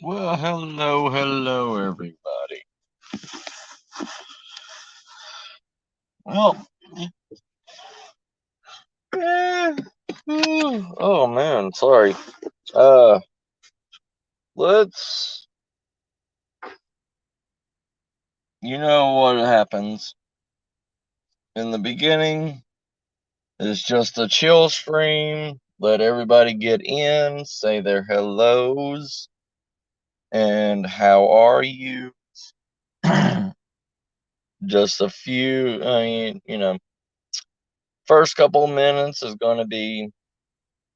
Well, hello, everybody. Well, eh, oh man, sorry. Uh, let's. You know what happens in the beginning is just a chill stream. Let everybody get in, say their hellos, and how are you? Just a few. I mean, first couple minutes is going to be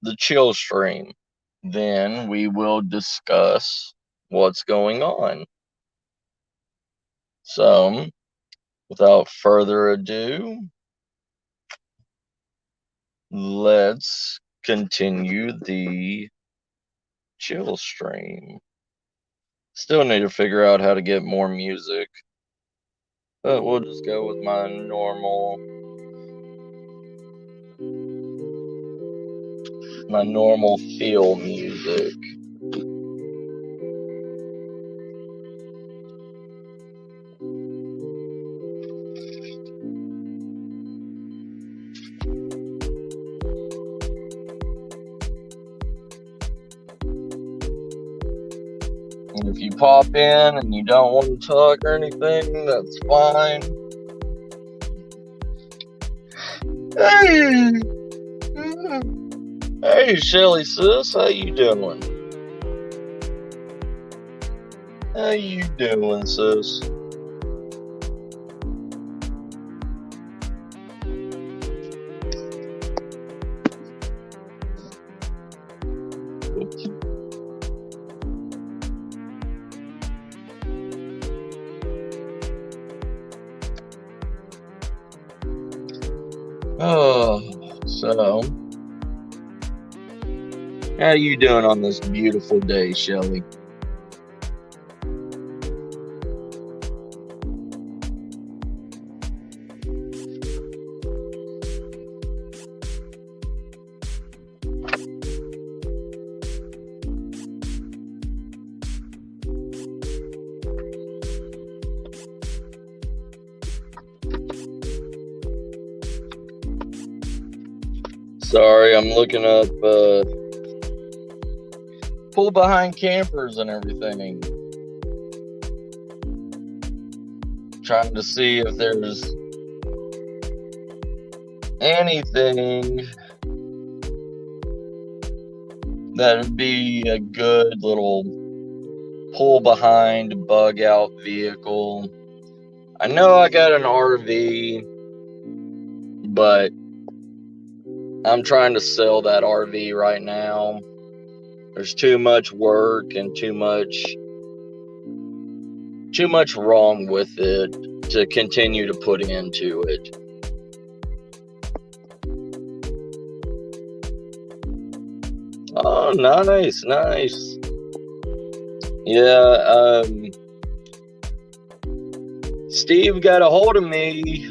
the chill stream. Then we will discuss what's going on. So, without further ado, let's continue the chill stream. Still need to figure out how to get more music, but we'll just go with my normal feel music. And if you pop in and you don't want to talk or anything, that's fine. Hey! Hey, Shelly sis, how you doing? How you doing, sis? Oh, so how you doing on this beautiful day, Shelly? Sorry, I'm looking up pull behind campers and everything. Trying to see if there's anything that would be a good little pull behind bug out vehicle. I know I got an RV, but I'm trying to sell that RV right now. There's too much work and too much wrong with it to continue to put into it. Oh, nice. Yeah, Steve got a hold of me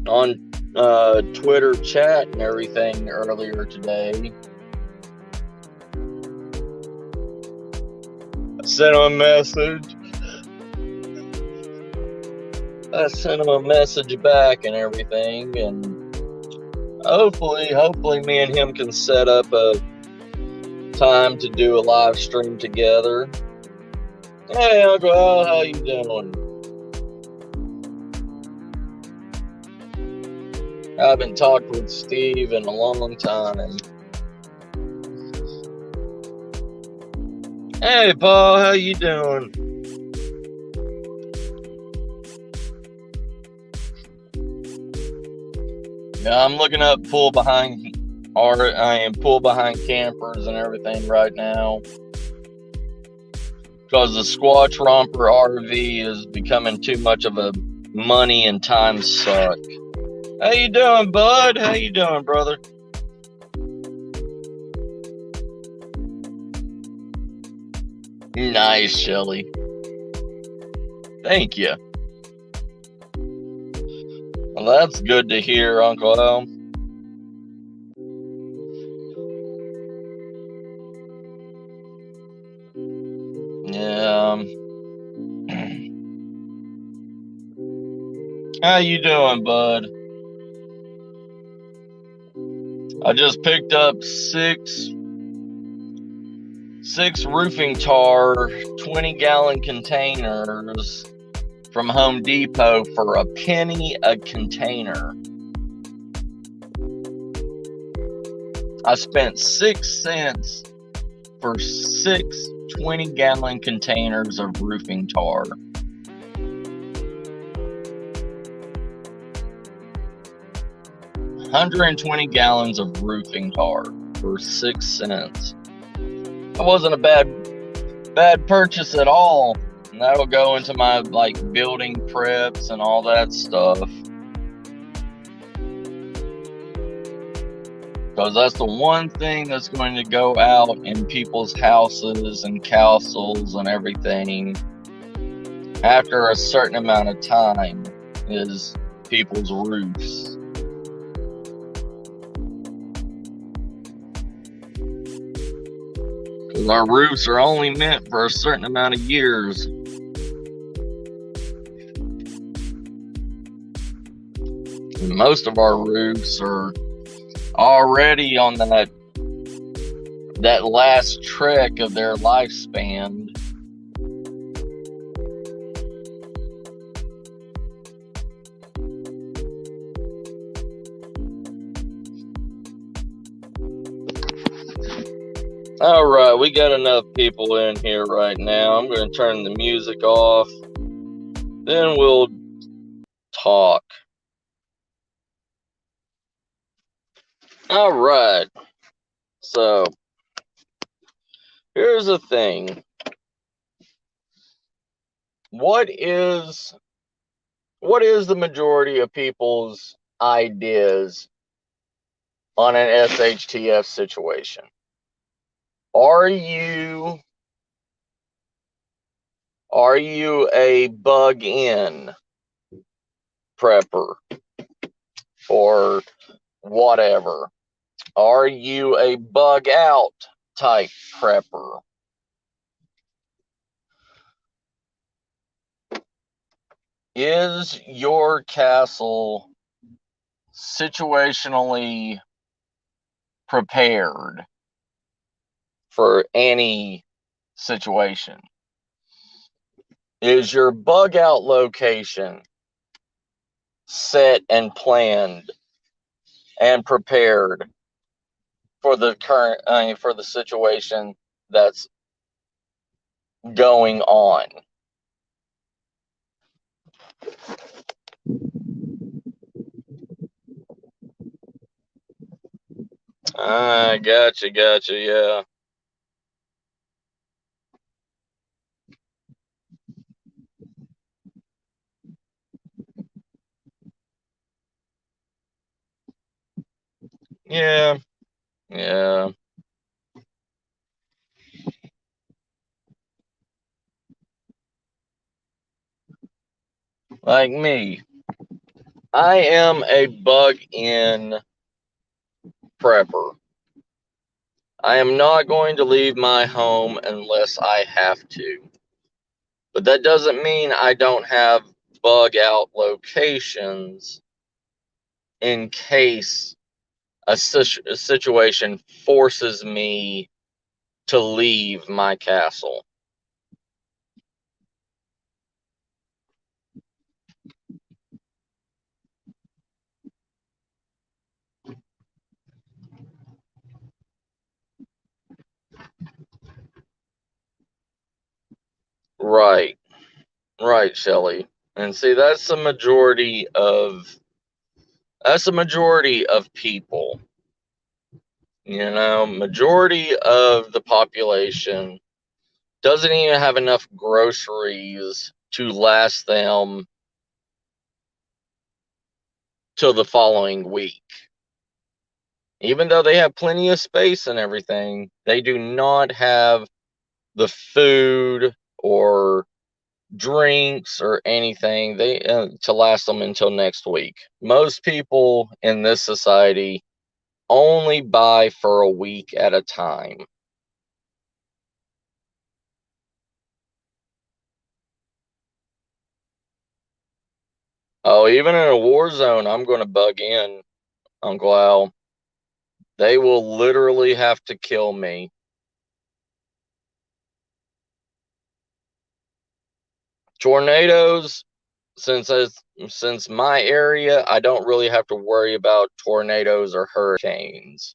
on Twitter chat and everything earlier today. I sent him a message back and everything, and hopefully me and him can set up a time to do a live stream together. Hey, Uncle Al, how you doing? I haven't talked with Steve in a long time. Hey, Paul, how you doing? Yeah, I'm looking up pull behind campers and everything right now, because the Squatch Romper RV is becoming too much of a money and time suck. How you doing, bud? How you doing, brother? Nice, Shelly. Thank you. Well, that's good to hear, Uncle Al. How you doing, bud? I just picked up six roofing tar 20-gallon containers from Home Depot for a penny a container. I spent 6 cents for 6 20-gallon containers of roofing tar. $120 gallons of roofing tar for 6 cents. That wasn't a bad purchase at all. And that'll go into my building preps and all that stuff. Because that's the one thing that's going to go out in people's houses and castles and everything after a certain amount of time is people's roofs. Because our roofs are only meant for a certain amount of years. And most of our roofs are already on that last trek of their lifespan. All right, we got enough people in here right now. I'm going to turn the music off. Then we'll talk. All right. So, here's the thing. What is the majority of people's ideas on an SHTF situation? Are you a bug-in prepper or whatever? Are you a bug-out type prepper? Is your castle situationally prepared for any situation? Is your bug out location set and planned and prepared for the for the situation that's going on? Gotcha, yeah. Yeah. Like me, I am a bug-in prepper. I am not going to leave my home unless I have to. But that doesn't mean I don't have bug-out locations in case a situation forces me to leave my castle. Right, Shelley. And see, that's the majority of people. You know, majority of the population doesn't even have enough groceries to last them till the following week. Even though they have plenty of space and everything, they do not have the food or drinks or anything to last them until next week. Most people in this society only buy for a week at a time. Oh, even in a war zone, I'm going to bug in, Uncle Al. They will literally have to kill me. Tornadoes, since my area, I don't really have to worry about tornadoes or hurricanes.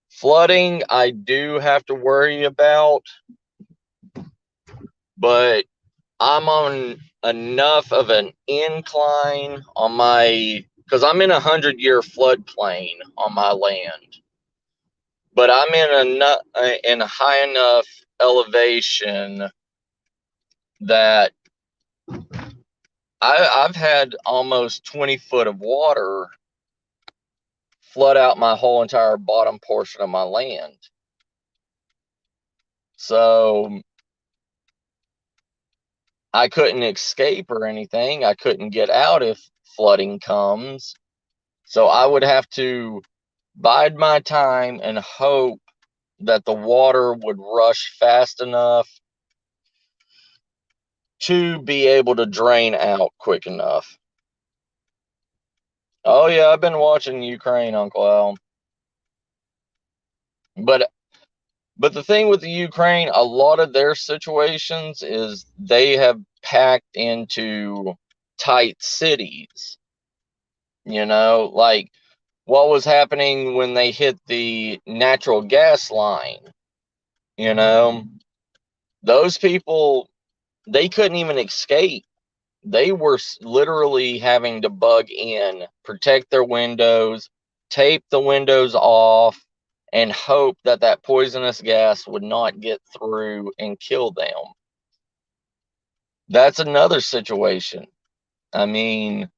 Flooding, I do have to worry about, but I'm on enough of an incline on my, because I'm in 100-year floodplain on my land, but I'm in a high enough elevation that I've had almost 20 foot of water flood out my whole entire bottom portion of my land. So I couldn't escape or anything. I couldn't get out if flooding comes. So I would have to bide my time and hope that the water would rush fast enough to be able to drain out quick enough. Oh yeah, I've been watching Ukraine, Uncle Al. But the thing with the Ukraine, a lot of their situations is they have packed into tight cities. Like what was happening when they hit the natural gas line, you know, those people, they couldn't even escape. They were literally having to bug in, protect their windows, tape the windows off, and hope that that poisonous gas would not get through and kill them. That's another situation. I mean,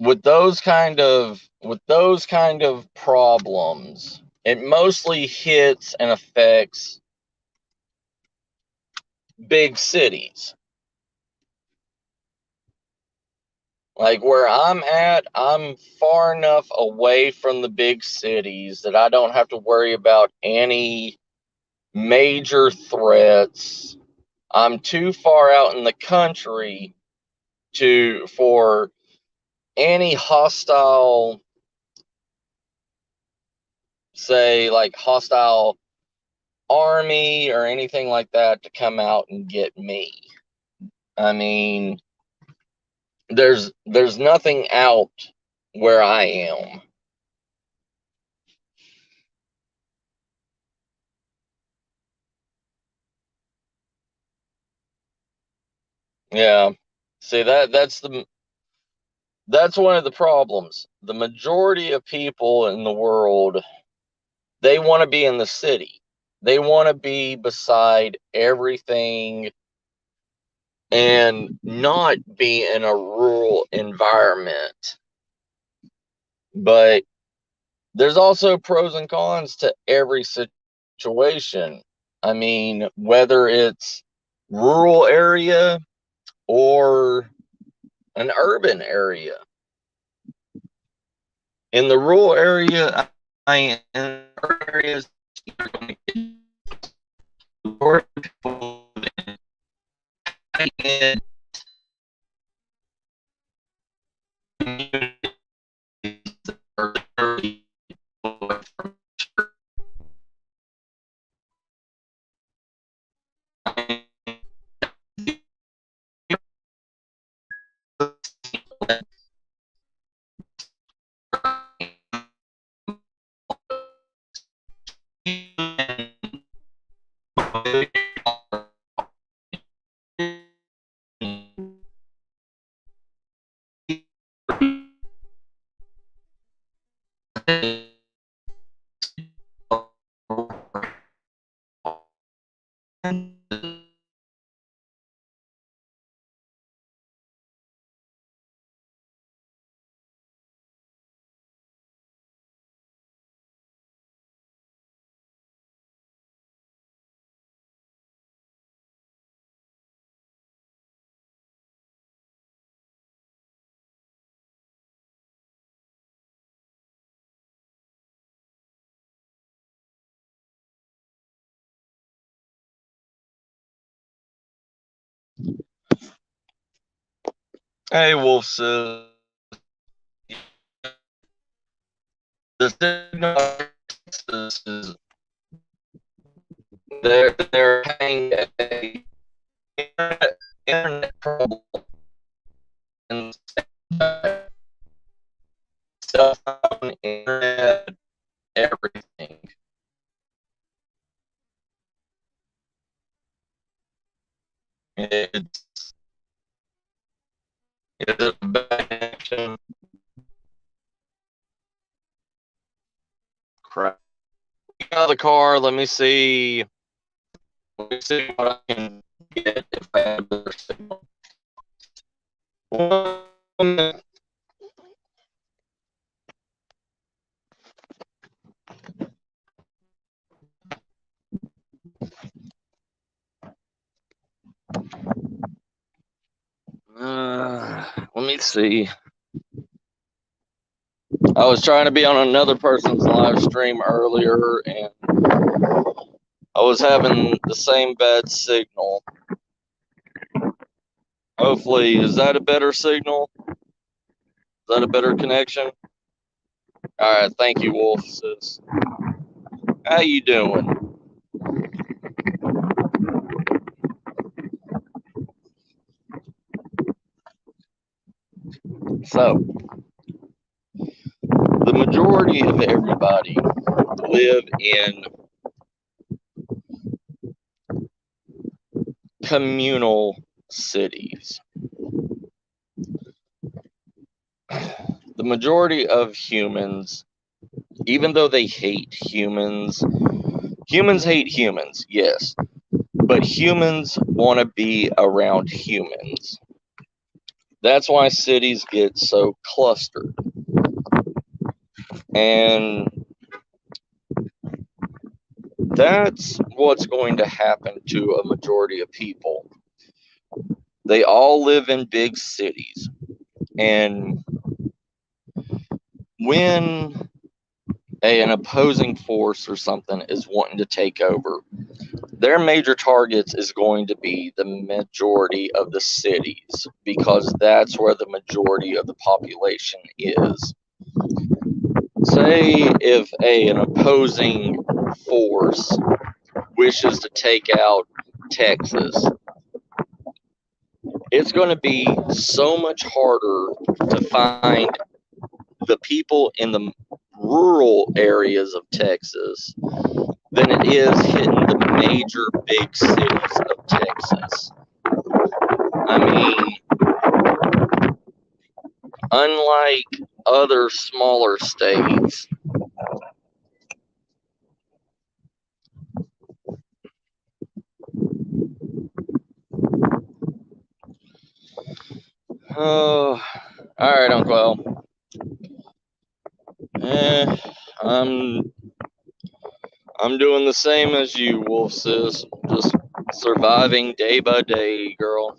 with those kind of problems, it mostly hits and affects big cities. Like where I'm at, I'm far enough away from the big cities that I don't have to worry about any major threats. I'm too far out in the country for any hostile, say like hostile army or anything like that to come out and get me. I mean, there's nothing out where I am. Yeah. See that's one of the problems. The majority of people in the world, they want to be in the city. They want to be beside everything and not be in a rural environment. But there's also pros and cons to every situation. I mean, whether it's rural area or an urban area. In the rural area, I in areas you're going to get people in communities that are literally from Hey, Wolf says the signal is they're having a internet problem and cell phone, internet, everything. It's a bad connection. Crap. Get out of the car. Let me see. Let me see what I can get if I have a better signal. Let me see. I was trying to be on another person's live stream earlier, and I was having the same bad signal. Hopefully, is that a better signal? Is that a better connection? All right, thank you, Wolf sis. How you doing? So, the majority of everybody live in communal cities. The majority of humans, even though they hate humans, humans hate humans, yes, but humans want to be around humans. That's why cities get so clustered. And that's what's going to happen to a majority of people. They all live in big cities. And when an opposing force or something is wanting to take over, their major targets is going to be the majority of the cities, because that's where the majority of the population is. Say if an opposing force wishes to take out Texas, it's going to be so much harder to find the people in the rural areas of Texas than it is hitting the major big cities of Texas. I mean, unlike other smaller states, oh, all right, Uncle Al. I'm doing the same as you, Wolf sis. Just surviving day by day, girl.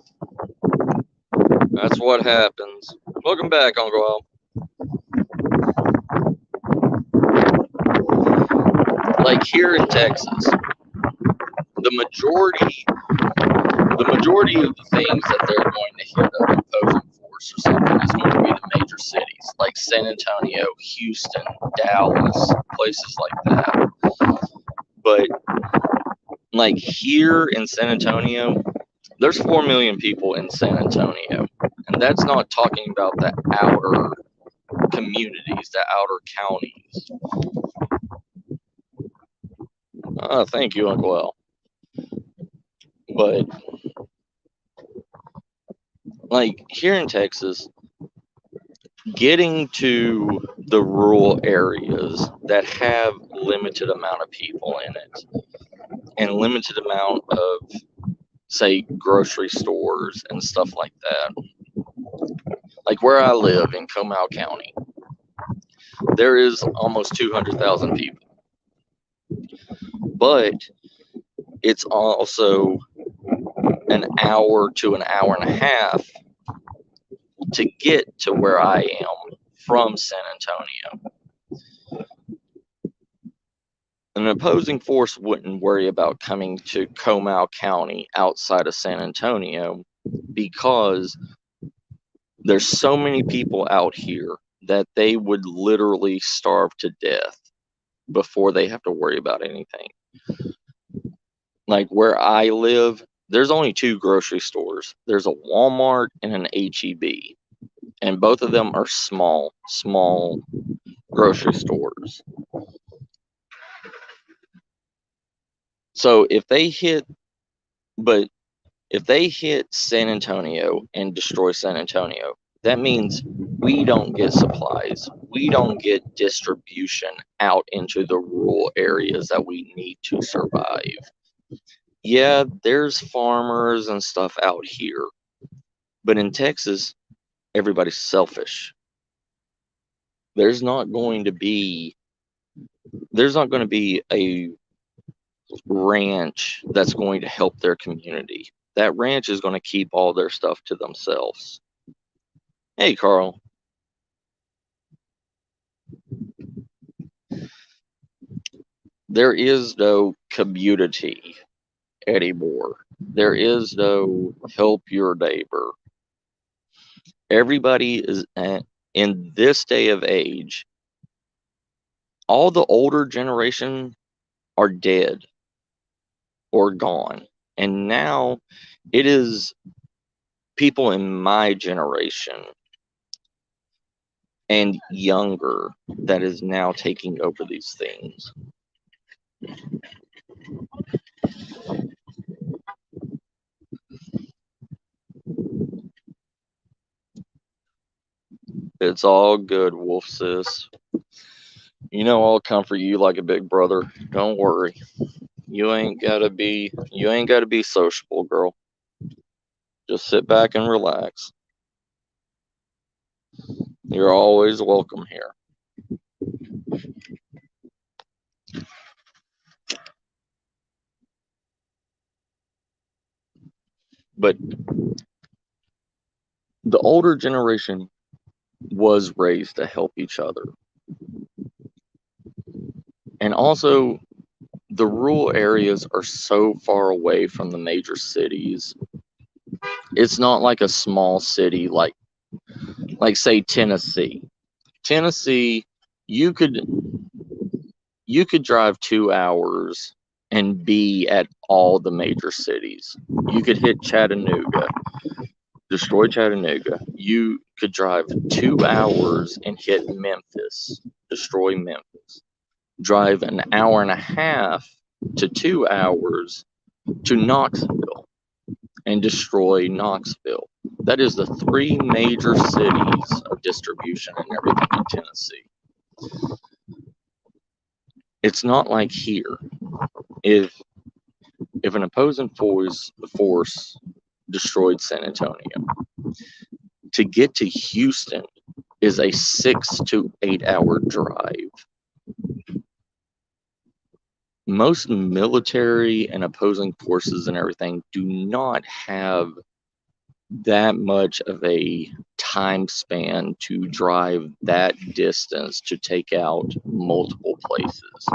That's what happens. Welcome back, Uncle Al. Like here in Texas, the majority of the things that they're going to hit an opposing force or something is going to be the major cities like San Antonio, Houston, Dallas, places like that. But like here in San Antonio, there's 4 million people in San Antonio, and that's not talking about the outer communities, the outer counties. Thank you, Uncle Al. But like here in Texas, getting to the rural areas that have limited amount of people in it and limited amount of, say, grocery stores and stuff like that, like where I live in Comal County, there is almost 200,000 people, but it's also an hour to an hour and a half to get to where I am from San Antonio. An opposing force wouldn't worry about coming to Comal County outside of San Antonio, because There's so many people out here that they would literally starve to death before they have to worry about anything. Like where I live, there's only two grocery stores. There's a Walmart and an HEB, and both of them are small grocery stores. So if they hit San Antonio and destroy San Antonio, that means we don't get supplies. We don't get distribution out into the rural areas that we need to survive. Yeah, there's farmers and stuff out here, but in Texas, everybody's selfish. There's not going to be a ranch that's going to help their community. That ranch is going to keep all their stuff to themselves. Hey, Carl. There is no community anymore. There is no help your neighbor. Everybody is in this day of age, all the older generation are dead or gone. And now it is people in my generation and younger that is now taking over these things. It's all good, Wolf Sis. You know I'll comfort you like a big brother. Don't worry. You ain't gotta be sociable, girl. Just sit back and relax. You're always welcome here. But the older generation was raised to help each other. And also, the rural areas are so far away from the major cities. It's not like a small city like say Tennessee. Tennessee, you could drive 2 hours and be at all the major cities. You could hit Chattanooga, destroy Chattanooga. You could drive 2 hours and hit Memphis, destroy Memphis. Drive an hour and a half to 2 hours to Knoxville and destroy Knoxville. That is the three major cities of distribution and everything in Tennessee. It's not like here. If an opposing force destroyed San Antonio, to get to Houston is a 6 to 8 hour drive. Most military and opposing forces and everything do not have that much of a time span to drive that distance to take out multiple places.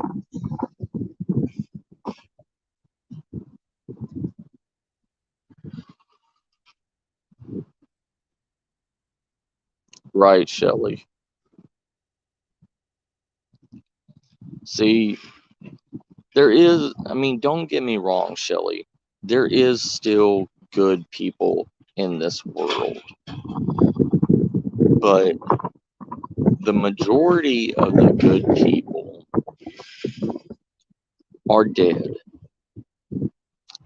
Right, Shelley. See, don't get me wrong, Shelley. There is still good people in this world. But the majority of the good people are dead.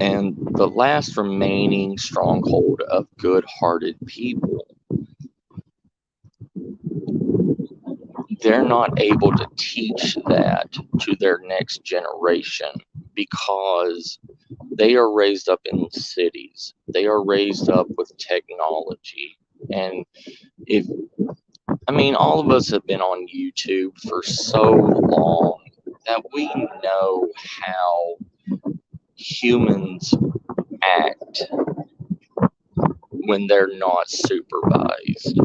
And the last remaining stronghold of good-hearted people, they're not able to teach that to their next generation because they are raised up in cities. They are raised up with technology. And all of us have been on YouTube for so long that we know how humans act when they're not supervised.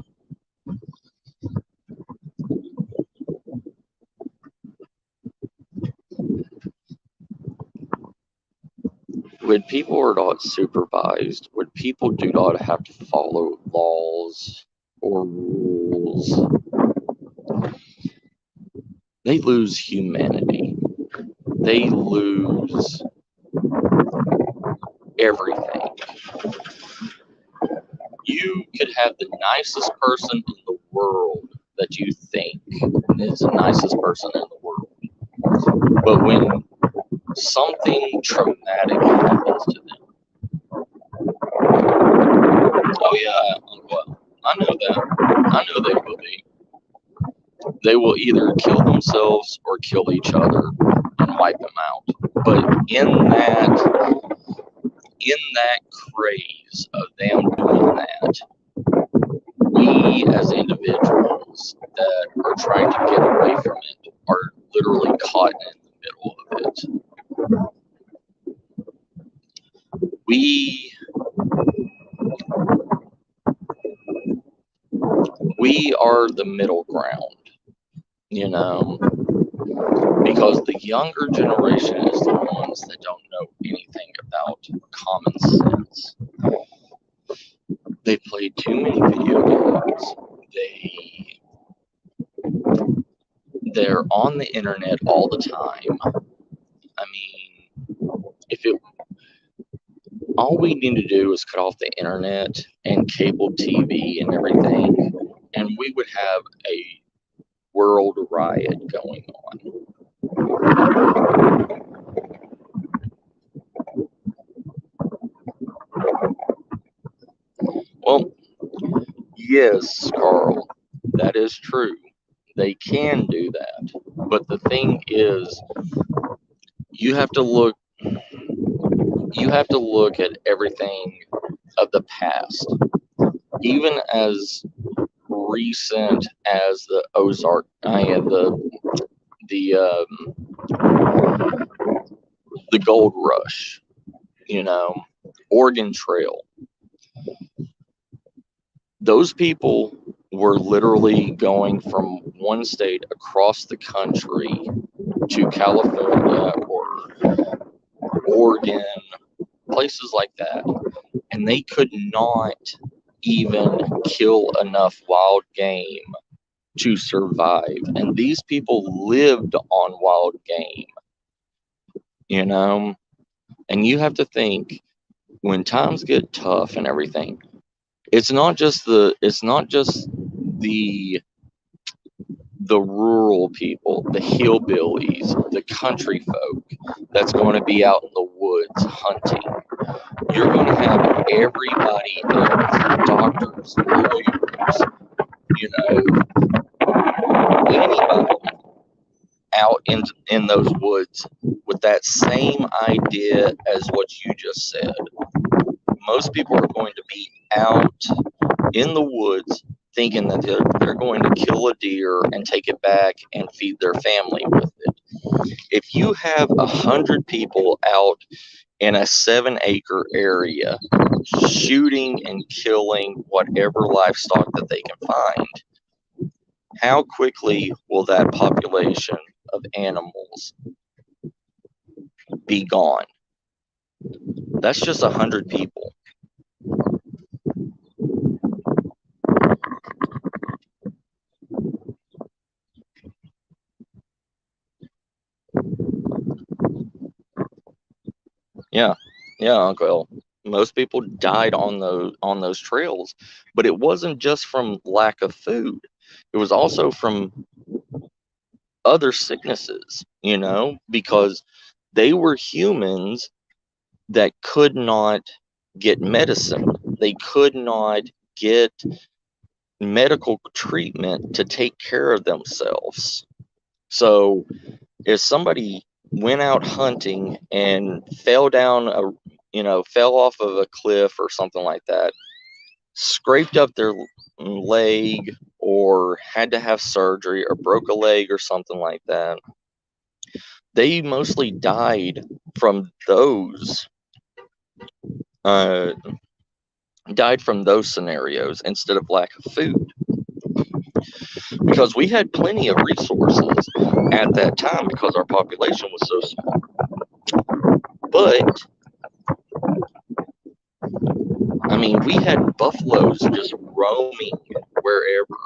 When people are not supervised, when people do not have to follow laws or rules, they lose humanity. They lose everything. You could have the nicest person in the world that you think is the nicest person in the world. But when something traumatic happens to them, oh yeah, well, I know that. I know they will be. They will either kill themselves or kill each other and wipe them out. But in that craze of them doing that, we as individuals that are trying to get away from it are literally caught in the middle of it. We are the middle ground, you know, because the younger generation is the ones that don't know anything about common sense. They play too many video games. They're on the internet all the time. I mean, if it all we need to do is cut off the internet and cable TV and everything, and we would have a world riot going on. Well, yes, Carl, that is true. They can do that. But the thing is, you have to look at everything of the past. Even as recent as the Ozark, the the Gold Rush, you know, Oregon Trail. Those people were literally going from one state across the country to California or Oregon, places like that, and they could not even kill enough wild game to survive. And these people lived on wild game, you know? And you have to think, when times get tough and everything, it's not just the rural people, the hillbillies, the country folk that's going to be out in the woods hunting. You're going to have everybody else, doctors, lawyers, you know, anybody out in those woods with that same idea as what you just said. Most people are going to be out in the woods thinking that they're going to kill a deer and take it back and feed their family with it. If you have 100 people out in a 7-acre area shooting and killing whatever livestock that they can find, how quickly will that population of animals be gone? That's just 100 people. Yeah, Uncle. Most people died on those trails, but it wasn't just from lack of food. It was also from other sicknesses, you know, because they were humans that could not get medicine. They could not get medical treatment to take care of themselves. So if somebody went out hunting and fell off of a cliff or something like that, scraped up their leg or had to have surgery or broke a leg or something like that, they mostly died from those scenarios instead of lack of food, because we had plenty of resources at that time because our population was so small. But I mean, we had buffaloes just roaming wherever,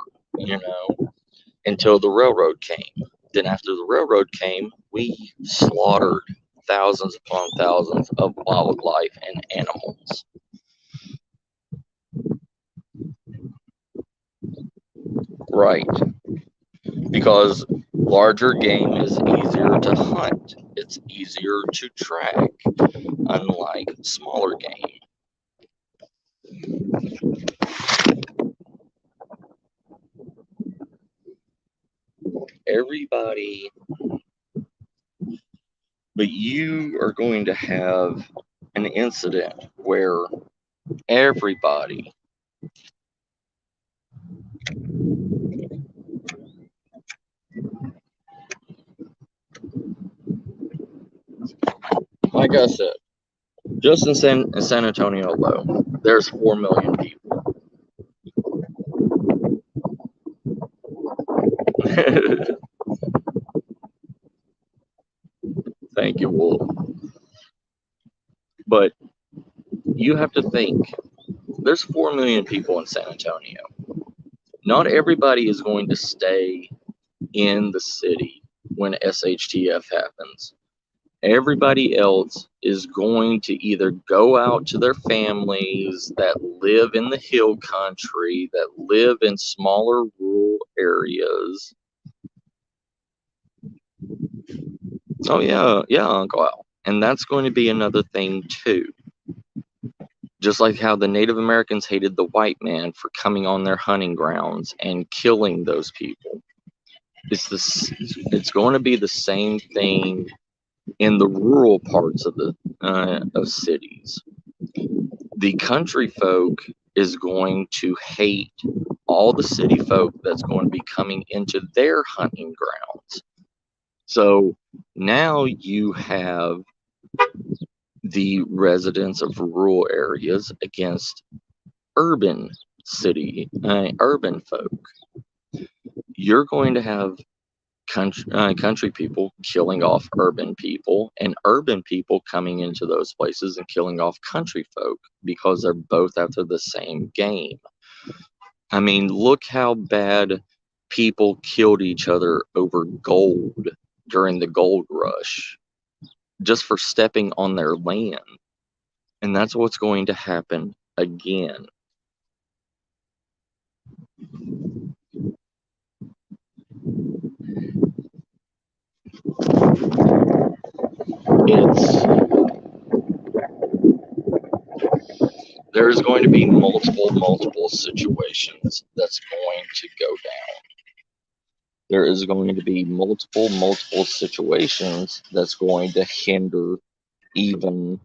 until the railroad came. Then after the railroad came, we slaughtered thousands upon thousands of wildlife and animals. Right. Because larger game is easier to hunt. It's easier to track, unlike smaller game. Everybody, but you are going to have an incident where everybody like I said, just in San Antonio alone, there's 4 million people. Thank you, Wolf. But you have to think, there's 4 million people in San Antonio. Not everybody is going to stay in the city when SHTF happens. Everybody else is going to either go out to their families that live in the hill country, that live in smaller rural areas. Oh, yeah, Uncle Al. And that's going to be another thing, too. Just like how the Native Americans hated the white man for coming on their hunting grounds and killing those people. It's going to be the same thing in the rural parts of cities. The country folk is going to hate all the city folk that's going to be coming into their hunting grounds. So now you have the residents of rural areas against urban folk. You're going to have country people killing off urban people, and urban people coming into those places and killing off country folk because they're both after the same game. I mean, look how bad people killed each other over gold during the gold rush, just for stepping on their land. And that's what's going to happen again. There's going to be multiple situations that's going to go down. There is going to be multiple situations that's going to hinder even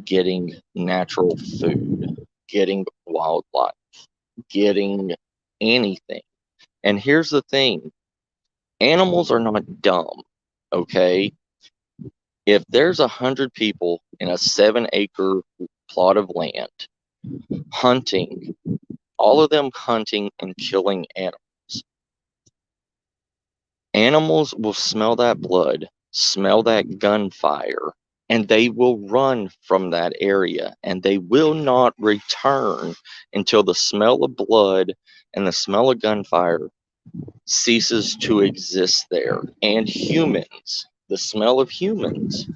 getting natural food, getting wildlife, getting anything. And here's the thing, animals are not dumb, okay? If there's 100 people in a 7-acre plot of land hunting, all of them hunting and killing animals will smell that blood, smell that gunfire, and they will run from that area, and they will not return until the smell of blood and the smell of gunfire ceases to exist there. And humans, the smell of humans.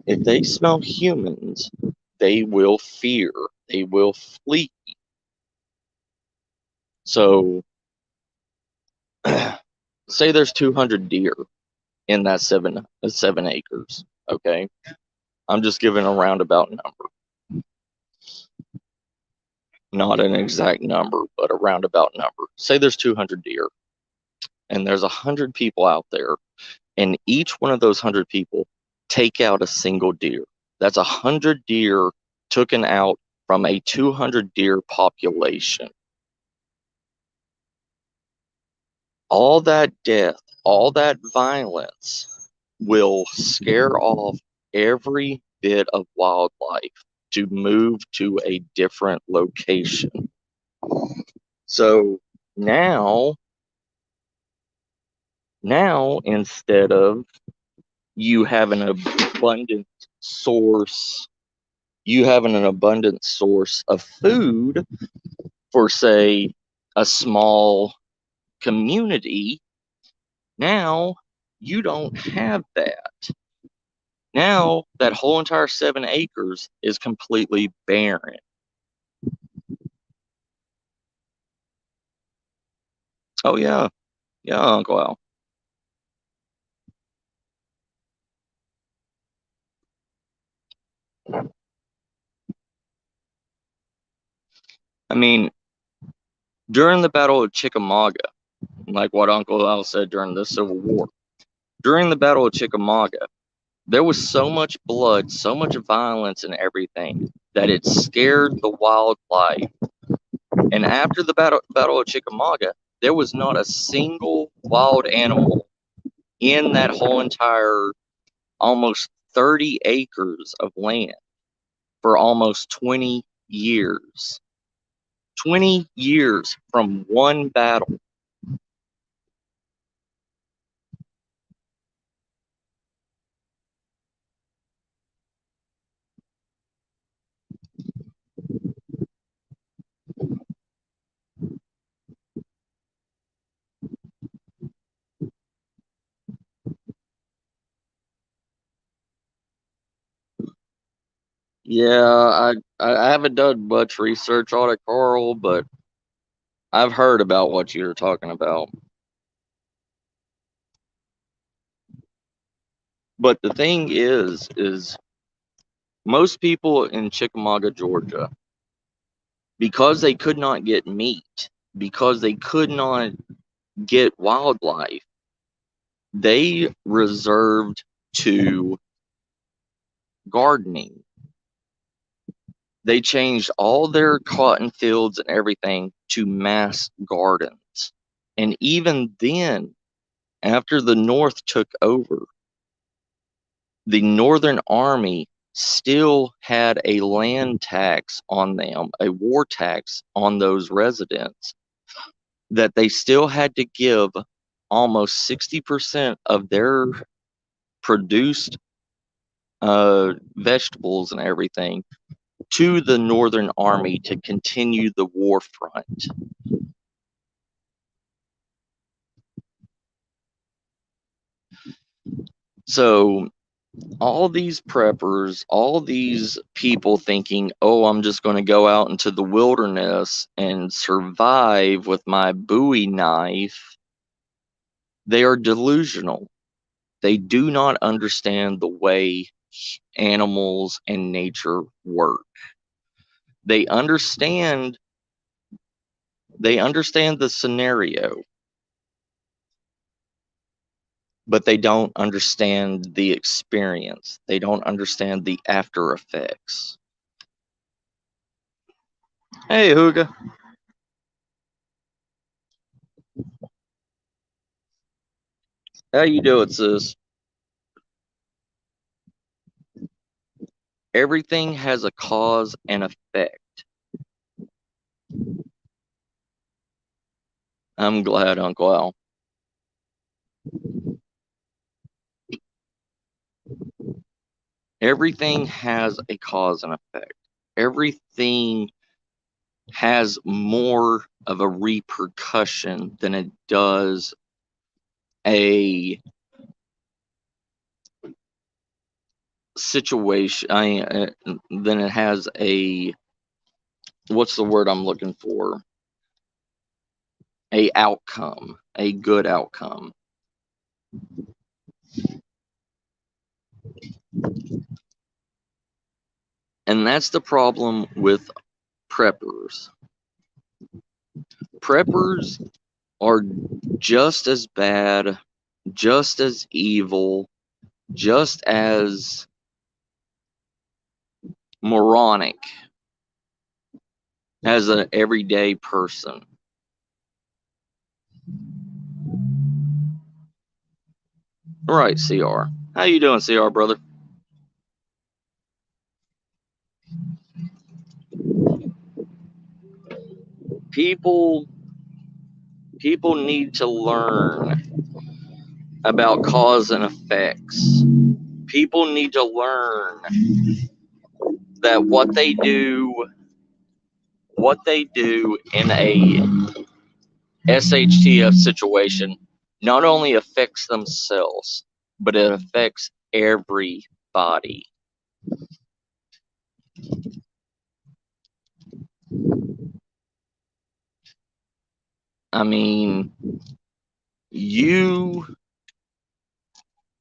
If they smell humans, they will fear, they will flee. So, say there's 200 deer in that 7 acres, okay? I'm just giving a roundabout number. Not an exact number, but a roundabout number. Say there's 200 deer, and there's 100 people out there, and each one of those 100 people take out a single deer. That's 100 deer taken out from a 200 deer population. All that death, all that violence will scare off every bit of wildlife to move to a different location. So now instead of you have an abundant source you having an abundant source of food for, say, a small community, now you don't have that. Now that whole entire 7 acres is completely barren. Oh yeah, yeah, Uncle Al. I mean, during the Battle of Chickamauga, like what Uncle Al said during the Civil War, during the Battle of Chickamauga, there was so much blood, so much violence and everything that it scared the wildlife. And after the Battle of Chickamauga, there was not a single wild animal in that whole entire almost 30 acres of land for almost 20 years. 20 years from one battle. Yeah, I haven't done much research on it, Carl, but I've heard about what you're talking about. But the thing is most people in Chickamauga, Georgia, because they could not get meat, because they could not get wildlife, they reserved to gardening. They changed all their cotton fields and everything to mass gardens. And even then, after the North took over, the Northern Army still had a land tax on them, a war tax on those residents, that they still had to give almost 60% of their produced vegetables and everything to the Northern Army to continue the war front. So all these preppers, all these people thinking, oh, I'm just going to go out into the wilderness and survive with my Bowie knife, they are delusional. They do not understand the way animals and nature work. They understand the scenario, but they don't understand the experience. They don't understand the after effects. Hey, Huga. How you doing, sis? Everything has a cause and effect. I'm glad, Uncle Al. Everything has a cause and effect. Everything has more of a repercussion than it does a situation. Than it has a, what's the word I'm looking for? A outcome, a good outcome. And that's the problem with preppers. Preppers are just as bad, just as evil, just as moronic as an everyday person. All right, CR. How you doing, CR, brother? People need to learn about cause and effects. People need to learn that what they do in a SHTF situation not only affects themselves, but it affects everybody. I mean,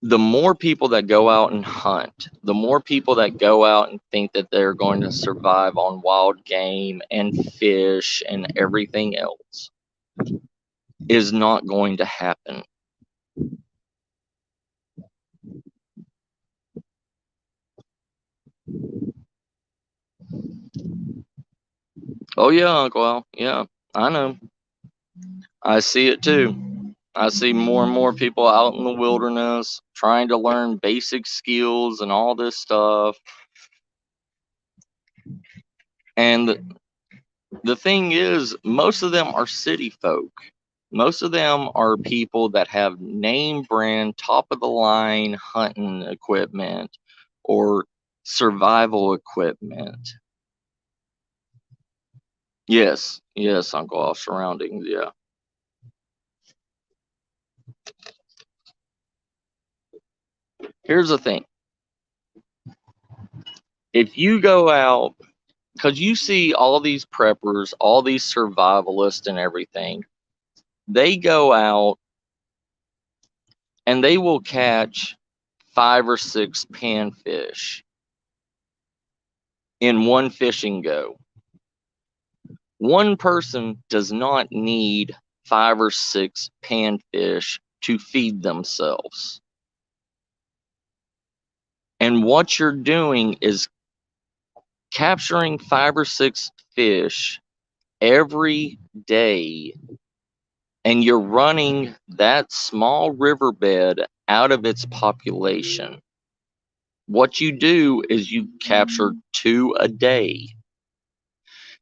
the more people that go out and hunt, the more people that go out and think that they're going to survive on wild game and fish and everything else is not going to happen. Oh yeah, Uncle Al. Yeah, I know. I see it too. I see more and more people out in the wilderness trying to learn basic skills and all this stuff. And the thing is, most of them are city folk. Most of them are people that have name brand, top of the line hunting equipment or survival equipment. Yes, yes, Uncle Al, surroundings, yeah. Here's the thing. If you go out, because you see all these preppers, all these survivalists and everything, they go out and they will catch 5 or 6 panfish in one fishing go. One person does not need 5 or 6 panfish to feed themselves. And what you're doing is capturing 5 or 6 fish every day, and you're running that small riverbed out of its population. What you do is you capture 2 a day.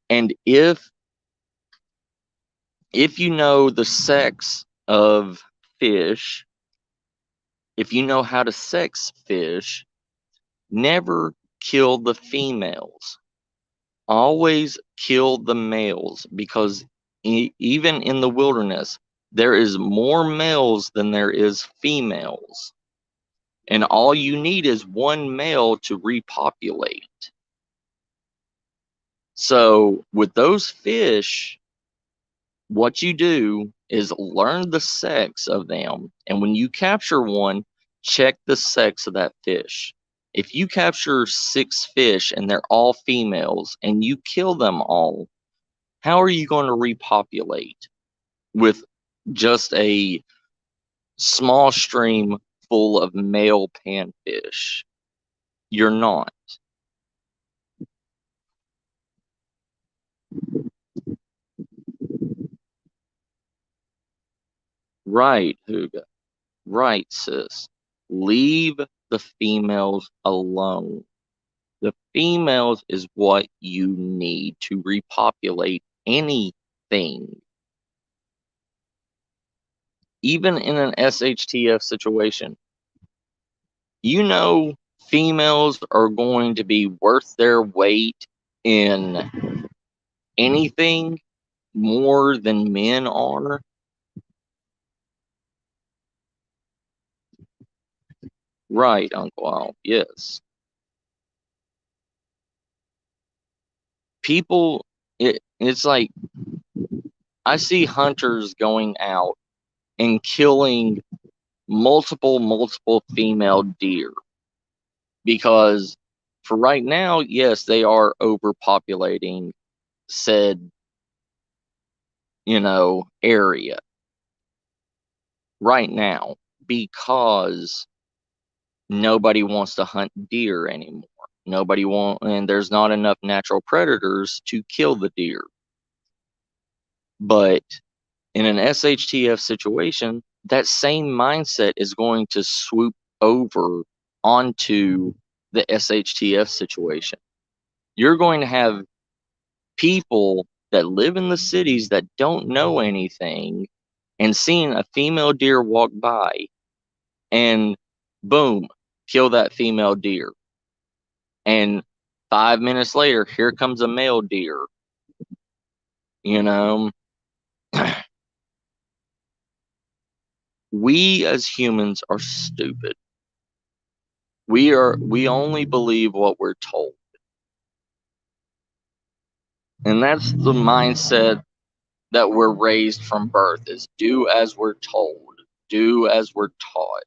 And if you know the sex of fish, if you know how to sex fish, never kill the females. Always kill the males, because even in the wilderness, there is more males than there is females. And all you need is one male to repopulate. So with those fish, what you do is learn the sex of them. And when you capture one, check the sex of that fish. If you capture 6 fish and they're all females and you kill them all, how are you going to repopulate with just a small stream full of male panfish? You're not. Right, Huga. Right, sis. Leave the females alone. The females is what you need to repopulate anything. Even in an SHTF situation, you know females are going to be worth their weight in anything more than men are. Right, Uncle Al, yes. People, it's like I see hunters going out and killing multiple female deer, because for right now, yes, they are overpopulating said, area right now, because nobody wants to hunt deer anymore. And there's not enough natural predators to kill the deer. But in an SHTF situation, that same mindset is going to swoop over onto the SHTF situation. You're going to have people that live in the cities that don't know anything and seeing a female deer walk by and boom, kill that female deer. And 5 minutes later, here comes a male deer. You know, we as humans are stupid. We only believe what we're told. And that's the mindset that we're raised from birth, is do as we're told, do as we're taught.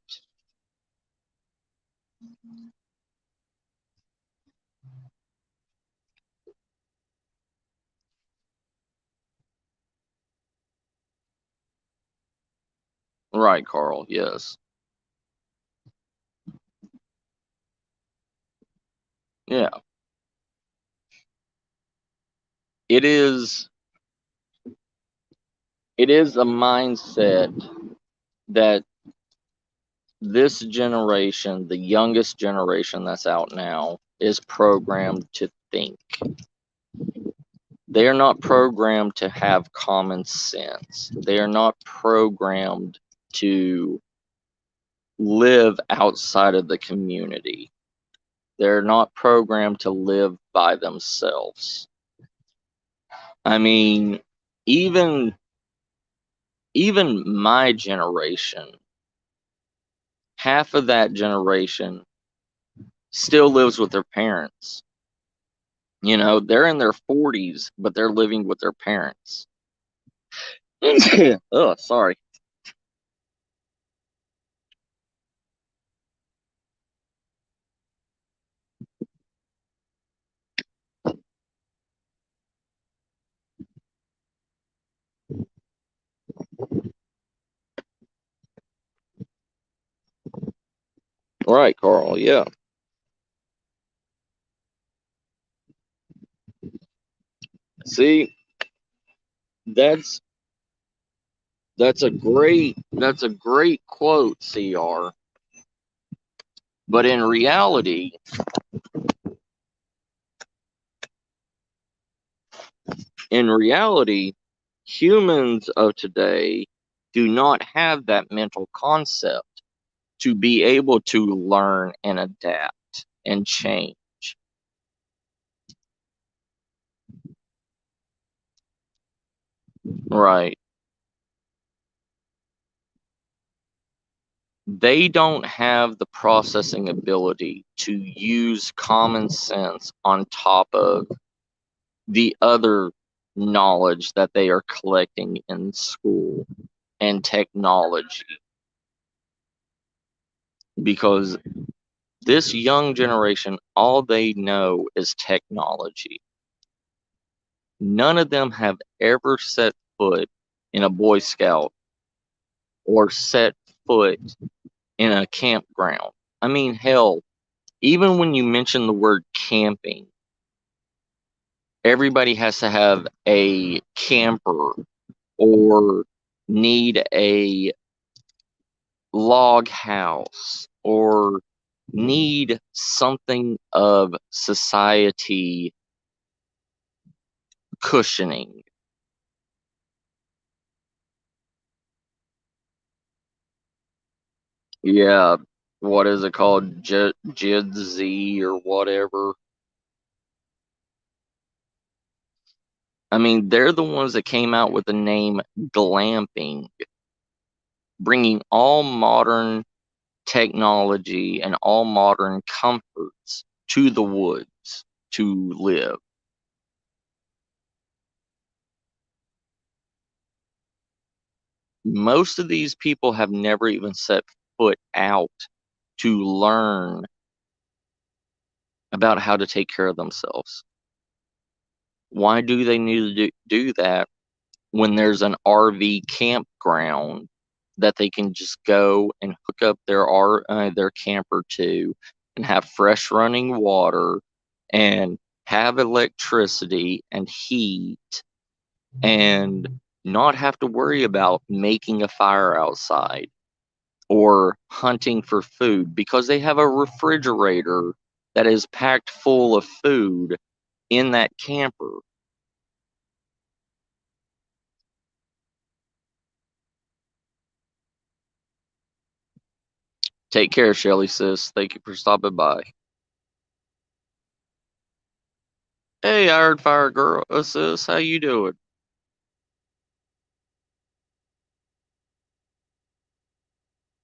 Right, Carl, yes. Yeah. It is a mindset that this generation, the youngest generation that's out now, is programmed to think. They are not programmed to have common sense. They are not programmed to live outside of the community. They're not programmed to live by themselves. I mean, even my generation, half of that generation still lives with their parents. You know, they're in their 40s, but they're living with their parents. Oh, sorry. Right, Carl. Yeah. See, that's that's a great quote, CR. But in reality, humans of today do not have that mental concept to be able to learn and adapt and change. Right. They don't have the processing ability to use common sense on top of the other knowledge that they are collecting in school and technology. Because this young generation, all they know is technology. None of them have ever set foot in a Boy Scout or set foot in a campground. I mean, hell, even when you mention the word camping, everybody has to have a camper or need a log house or need something of society cushioning. Yeah, what is it called? Jidz or whatever. I mean, they're the ones that came out with the name glamping, bringing all modern technology and all modern comforts to the woods to live. Most of these people have never even set foot out to learn about how to take care of themselves. Why do they need to do that when there's an RV campground that they can just go and hook up their camper to and have fresh running water and have electricity and heat and not have to worry about making a fire outside or hunting for food because they have a refrigerator that is packed full of food in that camper. Take care, Shelly, sis. Thank you for stopping by. Hey, Iron Fire Girl, sis, how you doing?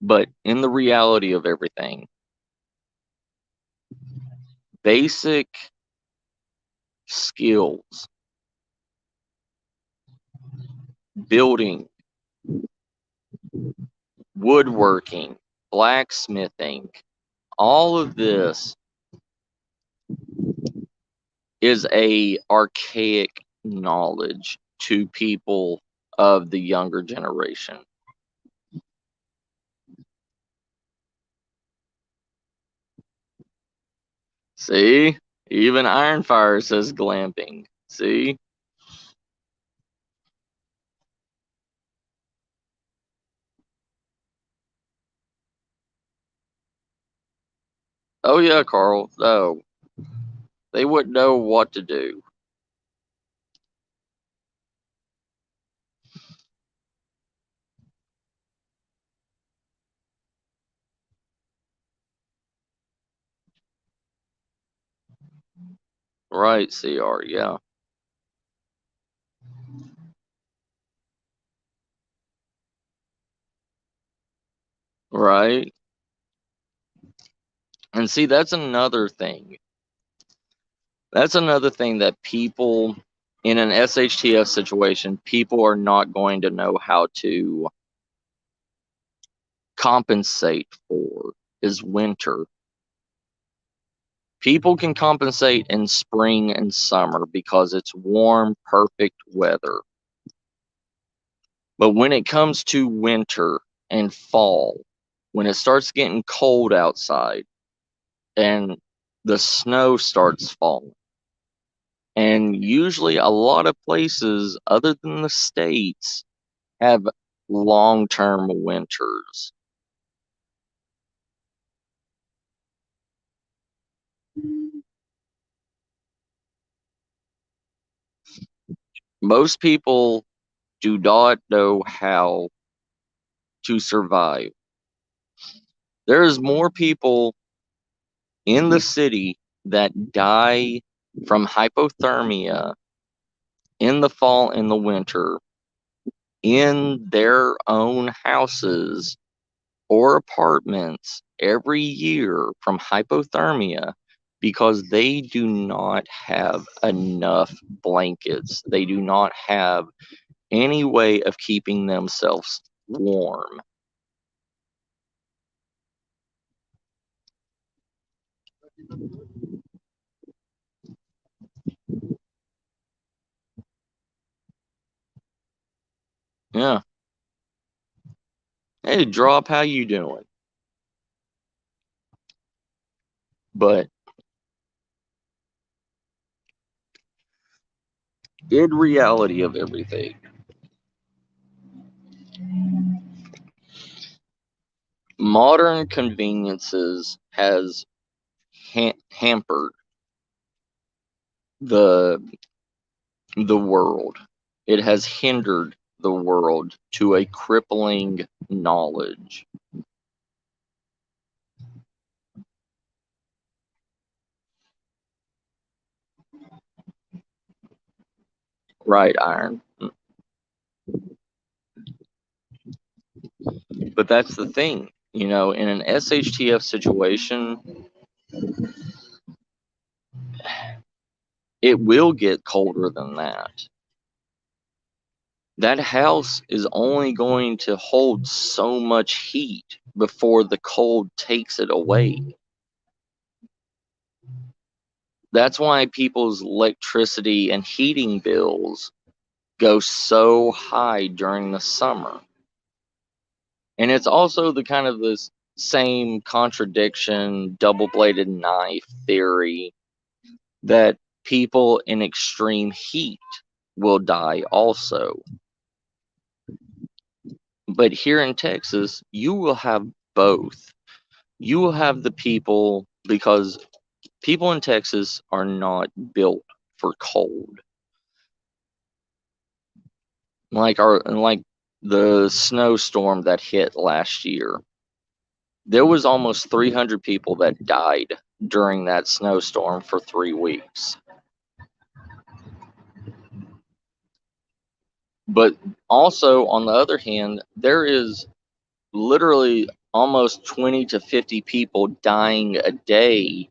But in the reality of everything, basic skills, building, woodworking, blacksmithing, all of this is a archaic knowledge to people of the younger generation. See? Even Iron Fire says glamping. See? Oh yeah, Carl. Oh, they wouldn't know what to do. Right, CR, yeah. Right. And see, that's another thing. That's another thing that people in an SHTF situation, people are not going to know how to compensate for is winter. People can compensate in spring and summer because it's warm, perfect weather. But when it comes to winter and fall, when it starts getting cold outside and the snow starts falling, and usually a lot of places other than the States have long-term winters. Most people do not know how to survive. There's more people in the city that die from hypothermia in the fall and the winter in their own houses or apartments every year from hypothermia because they do not have enough blankets. They do not have any way of keeping themselves warm. Yeah. Hey, Drop, how you doing? But in reality of everything, modern conveniences has hampered the the world. It has hindered the world to a crippling knowledge. Right, Iron. But that's the thing. You know, in an SHTF situation, it will get colder than that. That house is only going to hold so much heat before the cold takes it away. That's why people's electricity and heating bills go so high during the summer. And it's also the kind of this same contradiction, double bladed knife theory that people in extreme heat will die also. But here in Texas, you will have both. You will have the people, because people in Texas are not built for cold. Like the snowstorm that hit last year. There was almost 300 people that died during that snowstorm for 3 weeks. But also, on the other hand, there is literally almost 20 to 50 people dying a day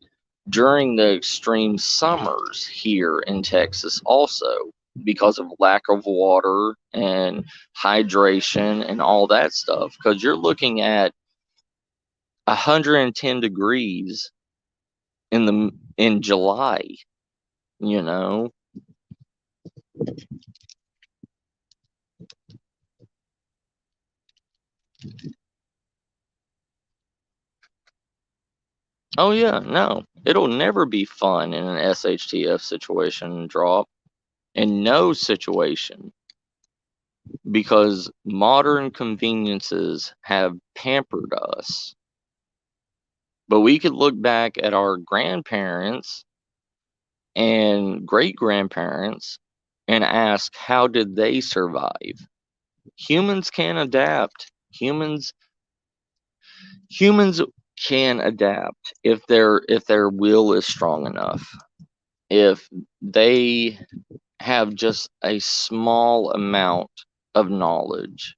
during the extreme summers here in Texas, also because of lack of water and hydration and all that stuff. Because you're looking at 110 degrees in July, you know. Oh yeah, no, it'll never be fun in an SHTF situation drop, in no situation, because modern conveniences have pampered us. But we could look back at our grandparents and great grandparents and ask, how did they survive? Humans can adapt. Humans can adapt if their will is strong enough. If they have just a small amount of knowledge.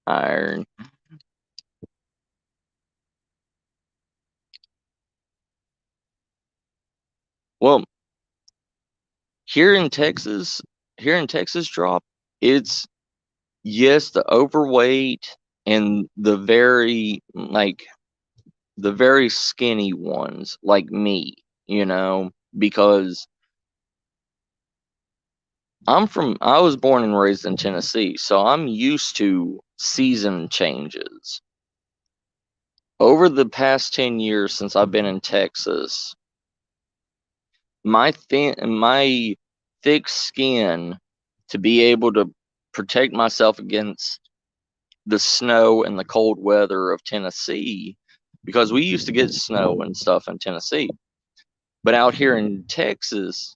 Iron. Well, here in Texas, drop, it's, yes, the overweight and the very skinny ones like me, because I was born and raised in Tennessee, so I'm used to season changes. Over the past 10 years since I've been in Texas, my thick skin, to be able to protect myself against the snow and the cold weather of Tennessee, because we used to get snow and stuff in Tennessee. But out here in Texas,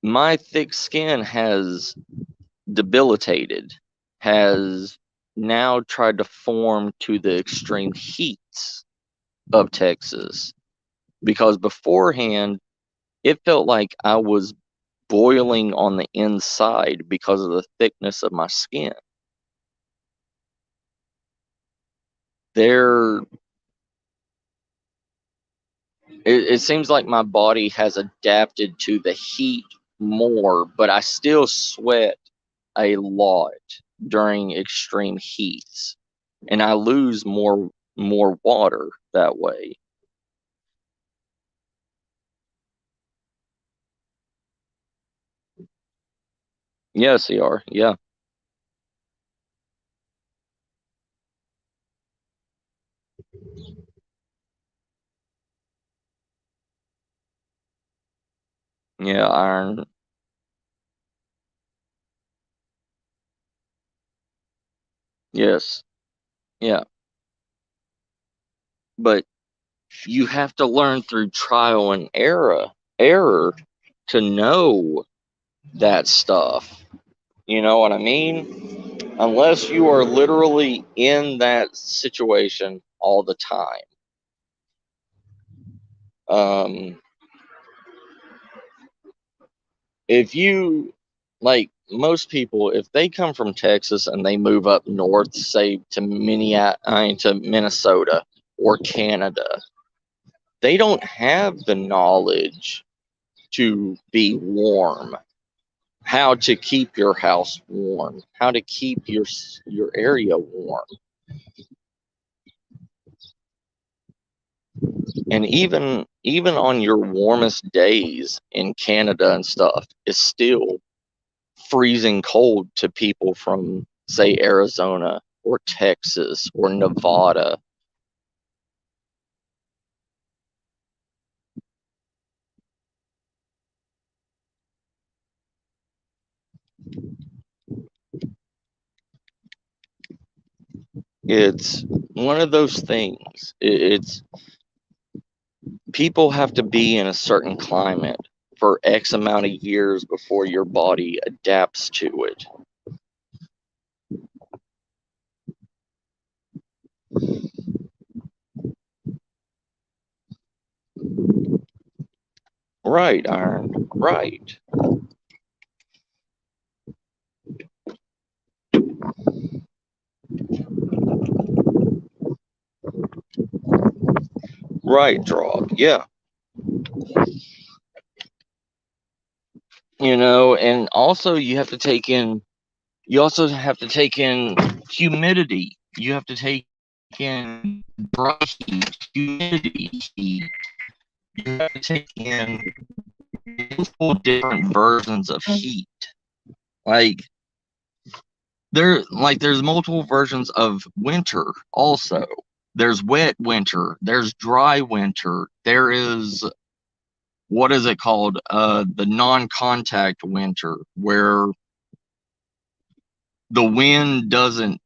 my thick skin has debilitated, has now tried to form to the extreme heats of Texas. Because beforehand, it felt like I was boiling on the inside because of the thickness of my skin. There, it seems like my body has adapted to the heat more, but I still sweat a lot during extreme heats, and I lose more water that way. Yes, they are. Yeah. Yeah, iron. Yes. Yeah. But you have to learn through trial and error to know that stuff. You know what I mean? Unless you are literally in that situation all the time. Um, if you, like most people, if they come from Texas and they move up north, say to to Minnesota or Canada, they don't have the knowledge to be warm, how to keep your house warm, how to keep your area warm. And even on your warmest days in Canada and stuff, it's still freezing cold to people from, say, Arizona or Texas or Nevada. It's one of those things. It's people have to be in a certain climate for X amount of years before your body adapts to it. Right, Iron. Right. Right, Drop. Yeah. And also you also have to take in humidity. You have to take in dry heat, humidity, heat. You have to take in multiple different versions of heat. Like there's multiple versions of winter also. There's wet winter, there's dry winter, there is what is it called? The non-contact winter, where the wind doesn't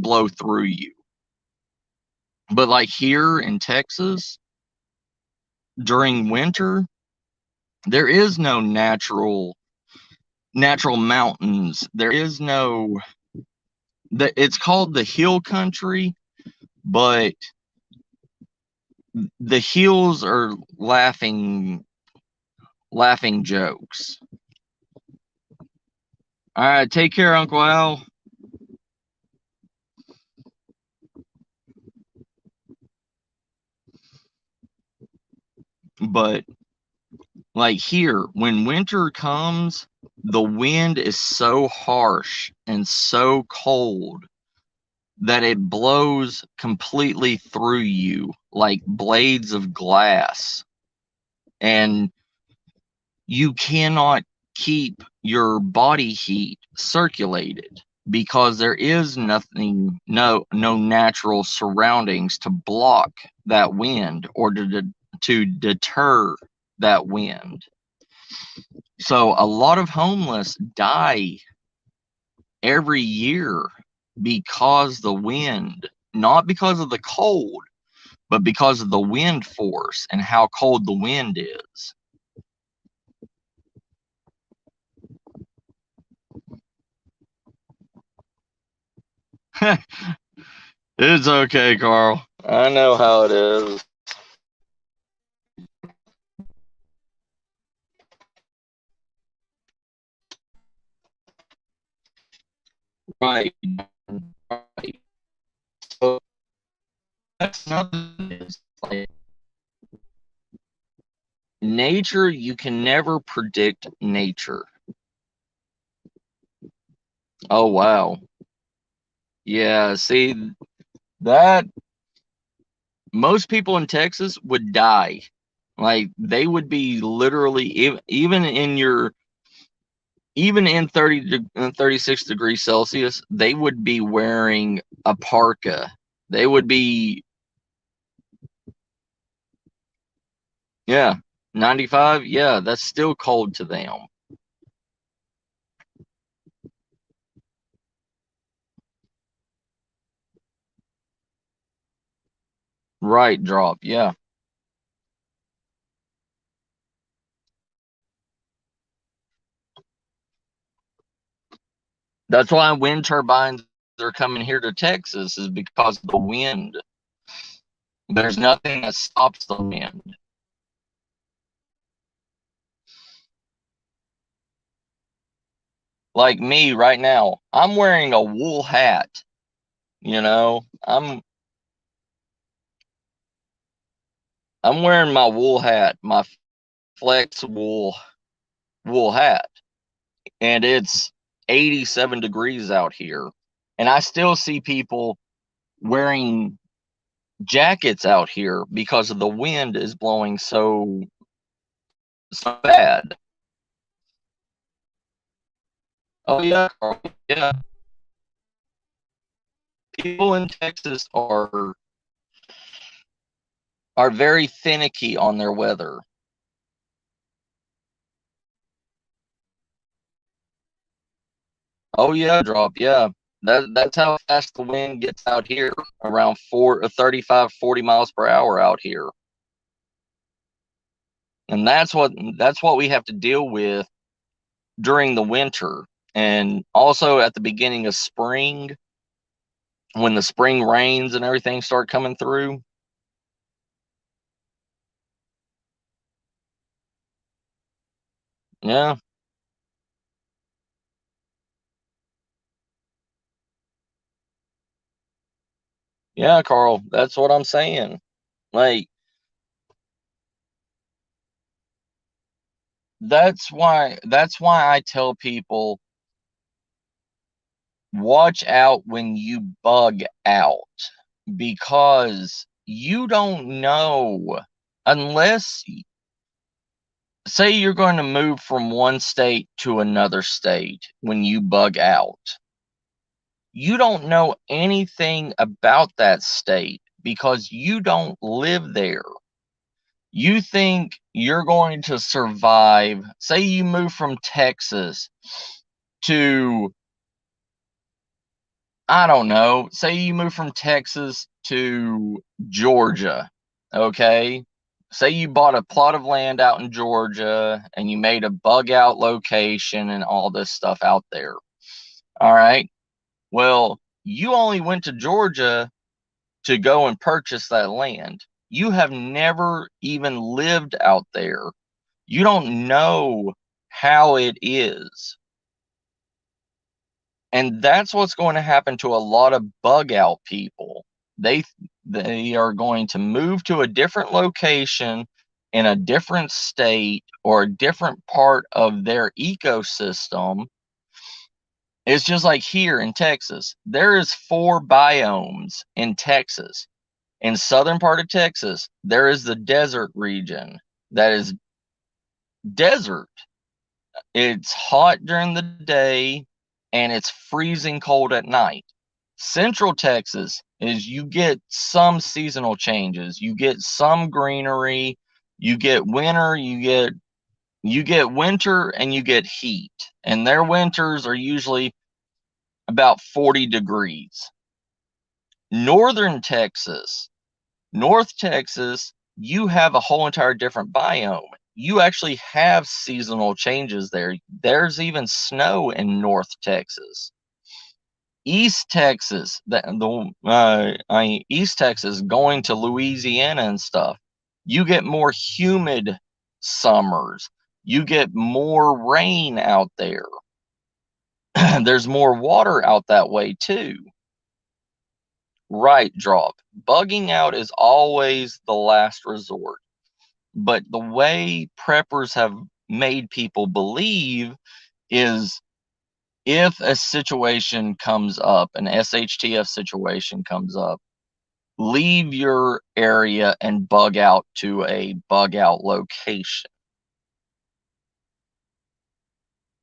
blow through you. But like here in Texas, during winter, there is no natural mountains. There is no it's called the hill country, but the hills are laughing jokes. All right, take care, Uncle Al. But like here, when winter comes, the wind is so harsh and so cold that it blows completely through you like blades of glass. And you cannot keep your body heat circulated because there is nothing, no natural surroundings to block that wind or to deter that wind. So a lot of homeless die every year because the wind, not because of the cold, but because of the wind force and how cold the wind is. It's okay, Carl. I know how it is. Right, right. So that's another like nature, you can never predict nature. Oh wow. Yeah, see that most people in Texas would die. Like they would be literally even in 36 degrees Celsius, they would be wearing a parka. They would be, yeah, 95. Yeah, that's still cold to them. Right, Drop. Yeah. That's why wind turbines are coming here to Texas is because of the wind. There's nothing that stops the wind. Like me right now, I'm wearing a wool hat. You know, I'm wearing my wool hat, my flex wool hat, and it's 87 degrees out here. And I still see people wearing jackets out here because of the wind is blowing so bad. Oh yeah, Carl, yeah. People in Texas are very finicky on their weather. Oh yeah, Drop, yeah. That's how fast the wind gets out here, around 35, 40 miles per hour out here. And that's what we have to deal with during the winter and also at the beginning of spring when the spring rains and everything start coming through. Yeah. Yeah, Carl, that's what I'm saying. Like, that's why I tell people, watch out when you bug out, because you don't know, unless, say you're going to move from one state to another state. When you bug out, you don't know anything about that state because you don't live there. You think you're going to survive. Say you move from Texas to, I don't know, say you move from Texas to Georgia, okay? Say you bought a plot of land out in Georgia and you made a bug out location and all this stuff out there. All right. Well, you only went to Georgia to go and purchase that land. You have never even lived out there. You don't know how it is. And that's what's going to happen to a lot of bug out people. They they are going to move to a different location in a different state or a different part of their ecosystem. It's just like here in Texas. There is 4 biomes in Texas. In southern part of Texas, there is the desert region that is desert. It's hot during the day and it's freezing cold at night. Central Texas is, you get some seasonal changes. You get some greenery, you get winter, you get winter and you get heat. And their winters are usually about 40 degrees. Northern Texas, North Texas, you have a whole entire different biome. You actually have seasonal changes there. There's even snow in North Texas. East Texas, East Texas, going to Louisiana and stuff, you get more humid summers. You get more rain out there. There's more water out that way too. Right, drop. Bugging out is always the last resort. But the way preppers have made people believe is, if a situation comes up, an SHTF situation comes up, leave your area and bug out to a bug out location.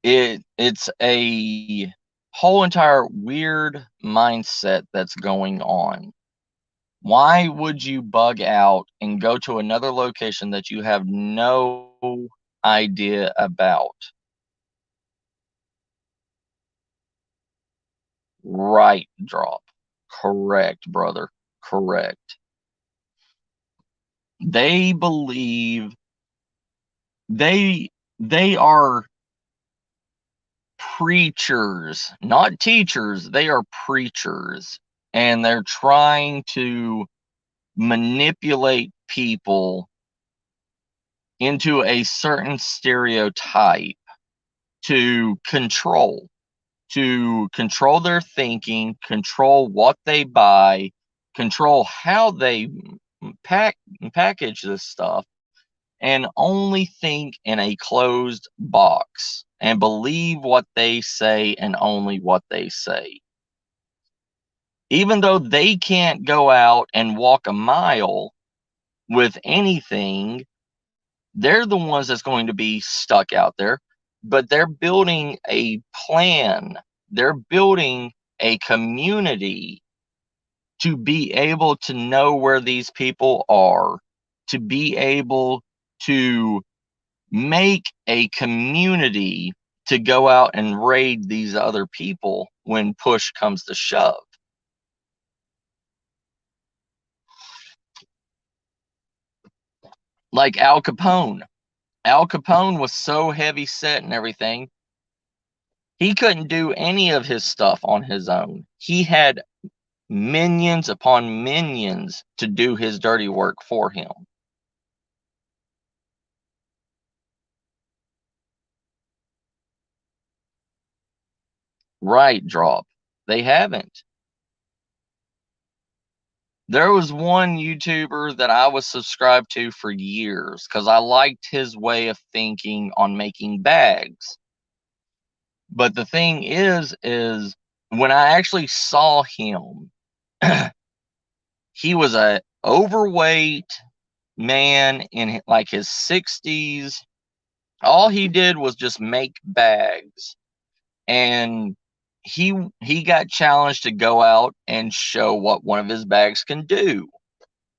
It's a whole entire weird mindset that's going on. Why would you bug out and go to another location that you have no idea about? Right, drop. Correct, brother. Correct. They believe they are preachers, not teachers. They are preachers, and they're trying to manipulate people into a certain stereotype to control their thinking, control what they buy, control how they package this stuff, and only think in a closed box and believe what they say and only what they say. Even though they can't go out and walk a mile with anything, they're the ones that's going to be stuck out there. But they're building a plan, they're building a community to be able to know where these people are, to be able to make a community to go out and raid these other people when push comes to shove. Like Al Capone. Al Capone was so heavy set and everything, he couldn't do any of his stuff on his own. He had minions upon minions to do his dirty work for him. Right, drop. They haven't. There was one YouTuber that I was subscribed to for years because I liked his way of thinking on making bags. But the thing is when I actually saw him, he was a overweight man in like his 60s. All he did was just make bags, and he got challenged to go out and show what one of his bags can do,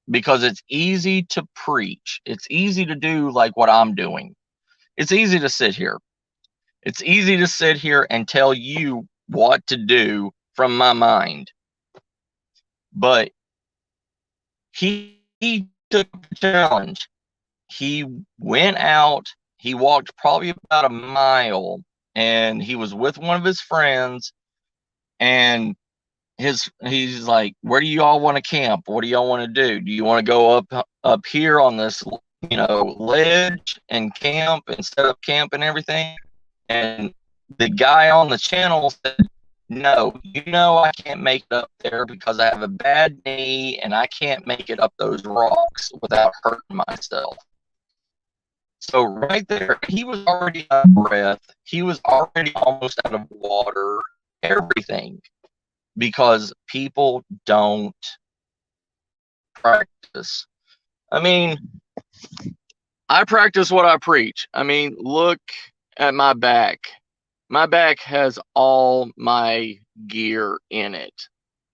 because it's easy to preach. It's easy to do like what I'm doing. It's easy to sit here. It's easy to sit here and tell you what to do from my mind. But he took the challenge. He went out, he walked probably about a mile, and he was with one of his friends, and he's like, where do you all want to camp? What do y'all want to do? Do you want to go up here on this, ledge and camp and set up camp and everything? And the guy on the channel said, no, I can't make it up there because I have a bad knee and I can't make it up those rocks without hurting myself. So right there, he was already out of breath. He was already almost out of water, everything, because people don't practice. I mean, I practice what I preach. I mean, look at my back. My back has all my gear in it.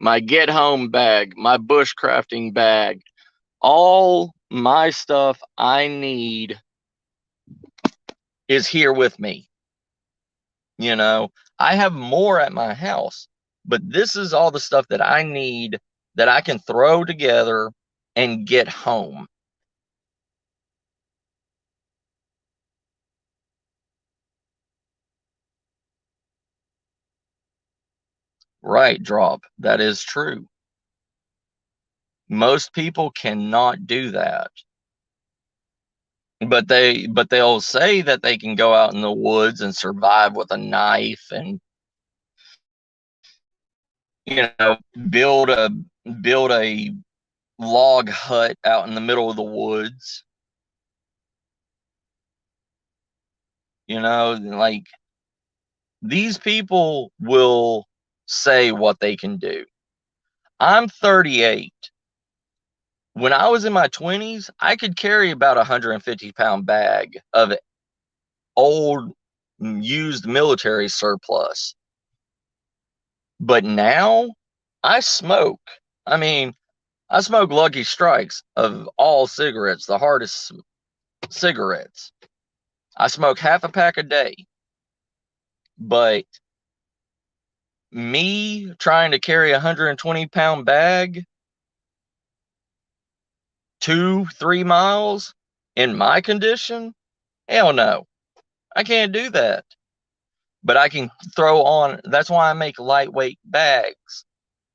My get home bag, my bushcrafting bag, all my stuff I need is here with me. I have more at my house, but this is all the stuff that I need that I can throw together and get home. Right, drop. That is true. Most people cannot do that. But they'll say that they can go out in the woods and survive with a knife and you know build a build a log hut out in the middle of the woods. Like, these people will say what they can do. I'm 38. When I was in my 20s, I could carry about a 150-pound bag of old used military surplus. But now I smoke. I mean, I smoke Lucky Strikes of all cigarettes, the hardest cigarettes. I smoke half a pack a day. But me trying to carry a 120-pound bag 2-3 miles in my condition, hell no, I can't do that. But I can throw on. That's why I make lightweight bags.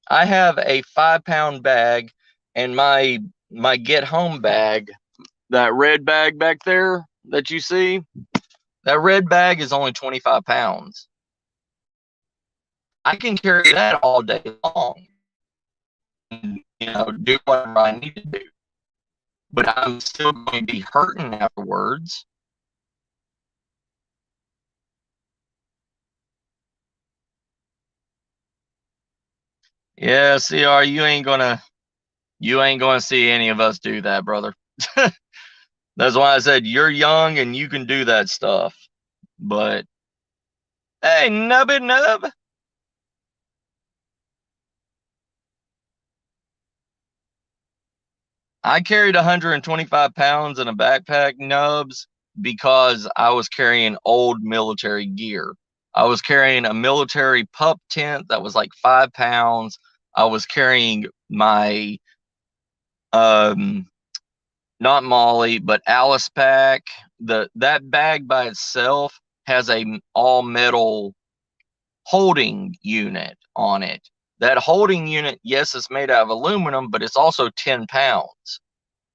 I have a 5-pound bag, and my get home bag, that red bag back there that you see, that red bag is only 25 pounds. I can carry that all day long and, do whatever I need to do. But I'm still going to be hurting afterwards. Yeah, CR, you ain't gonna see any of us do that, brother. That's why I said you're young and you can do that stuff. But hey, nubby nub. I carried 125 pounds in a backpack, nubs, because I was carrying old military gear. I was carrying a military pup tent that was like 5 pounds. I was carrying my um not Molly, but Alice pack. That bag by itself has a all metal holding unit on it. That holding unit, yes, it's made out of aluminum, but it's also 10 pounds.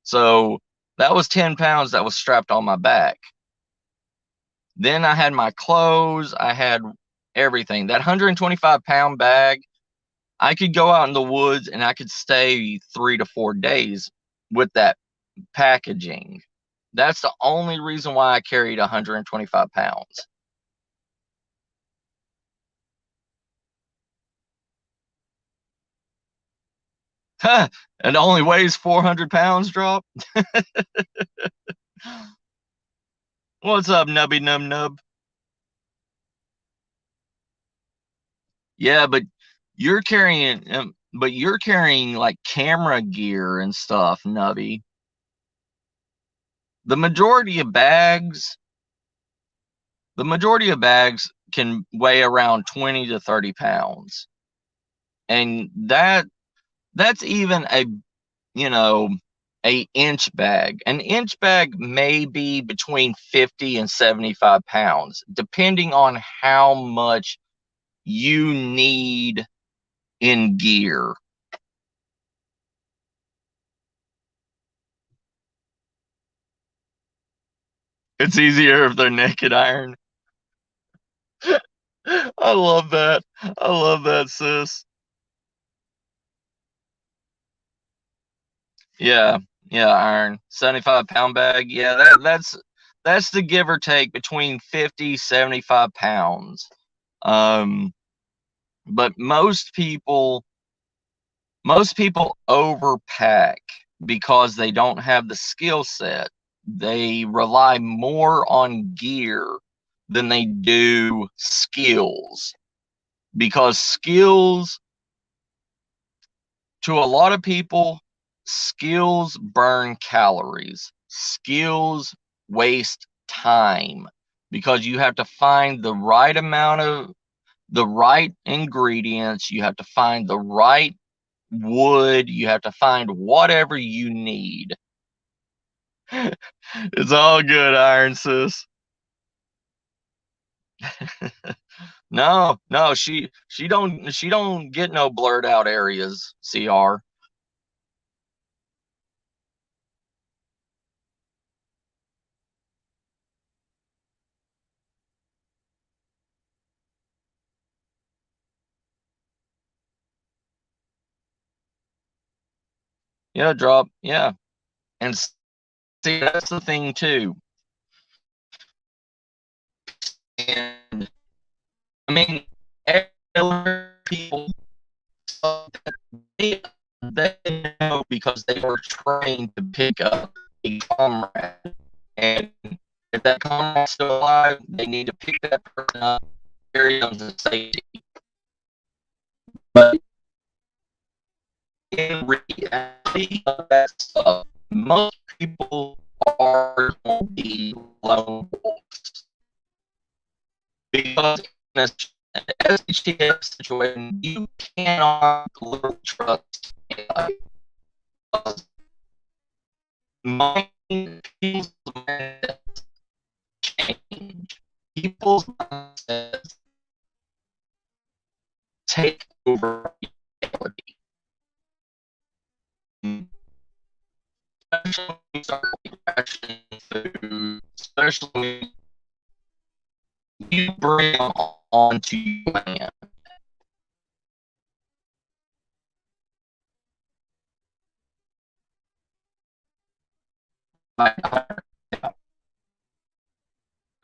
So that was 10 pounds that was strapped on my back. Then I had my clothes. I had everything. That 125-pound bag, I could go out in the woods and I could stay 3 to 4 days with that packaging. That's the only reason why I carried 125 pounds. Huh, it only weighs 400 pounds, Drop. What's up, Nubby Nub Nub? Yeah, but you're carrying like camera gear and stuff, Nubby. The majority of bags, the majority of bags can weigh around 20 to 30 pounds. And that's even you know, a inch bag. An inch bag may be between 50 and 75 pounds, depending on how much you need in gear. It's easier if they're naked iron. I love that. I love that, sis. Yeah, yeah, iron. 75-pound bag. Yeah, that's the give or take between 50, 75 pounds. Um, but most people overpack because they don't have the skill set. They rely more on gear than they do skills, because skills, to a lot of people, skills burn calories. Skills waste time because you have to find the right ingredients, you have to find the right wood, you have to find whatever you need. It's all good, Iron Sis. No, no, she don't get no blurred out areas, CR. Yeah, Drop. Yeah. And see, that's the thing too. And I mean, people, they, they know because they were trained to pick up a comrade. And if that comrade's still alive, they need to pick that person up, carry them to safety. But in reality of that stuff, most people are going to be lone wolves. Because in an SHTF situation, you cannot literally trust anybody. People's mindsets change. People's mindsets take over reality. Especially when you start rationing food, especially when you bring them onto your land.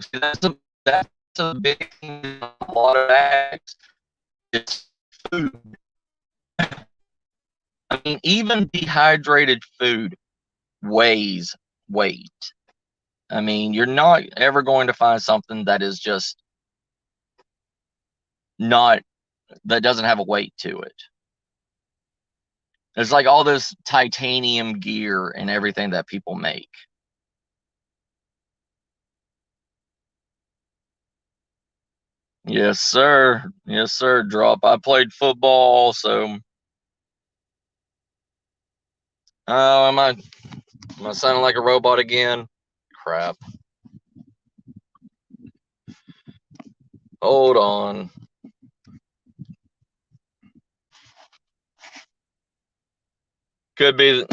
See, that's a big thing in a lot of bags. It's food. I mean, even dehydrated food weighs weight. I mean, you're not ever going to find something that is just not, that doesn't have a weight to it. There's like all this titanium gear and everything that people make. Yes, sir. Yes, sir. Drop. I played football, so oh, am I sounding like a robot again? Crap. Hold on. Could be.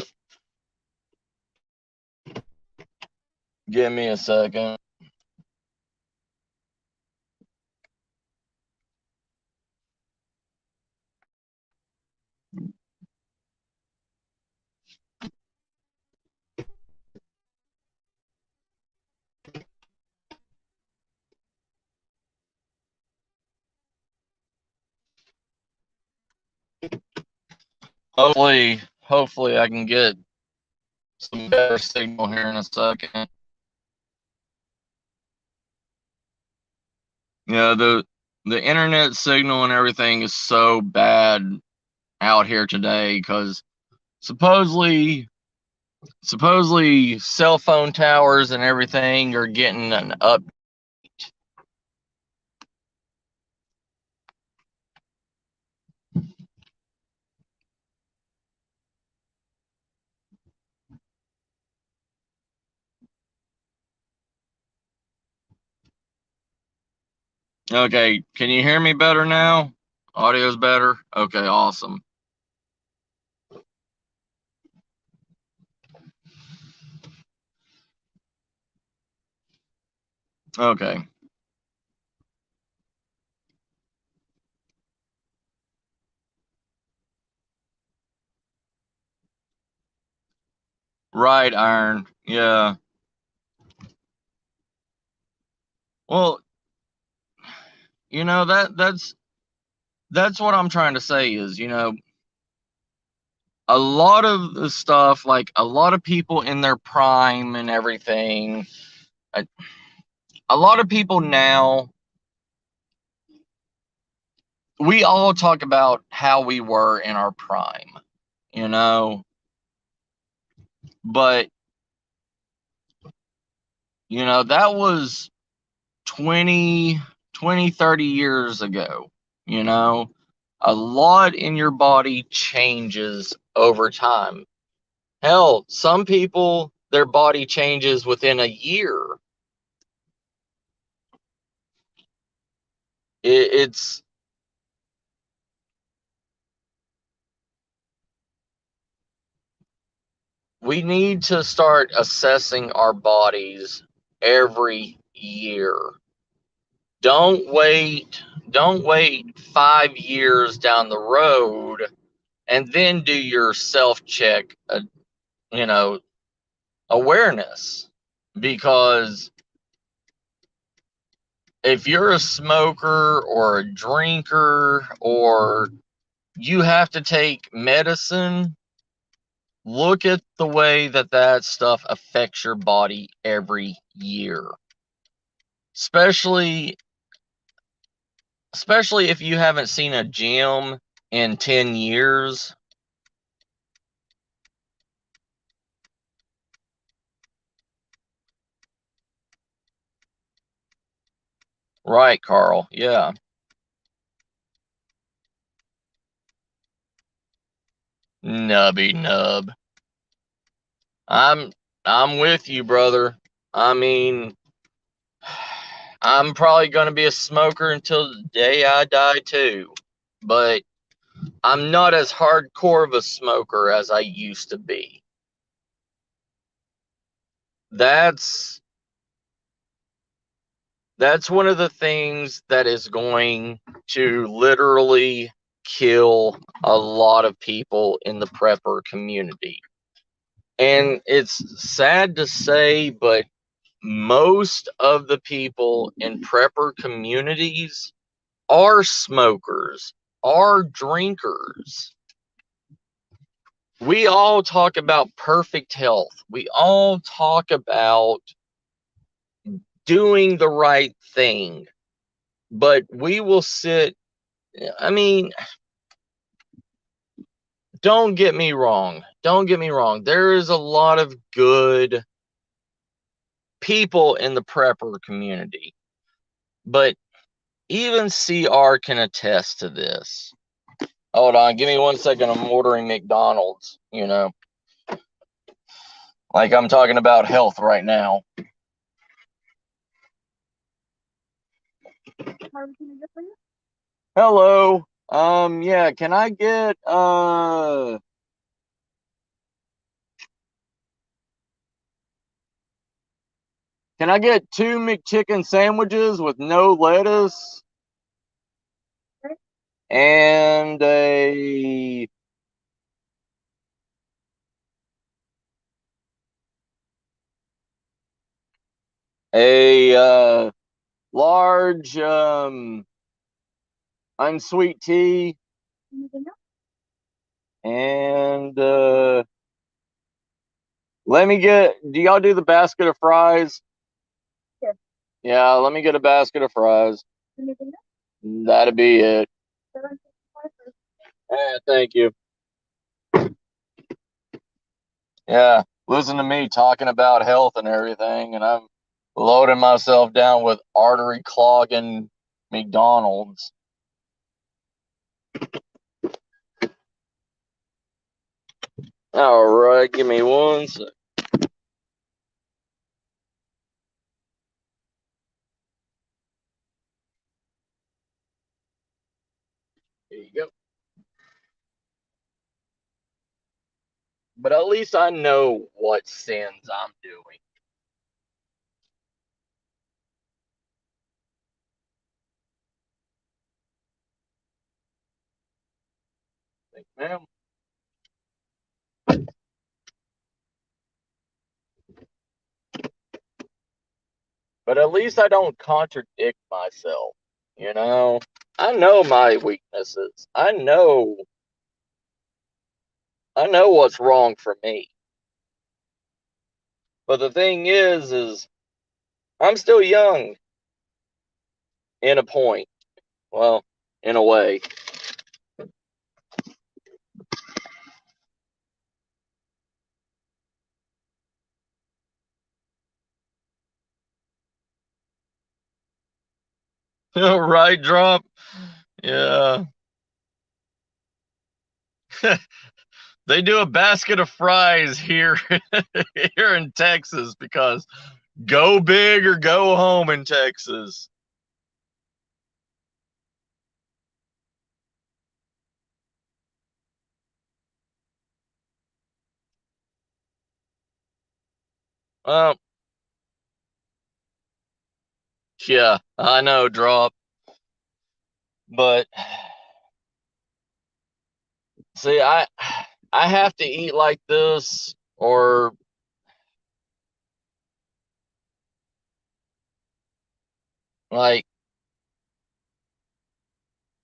Give me a second. Hopefully I can get some better signal here in a second. Yeah, the internet signal and everything is so bad out here today because supposedly cell phone towers and everything are getting an up. Okay, can you hear me better now? Audio's better? Okay, awesome. Okay. Right, Iron. Yeah. Well, you know that's what I'm trying to say is, a lot of the stuff, like a lot of people in their prime and everything, a lot of people now, we all talk about how we were in our prime, but that was 20, 30 years ago. A lot in your body changes over time. Hell, some people, their body changes within a year. It's we need to start assessing our bodies every year. Don't wait 5 years down the road and then do your self check, you know, awareness. Because if you're a smoker or a drinker or you have to take medicine, look at the way that stuff affects your body every year. Especially if you haven't seen a gym in 10 years. Right, Carl. Yeah. Nubby nub. I'm I'm with you, brother. I mean, I'm probably going to be a smoker until the day I die too. But I'm not as hardcore of a smoker as I used to be. That's one of the things that is going to literally kill a lot of people in the prepper community. And it's sad to say, but most of the people in prepper communities are smokers, are drinkers. We all talk about perfect health. We all talk about doing the right thing. But we will sit, I mean, don't get me wrong. Don't get me wrong. There is a lot of good people in the prepper community. But even CR can attest to this. Hold on, give me 1 second. I'm ordering McDonald's, like I'm talking about health right now. Hello. Yeah, can I get two McChicken sandwiches with no lettuce and a large unsweet tea And let me get. Do y'all do the basket of fries? Sure. Yeah, let me get a basket of fries. That'd be it. Thank you. Yeah, listen to me talking about health and everything, and I'm loading myself down with artery clogging McDonald's. All right, give me one sec. Here you go. But at least I know what sins I'm doing. Thank you, ma'am. But at least I don't contradict myself. You know, I know my weaknesses. I know what's wrong for me. But the thing is I'm still young in a point. Well, in a way. Right, drop. Yeah. They do a basket of fries here here in Texas because go big or go home in Texas. Well, yeah, I know, drop. But see, I have to eat like this or like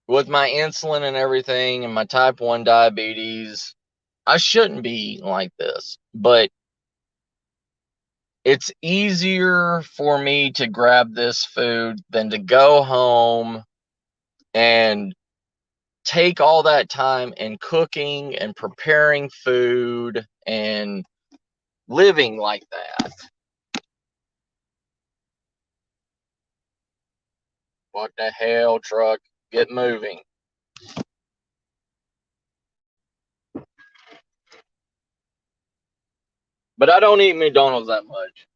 with my insulin and everything and my type 1 diabetes, I shouldn't be eating like this. But it's easier for me to grab this food than to go home and take all that time in cooking and preparing food and living like that. What the hell, truck? Get moving. But I don't eat McDonald's that much.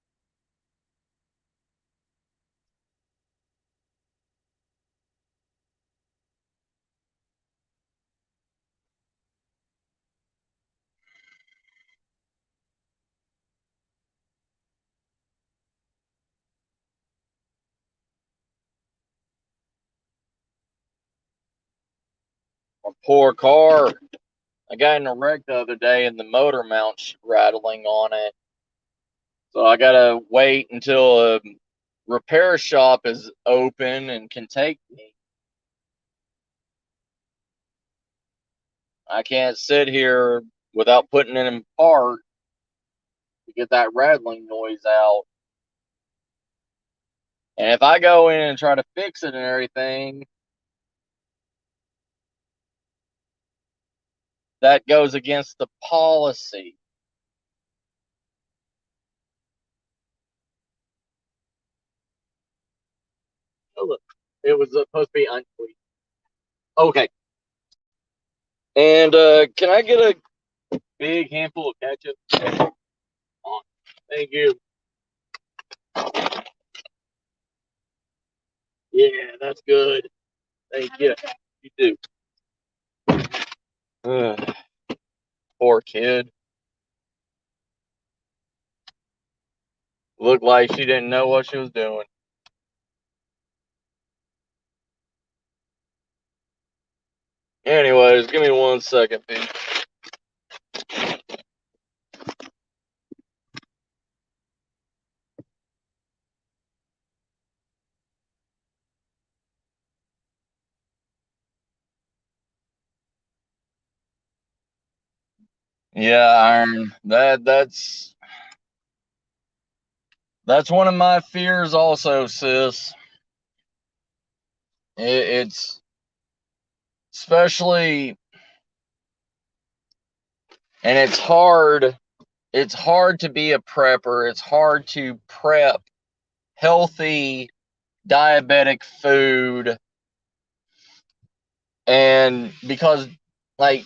A poor car. I got in a wreck the other day and the motor mount's rattling on it. So I gotta wait until a repair shop is open and can take me. I can't sit here without putting it in park to get that rattling noise out. And if I go in and try to fix it and everything, that goes against the policy. Oh, look, it was supposed to be unclean. Okay. And can I get a big handful of ketchup? Oh, thank you. Yeah, that's good. Thank you. You too. Poor kid. Looked like she didn't know what she was doing. Anyways, give me one second, Pete. Yeah, iron. That's one of my fears also, sis. It's especially, and it's hard to be a prepper. It's hard to prep healthy diabetic food, and because like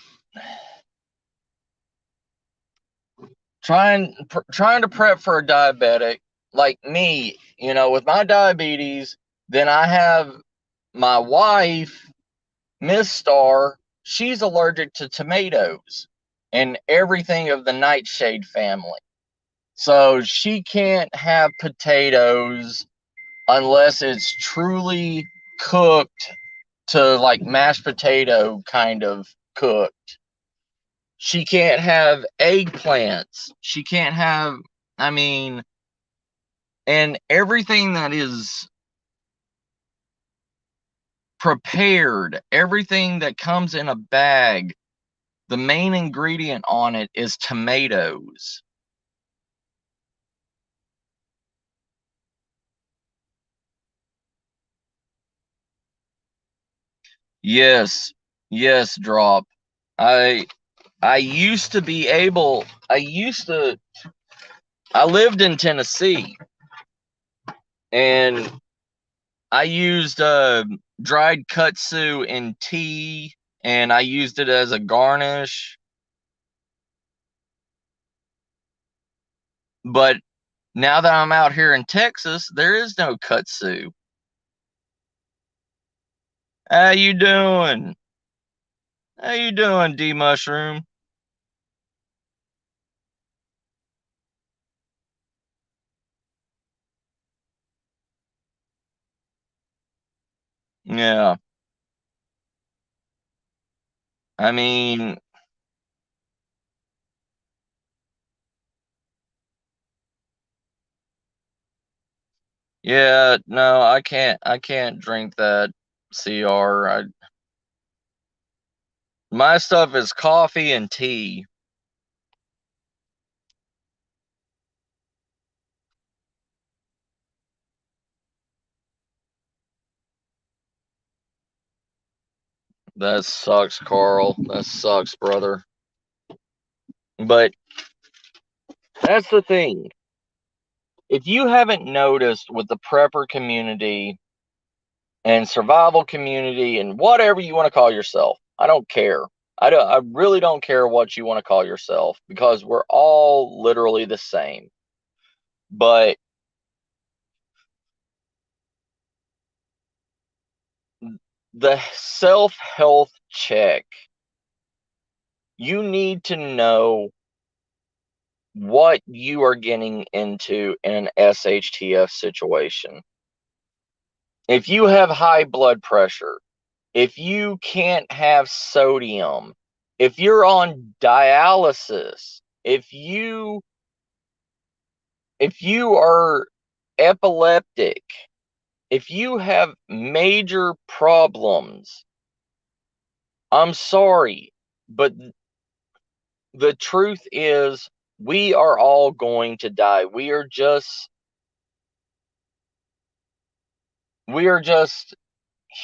trying to prep for a diabetic like me, with my diabetes, then I have my wife, Miss Star. She's allergic to tomatoes and everything of the nightshade family. So she can't have potatoes unless it's truly cooked to like mashed potato kind of cooked. She can't have eggplants. She can't have, I mean, and everything that is prepared, everything that comes in a bag, the main ingredient on it is tomatoes. Yes, yes, drop. I I used to be able, I lived in Tennessee, and I used dried kudzu in tea, and I used it as a garnish. But now that I'm out here in Texas, there is no kudzu. How you doing? How you doing, D Mushroom? Yeah, I mean, yeah, no, I can't drink that CR. My stuff is coffee and tea. That sucks, Carl. That sucks, brother. But that's the thing. If you haven't noticed with the prepper community and survival community and whatever you want to call yourself, I don't care. I really don't care what you want to call yourself, because we're all literally the same. But the self-health check, you need to know what you are getting into in an SHTF situation. If you have high blood pressure, if you can't have sodium, if you're on dialysis, if you are epileptic, if you have major problems, I'm sorry, but the truth is we are all going to die. We are just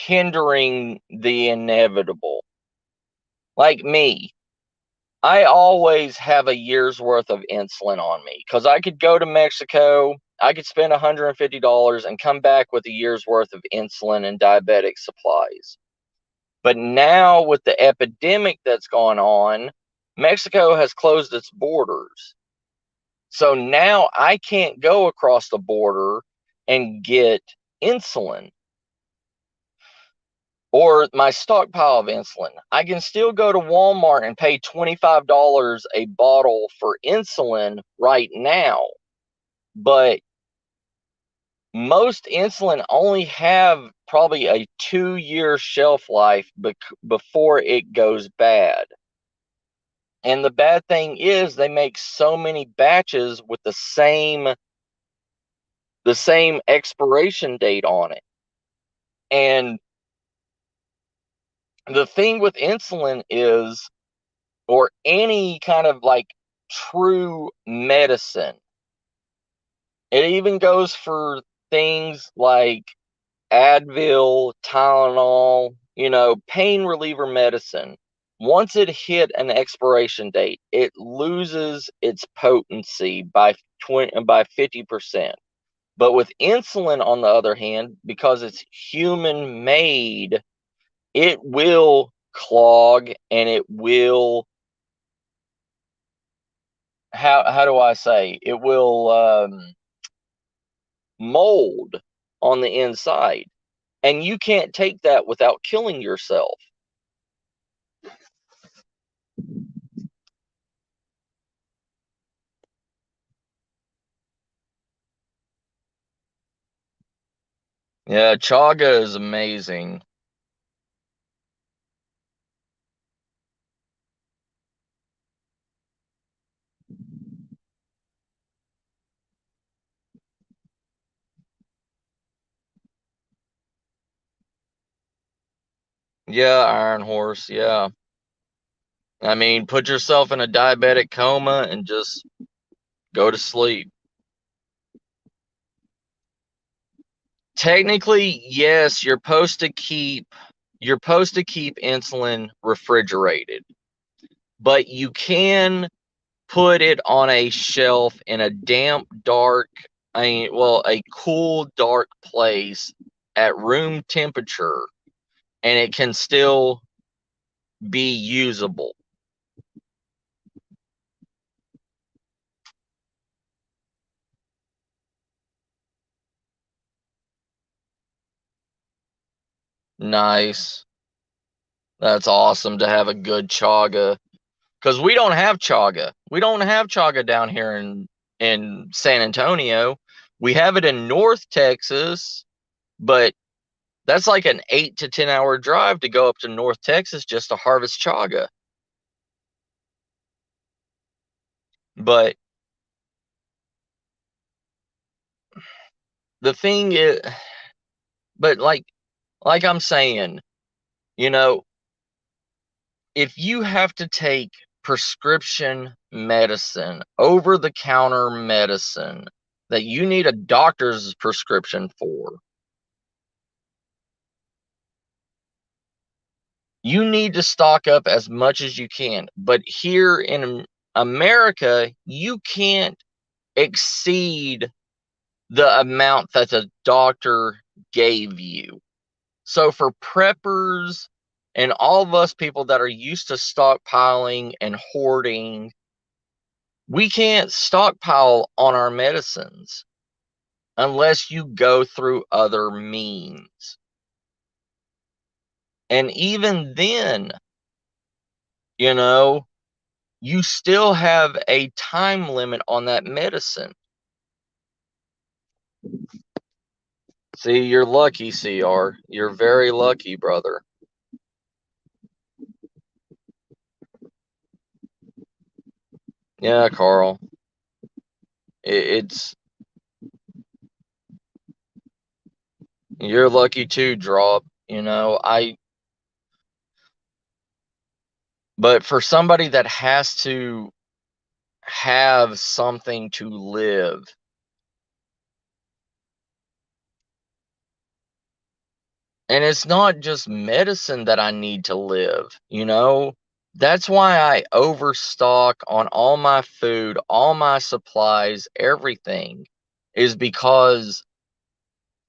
hindering the inevitable. Like me, I always have a year's worth of insulin on me, because I could go to Mexico, I could spend $150 and come back with a year's worth of insulin and diabetic supplies. But now, with the epidemic that's gone on, Mexico has closed its borders. So now I can't go across the border and get insulin or my stockpile of insulin. I can still go to Walmart and pay $25 a bottle for insulin right now, but most insulin only have probably a 2-year shelf life before it goes bad. And the bad thing is they make so many batches with the same expiration date on it. And the thing with insulin is or any kind of like true medicine. It even goes for things like Advil, Tylenol, pain reliever medicine. Once it hit an expiration date, it loses its potency by 50%. But with insulin, on the other hand, because it's human made, it will clog and it will, how do I say, it will mold on the inside. And you can't take that without killing yourself. Yeah, chaga is amazing. Yeah, Iron Horse, yeah. I mean, put yourself in a diabetic coma and just go to sleep. Technically, yes, you're supposed to keep insulin refrigerated, but you can put it on a shelf in a damp, dark, a cool, dark place at room temperature, and it can still be usable. Nice. That's awesome to have a good chaga. Because we don't have chaga. We don't have chaga down here in San Antonio. We have it in North Texas, but that's like an 8 to 10 hour drive to go up to North Texas just to harvest chaga. But the thing is, but like I'm saying, you know, if you have to take prescription medicine, over the counter medicine that you need a doctor's prescription for, you need to stock up as much as you can. But here in America, you can't exceed the amount that the doctor gave you. So for preppers and all of us people that are used to stockpiling and hoarding, we can't stockpile on our medicines unless you go through other means. And even then, you know, you still have a time limit on that medicine. See, you're lucky, CR. You're very lucky, brother. Yeah, Carl. It's you're lucky too, Drop. But for somebody that has to have something to live, and it's not just medicine that I need to live. That's why I overstock on all my food, all my supplies, everything, is because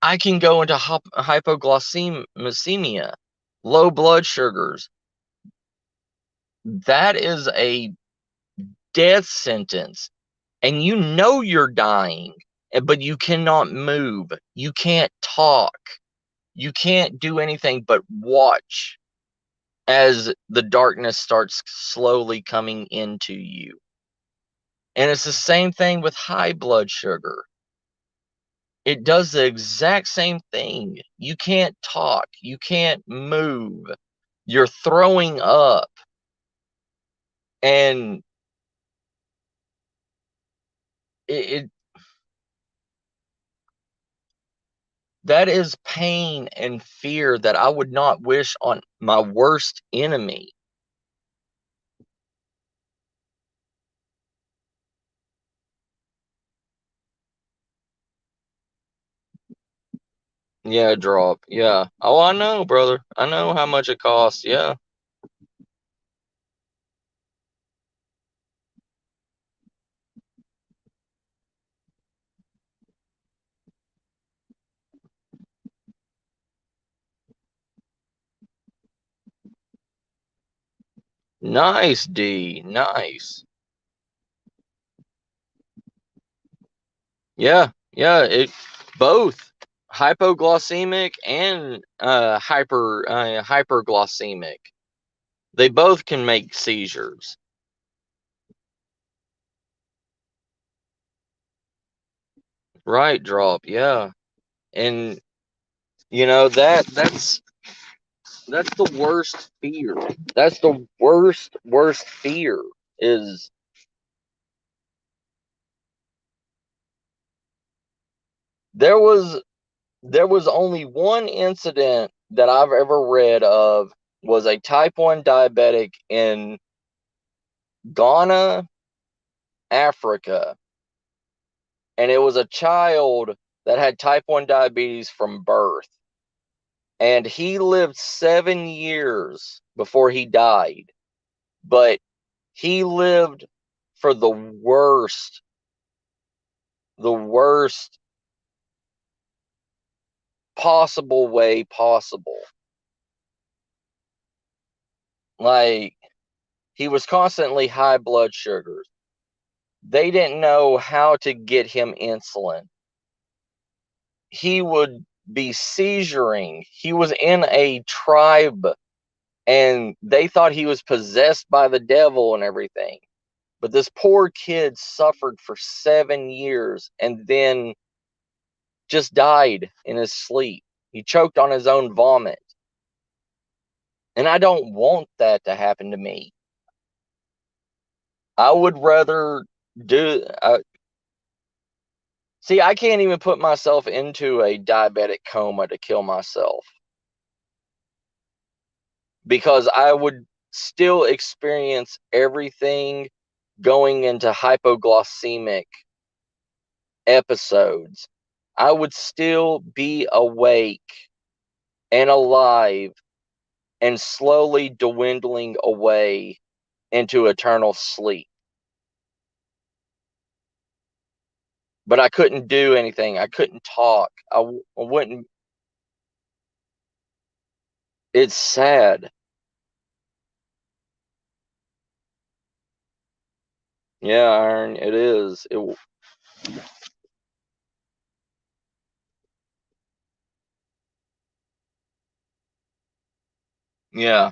I can go into hypoglycemia, low blood sugars. That is a death sentence. And you're dying, but you cannot move. You can't talk. You can't do anything but watch as the darkness starts slowly coming into you. And it's the same thing with high blood sugar. It does the exact same thing. You can't talk. You can't move. You're throwing up. And it that is pain and fear that I would not wish on my worst enemy. Yeah, drop. Yeah. Oh, I know, brother. I know how much it costs. Yeah. Nice, D. Nice. Yeah. Yeah. It both hypoglycemic and hyperglycemic. They both can make seizures. Right, drop. Yeah. And that's the worst fear. That's the worst fear is there was there was only one incident that I've ever read of was a type 1 diabetic in Ghana, Africa, and it was a child that had type 1 diabetes from birth. And he lived 7 years before he died. But he lived for the worst possible way possible. Like, he was constantly high blood sugars. They didn't know how to get him insulin. He would be seizuring. He was in a tribe and they thought he was possessed by the devil and everything. But this poor kid suffered for 7 years and then just died in his sleep. He choked on his own vomit. And I don't want that to happen to me. I would rather do. See, I can't even put myself into a diabetic coma to kill myself because I would still experience everything going into hypoglycemic episodes. I would still be awake and alive and slowly dwindling away into eternal sleep. But I couldn't do anything. I couldn't talk. I wouldn't. It's sad. Yeah, Iron. It is. Yeah.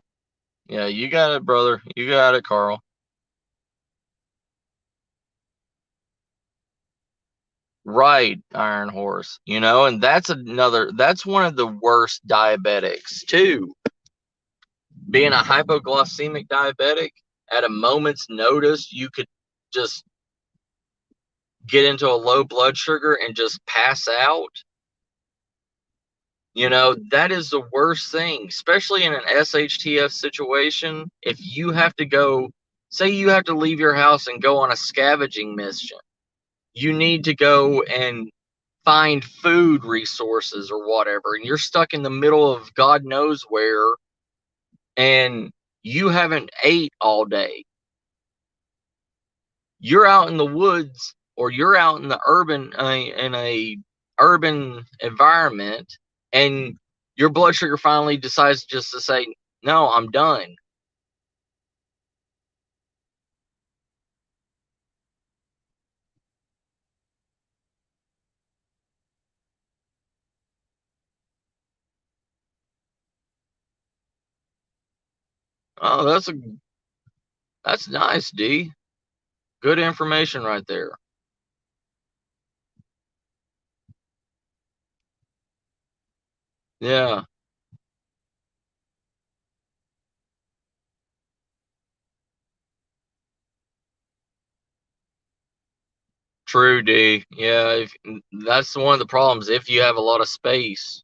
Yeah. You got it, brother. You got it, Carl. Right, Iron Horse. And that's one of the worst diabetics, too. Being a hypoglycemic diabetic, at a moment's notice, you could just get into a low blood sugar and just pass out. That is the worst thing, especially in an SHTF situation. If you have to go, say you have to leave your house and go on a scavenging mission, you need to go and find food resources or whatever, and you're stuck in the middle of God knows where, and you haven't ate all day. You're out in the woods or you're out in the urban environment, and your blood sugar finally decides just to say, no, I'm done. Oh, that's nice, D. Good information right there. Yeah, true, D. Yeah, that's one of the problems. If you have a lot of space.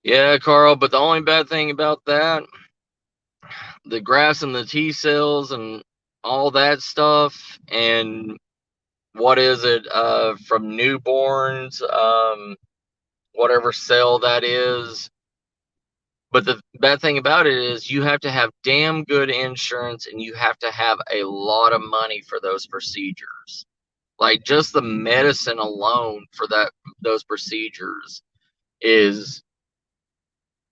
Yeah, Carl, but the only bad thing about that, the grass and the T cells and all that stuff. And what is it, from newborns, whatever cell that is. But the bad thing about it is you have to have damn good insurance and you have to have a lot of money for those procedures. Like just the medicine alone for those procedures is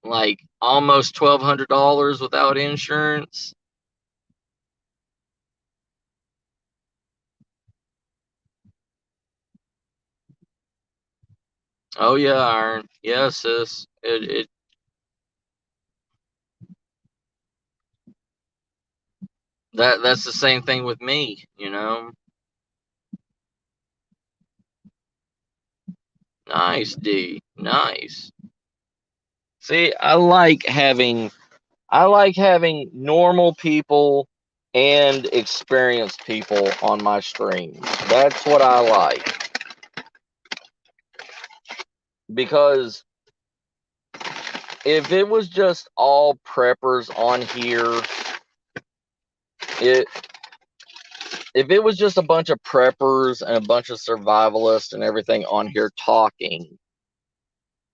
like almost $1,200 without insurance. Oh yeah, Iron. Yeah, sis. That's the same thing with me, you know. Nice, D. Nice. See, I like having normal people and experienced people on my streams. That's what I like. Because if it was just all preppers on here, it if it was just a bunch of preppers and a bunch of survivalists and everything on here talking,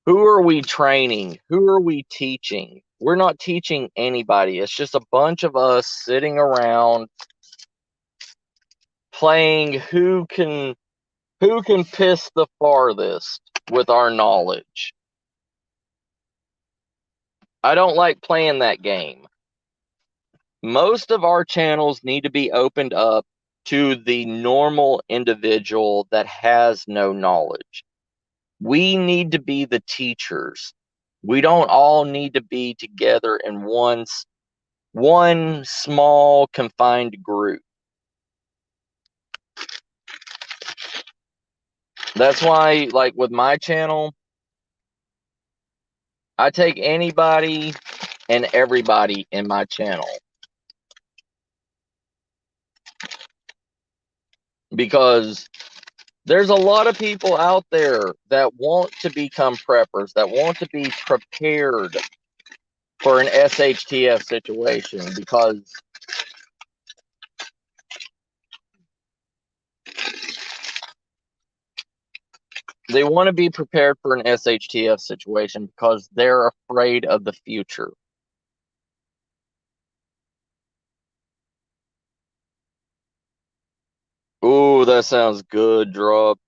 who are we training? Who are we teaching? We're not teaching anybody. It's just a bunch of us sitting around playing who can piss the farthest with our knowledge. I don't like playing that game. Most of our channels need to be opened up to the normal individual that has no knowledge. We need to be the teachers. We don't all need to be together in one small confined group. That's why, like with my channel, I take anybody and everybody in my channel. Because there's a lot of people out there that want to become preppers, that want to be prepared for an SHTF situation, because they want to be prepared for an SHTF situation because they're afraid of the future. Ooh, that sounds good, Drop.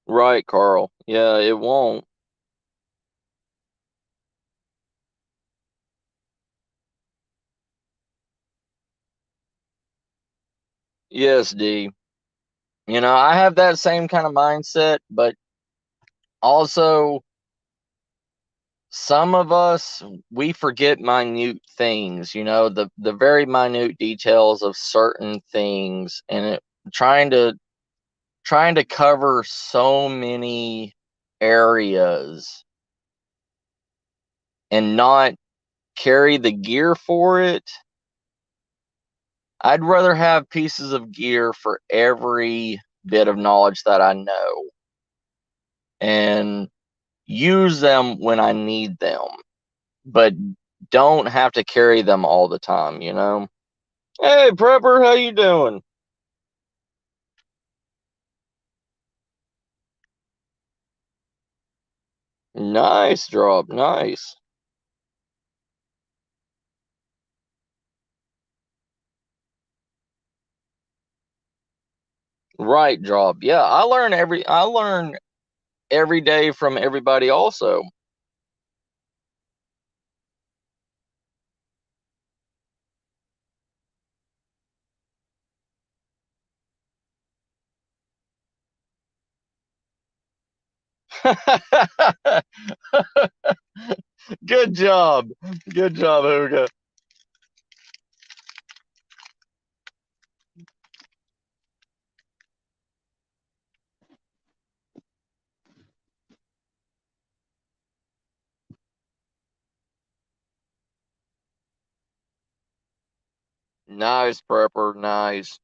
Right, Carl. Yeah, it won't. Yes, D. You know, I have that same kind of mindset, but also some of us, we forget minute things, you know, the very minute details of certain things, and trying to cover so many areas and not carry the gear for it. I'd rather have pieces of gear for every bit of knowledge that I know and use them when I need them, but don't have to carry them all the time, you know? Hey, Prepper, how you doing? Nice, Drop. Nice. Right, Drop. Yeah, I learn every day from everybody also. Good job. Good job, Huga. Nice, Prepper. Nice.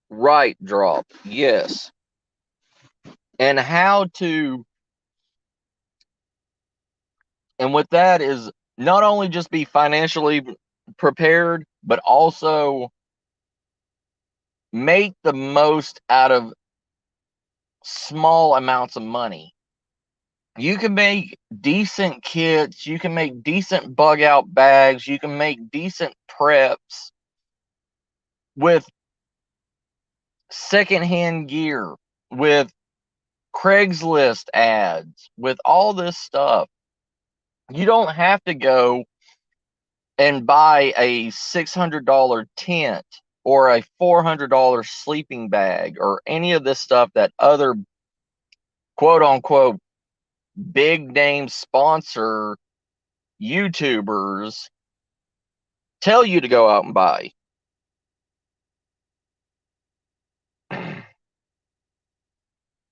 Right drop, yes. And how to, and with that is not only just be financially prepared, but also make the most out of small amounts of money. You can make decent kits, you can make decent bug out bags, you can make decent preps with secondhand gear, with Craigslist ads, with all this stuff. You don't have to go and buy a $600 tent or a $400 sleeping bag or any of this stuff that other quote unquote big name sponsor YouTubers tell you to go out and buy.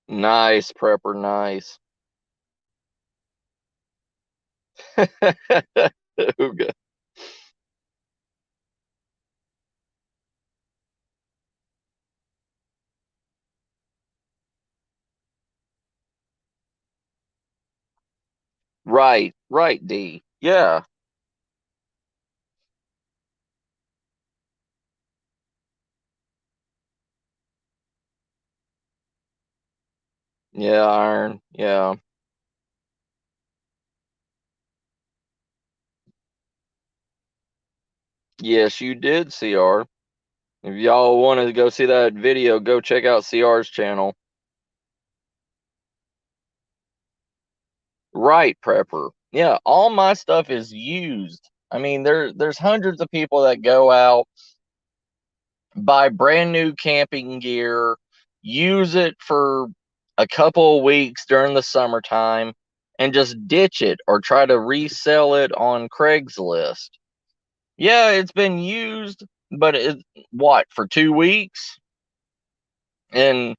Nice, prepper, nice. Okay. Right, right, D. Yeah, yeah, iron, yeah. Yes, you did, CR. If y'all wanted to go see that video, go check out CR's channel. Right, prepper. Yeah, all my stuff is used. I mean, there's hundreds of people that go out, buy brand new camping gear, use it for a couple of weeks during the summertime, and just ditch it or try to resell it on Craigslist. Yeah, it's been used, but it what for 2 weeks, and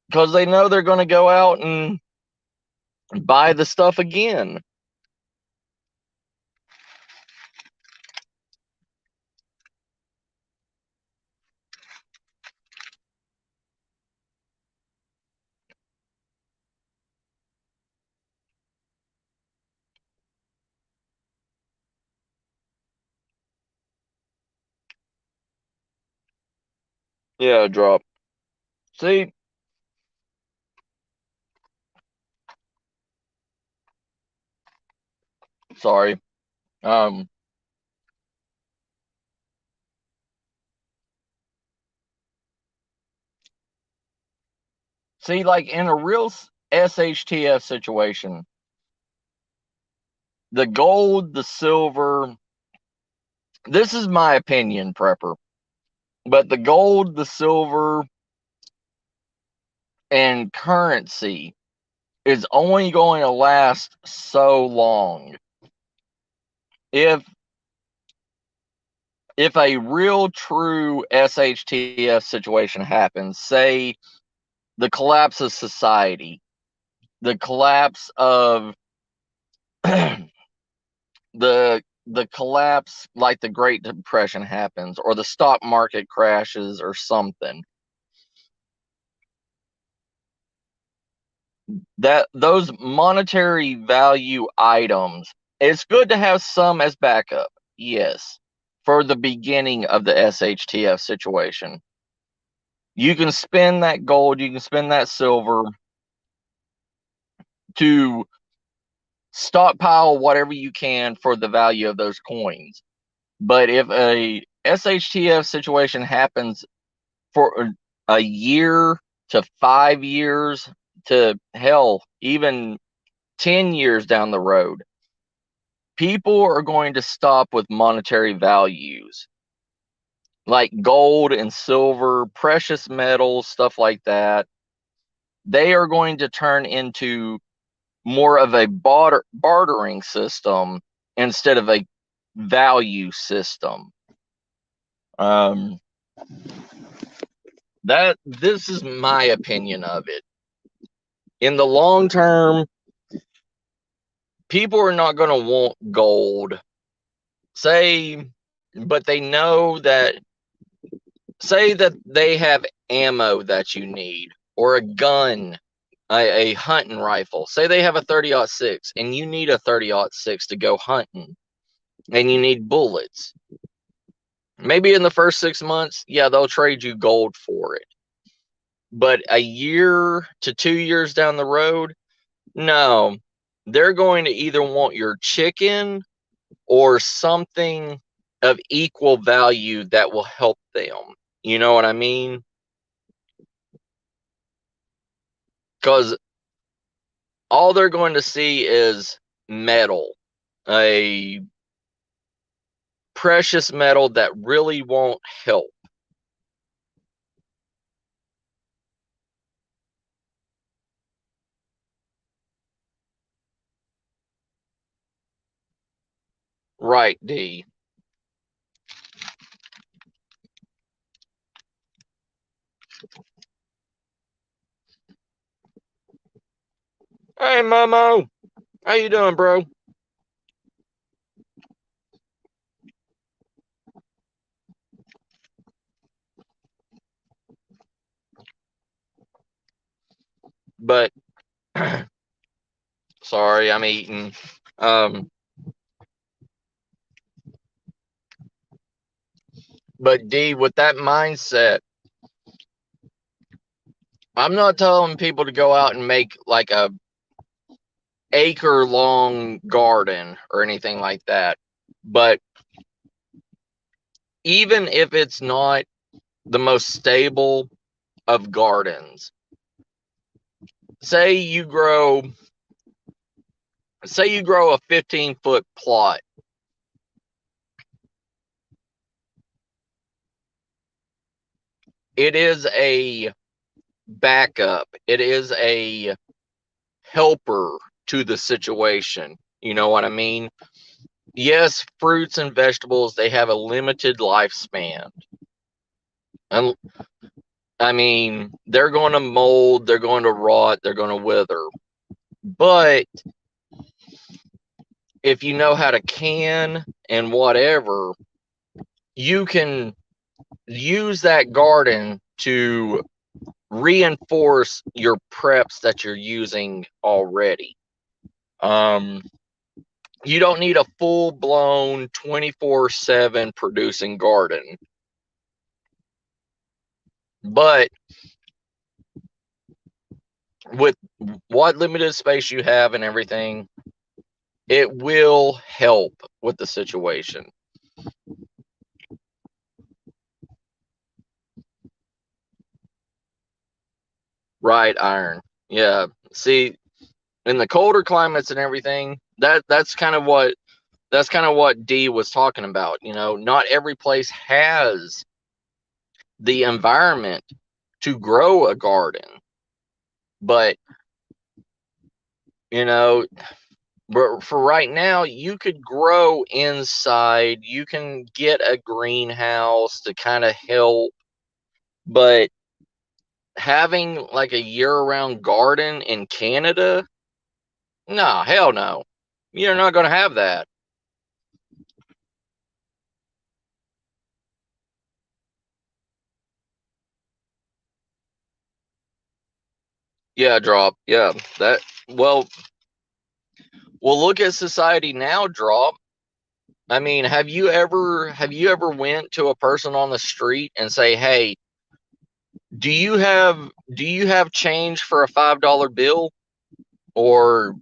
because they know they're going to go out and buy the stuff again. Yeah, drop. See, sorry. Um, See, like in a real SHTF situation, the gold, the silver, this is my opinion, prepper, but the gold, the silver, and currency is only going to last so long. If if a real true SHTF situation happens, say the collapse of society, the collapse of the collapse like the Great Depression happens or the stock market crashes or something, that those monetary value items, it's good to have some as backup, yes, for the beginning of the SHTF situation. You can spend that gold, you can spend that silver to stockpile whatever you can for the value of those coins. But if a SHTF situation happens for a year to 5 years to hell, even 10 years down the road, people are going to stop with monetary values like gold and silver, precious metals, stuff like that. They are going to turn into more of a bartering system instead of a value system. Um, that this is my opinion of it. In the long term, people are not going to want gold, say, but they know that say that they have ammo that you need, or a gun, a hunting rifle. Say they have a 30-06 and you need a 30-06 to go hunting, and you need bullets. Maybe in the first 6 months, yeah, they'll trade you gold for it. But a year to 2 years down the road, no. They're going to either want your chicken or something of equal value that will help them. You know what I mean? Because all they're going to see is metal, a precious metal that really won't help. Right, D. Hey, Momo. How you doing, bro? But sorry, I'm eating. Um, but D, with that mindset, I'm not telling people to go out and make like a acre long garden or anything like that. But even if it's not the most stable of gardens, say you grow a 15-foot plot. It is a backup. It is a helper to the situation. You know what I mean? Yes, fruits and vegetables, they have a limited lifespan. And I mean, they're going to mold, they're going to rot, they're going to wither. But if you know how to can and whatever, you can use that garden to reinforce your preps that you're using already. You don't need a full-blown 24/7 producing garden, but with what limited space you have and everything, it will help with the situation. Right, Iron. Yeah. See, in the colder climates and everything, that's kind of what D was talking about. You know, not every place has the environment to grow a garden, but you know, for right now, you could grow inside. You can get a greenhouse to kind of help, but having like a year-round garden in Canada, no, hell no. You're not going to have that. Yeah, drop. Yeah, that. Well, look at society now, drop. I mean, have you ever went to a person on the street and say, "Hey, do you have change for a $5 bill, or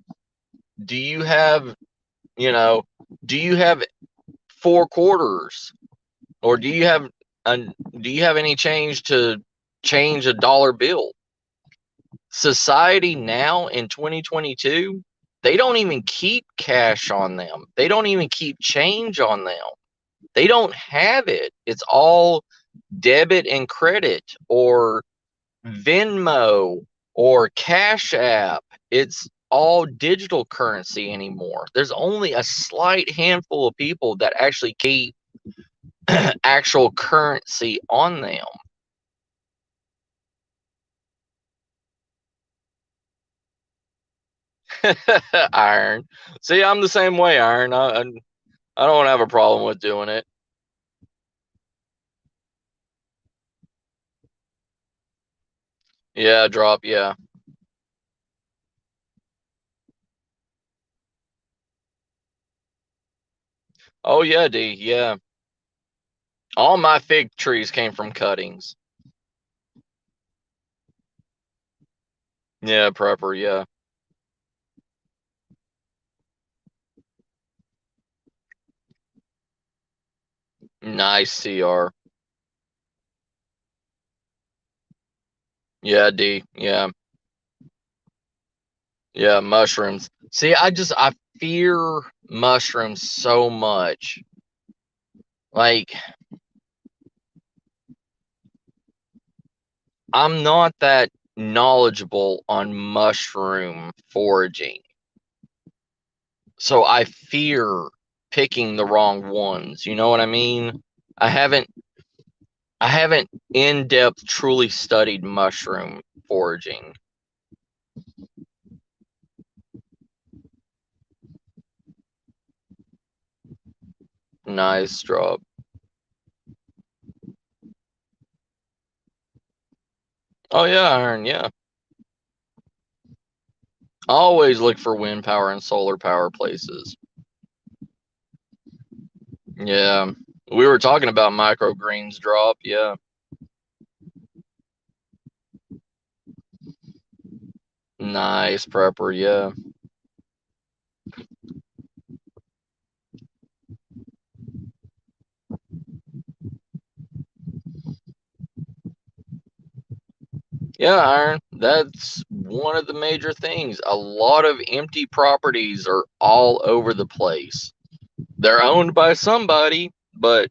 do you have you know do you have 4 quarters, or do you have any change to change a dollar bill?" Society now in 2022, they don't even keep cash on them. They don't even keep change on them. They don't have it. It's all debit and credit, or Venmo, or Cash App. It's all digital currency anymore. There's only a slight handful of people that actually keep actual currency on them. Iron. See, I'm the same way, Iron. I don't have a problem with doing it. Yeah, drop, yeah. Oh yeah, D, yeah. All my fig trees came from cuttings. Yeah, prepper, yeah. Nice CR. Yeah, D, yeah. Yeah, mushrooms. See, I fear mushrooms so much. Like, I'm not that knowledgeable on mushroom foraging. So I fear picking the wrong ones. You know what I mean? I haven't I haven't in depth truly studied mushroom foraging. Nice drop. Oh yeah, iron, yeah. Always look for wind power and solar power places. Yeah. We were talking about microgreens drop, yeah. Nice prepper, yeah. Yeah, Iron. That's one of the major things. A lot of empty properties are all over the place. They're owned by somebody, but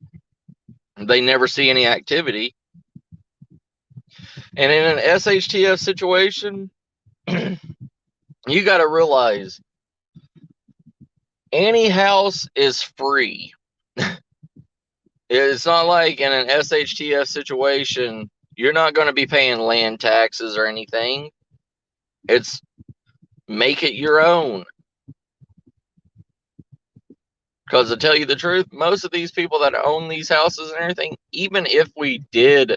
they never see any activity. And in an SHTF situation, you got to realize any house is free. It's not like in an SHTF situation, you're not going to be paying land taxes or anything. It's make it your own. Because to tell you the truth, most of these people that own these houses and everything, even if we did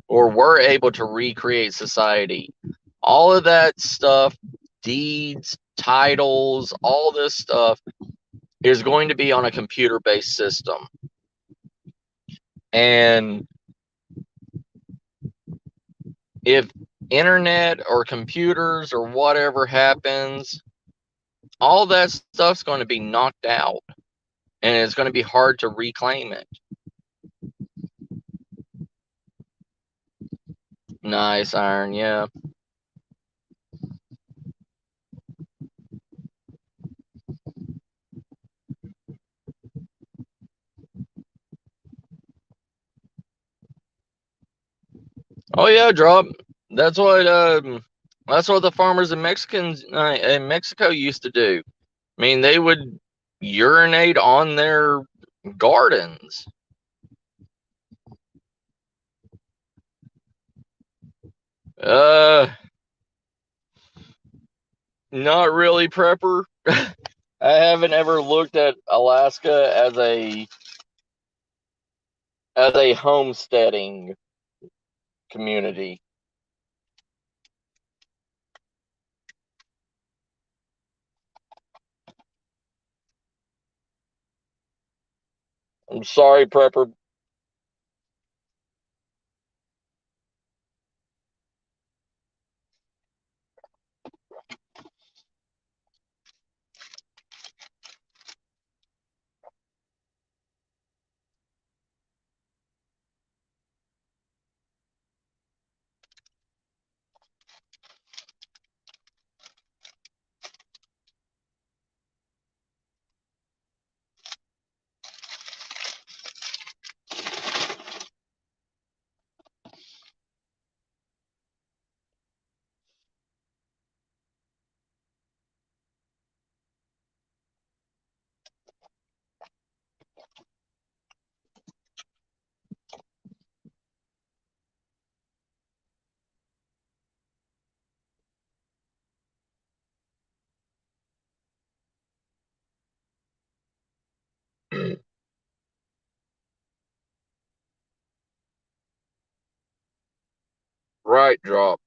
or were able to recreate society, all of that stuff, deeds, titles, all this stuff is going to be on a computer based system. And if internet or computers or whatever happens, all that stuff's going to be knocked out and it's going to be hard to reclaim it. Nice iron, yeah. Oh yeah, drop. That's what that's what the farmers in Mexico used to do. I mean, they would urinate on their gardens. Uh, Not really, prepper. I haven't ever looked at Alaska as a homesteading community. I'm sorry, prepper. Right, drop.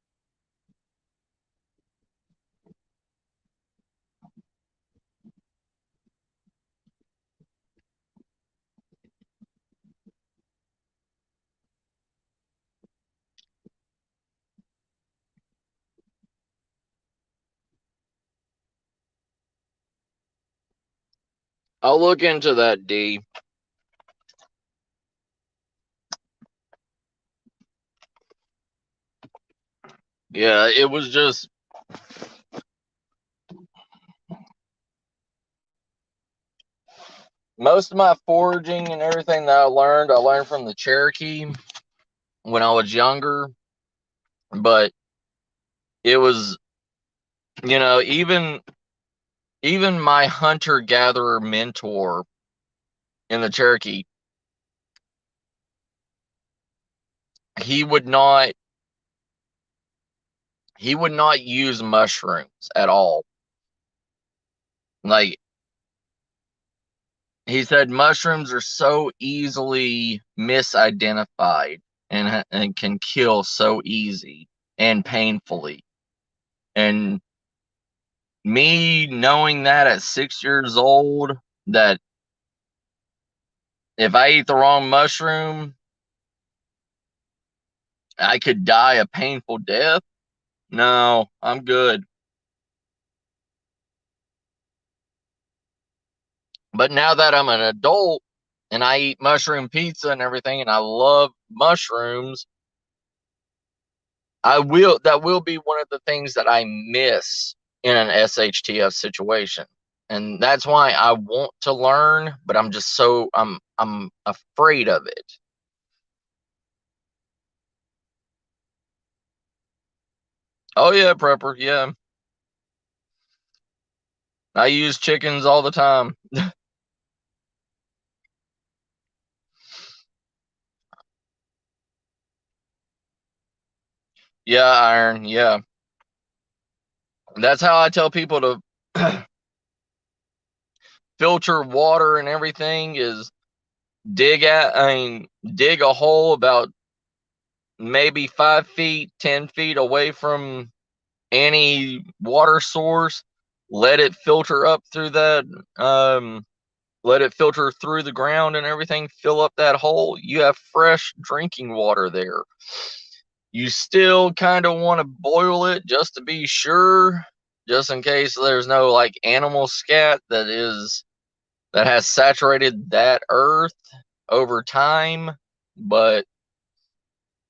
I'll look into that, D. Yeah, it was just most of my foraging and everything that I learned from the Cherokee when I was younger. But it was, even my hunter gatherer mentor in the Cherokee, he would not use mushrooms at all. Like, he said mushrooms are so easily misidentified and can kill so easy and painfully. And me knowing that at 6 years old, that if I eat the wrong mushroom, I could die a painful death. No, I'm good. But now that I'm an adult and I eat mushroom pizza and everything, and I love mushrooms, that will be one of the things that I miss in an SHTF situation. And that's why I want to learn, but I'm afraid of it. Oh yeah, prepper, yeah. I use chickens all the time. Yeah, iron, yeah. That's how I tell people to filter water and everything is dig a hole about maybe 5 feet, 10 feet away from any water source. Let it filter up through that, let it filter through the ground and everything, fill up that hole. You have fresh drinking water there. You still kind of want to boil it just to be sure, just in case there's no like animal scat that has saturated that earth over time. But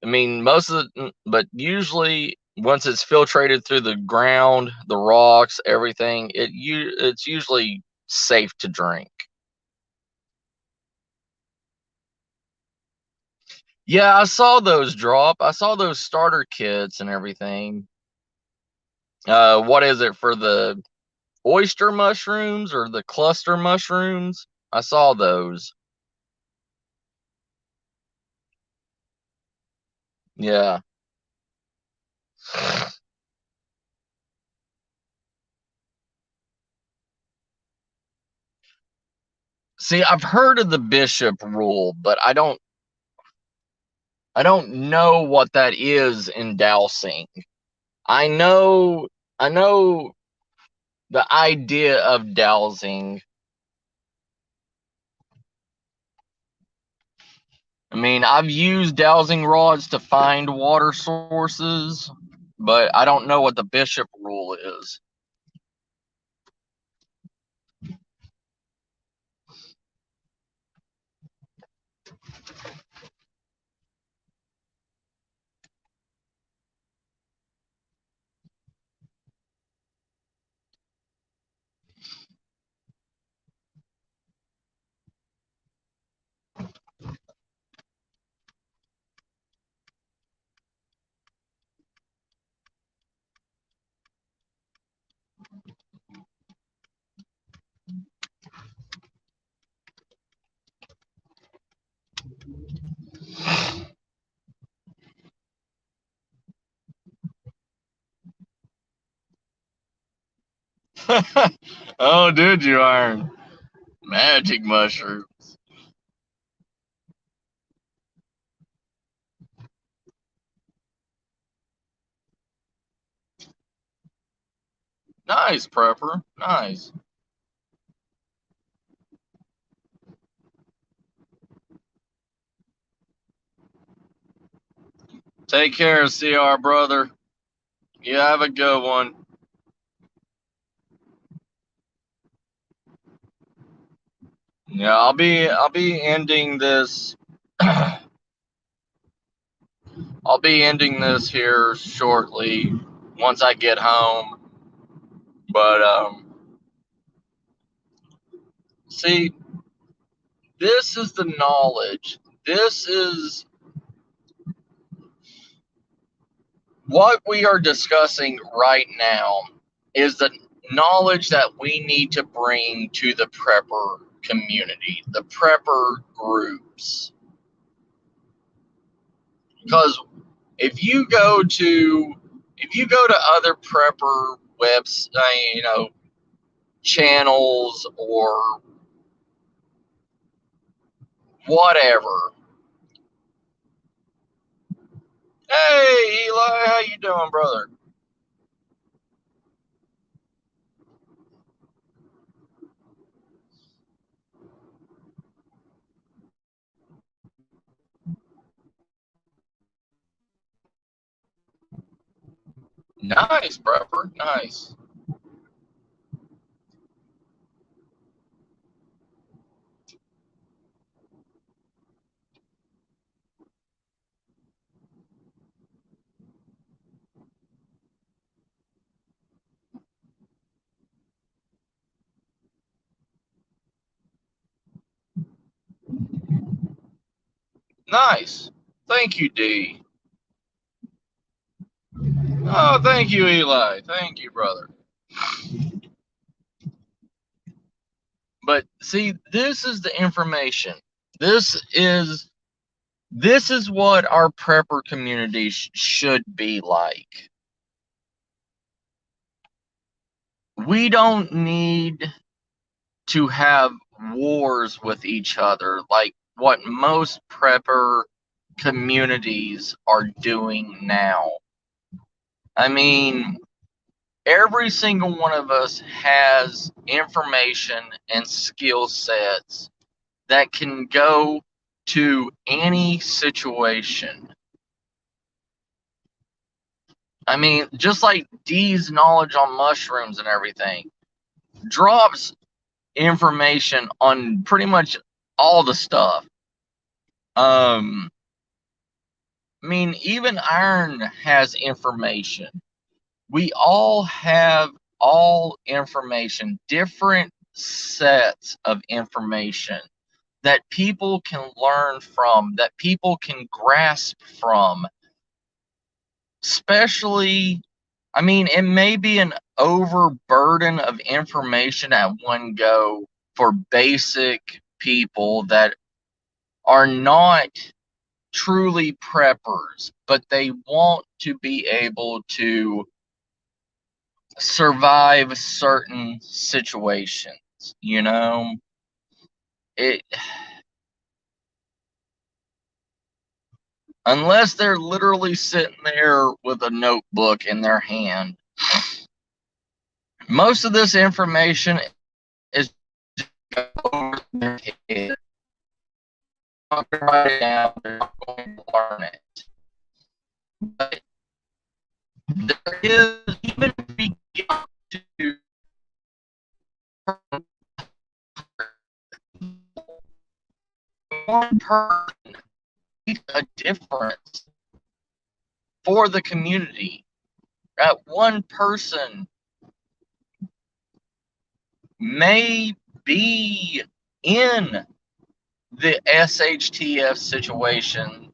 I mean, but usually once it's filtrated through the ground, the rocks, everything, it's usually safe to drink. Yeah, I saw those drop. I saw those starter kits and everything. What is it for the oyster mushrooms or the cluster mushrooms? I saw those. Yeah. See, I've heard of the bishop rule, but I don't know what that is in dowsing. I know the idea of dowsing. I mean, I've used dowsing rods to find water sources, but I don't know what the bishop rule is. Oh, did you, Iron? Magic mushroom. Nice, prepper. Nice. Take care, CR brother. You have a good one. Yeah, I'll be ending this. I'll be ending this here shortly once I get home. But see, this is the knowledge. This is what we are discussing right now, is the knowledge that we need to bring to the prepper community, the prepper groups. Because if you go to other prepper webs, channels or whatever. Hey Eli, how you doing, brother? Nice, prepper, nice. Nice. Thank you, D. Oh, thank you, Eli. Thank you, brother. But see, this is the information. This is what our prepper community should be like. We don't need to have wars with each other like what most prepper communities are doing now. I mean, every single one of us has information and skill sets that can go to any situation. I mean, just like D's knowledge on mushrooms and everything drops information on pretty much all the stuff. I mean, even iron has information. We all have all information, different sets of information that people can learn from, that people can grasp from. Especially, I mean, it may be an overburden of information at one go for basic people that are not truly preppers, but they want to be able to survive certain situations, you know? It unless they're literally sitting there with a notebook in their hand. Most of this information is just over their head. They're not going to write it down, they're not going to learn it. But there is, even if we get to one person, makes a difference for the community. That one person may be in the SHTF situation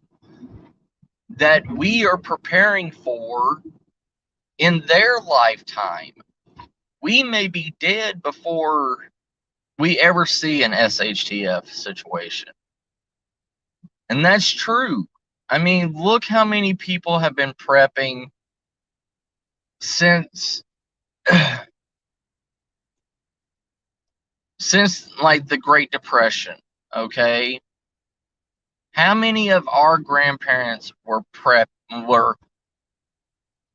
that we are preparing for in their lifetime. We may be dead before we ever see an SHTF situation. And that's true. I mean, look how many people have been prepping since like the Great Depression, okay? How many of our grandparents were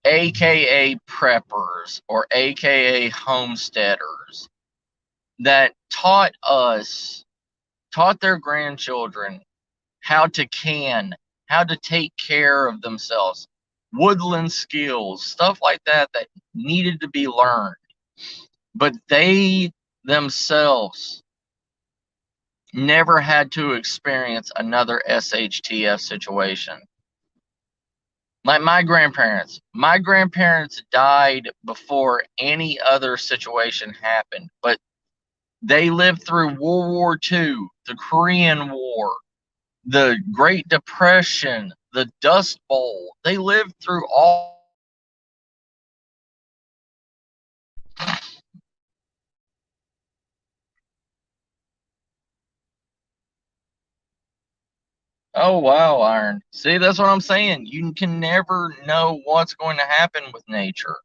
AKA preppers or AKA homesteaders that taught their grandchildren how to can, how to take care of themselves, woodland skills, stuff like that that needed to be learned. But they themselves never had to experience another SHTF situation. Like my grandparents died before any other situation happened, but they lived through World War II, the Korean War, the Great Depression, the Dust Bowl. They lived through all. Oh, wow, Iron. See, that's what I'm saying. You can never know what's going to happen with nature.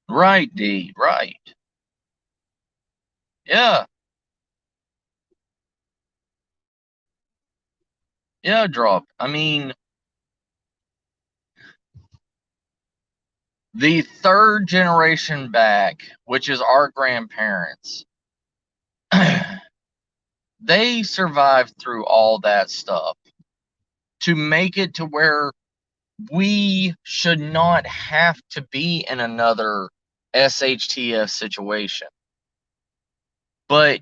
Right, D, right. Yeah, yeah, Drop. I mean, the third generation back, which is our grandparents, they survived through all that stuff to make it to where we should not have to be in another SHTF situation. But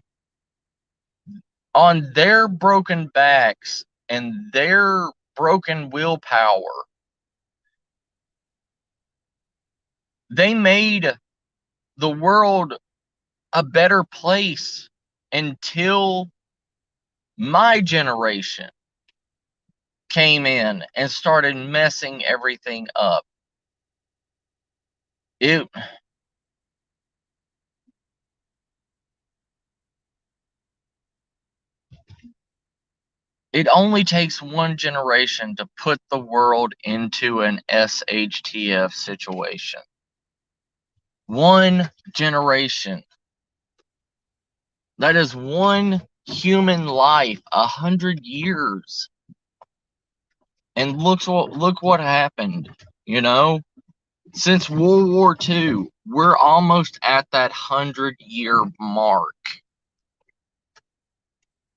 on their broken backs and their broken willpower, they made the world a better place until my generation came in and started messing everything up. It it only takes one generation to put the world into an SHTF situation. One generation. That is one human life, 100 years. And look what happened, you know? Since World War II, we're almost at that 100-year mark.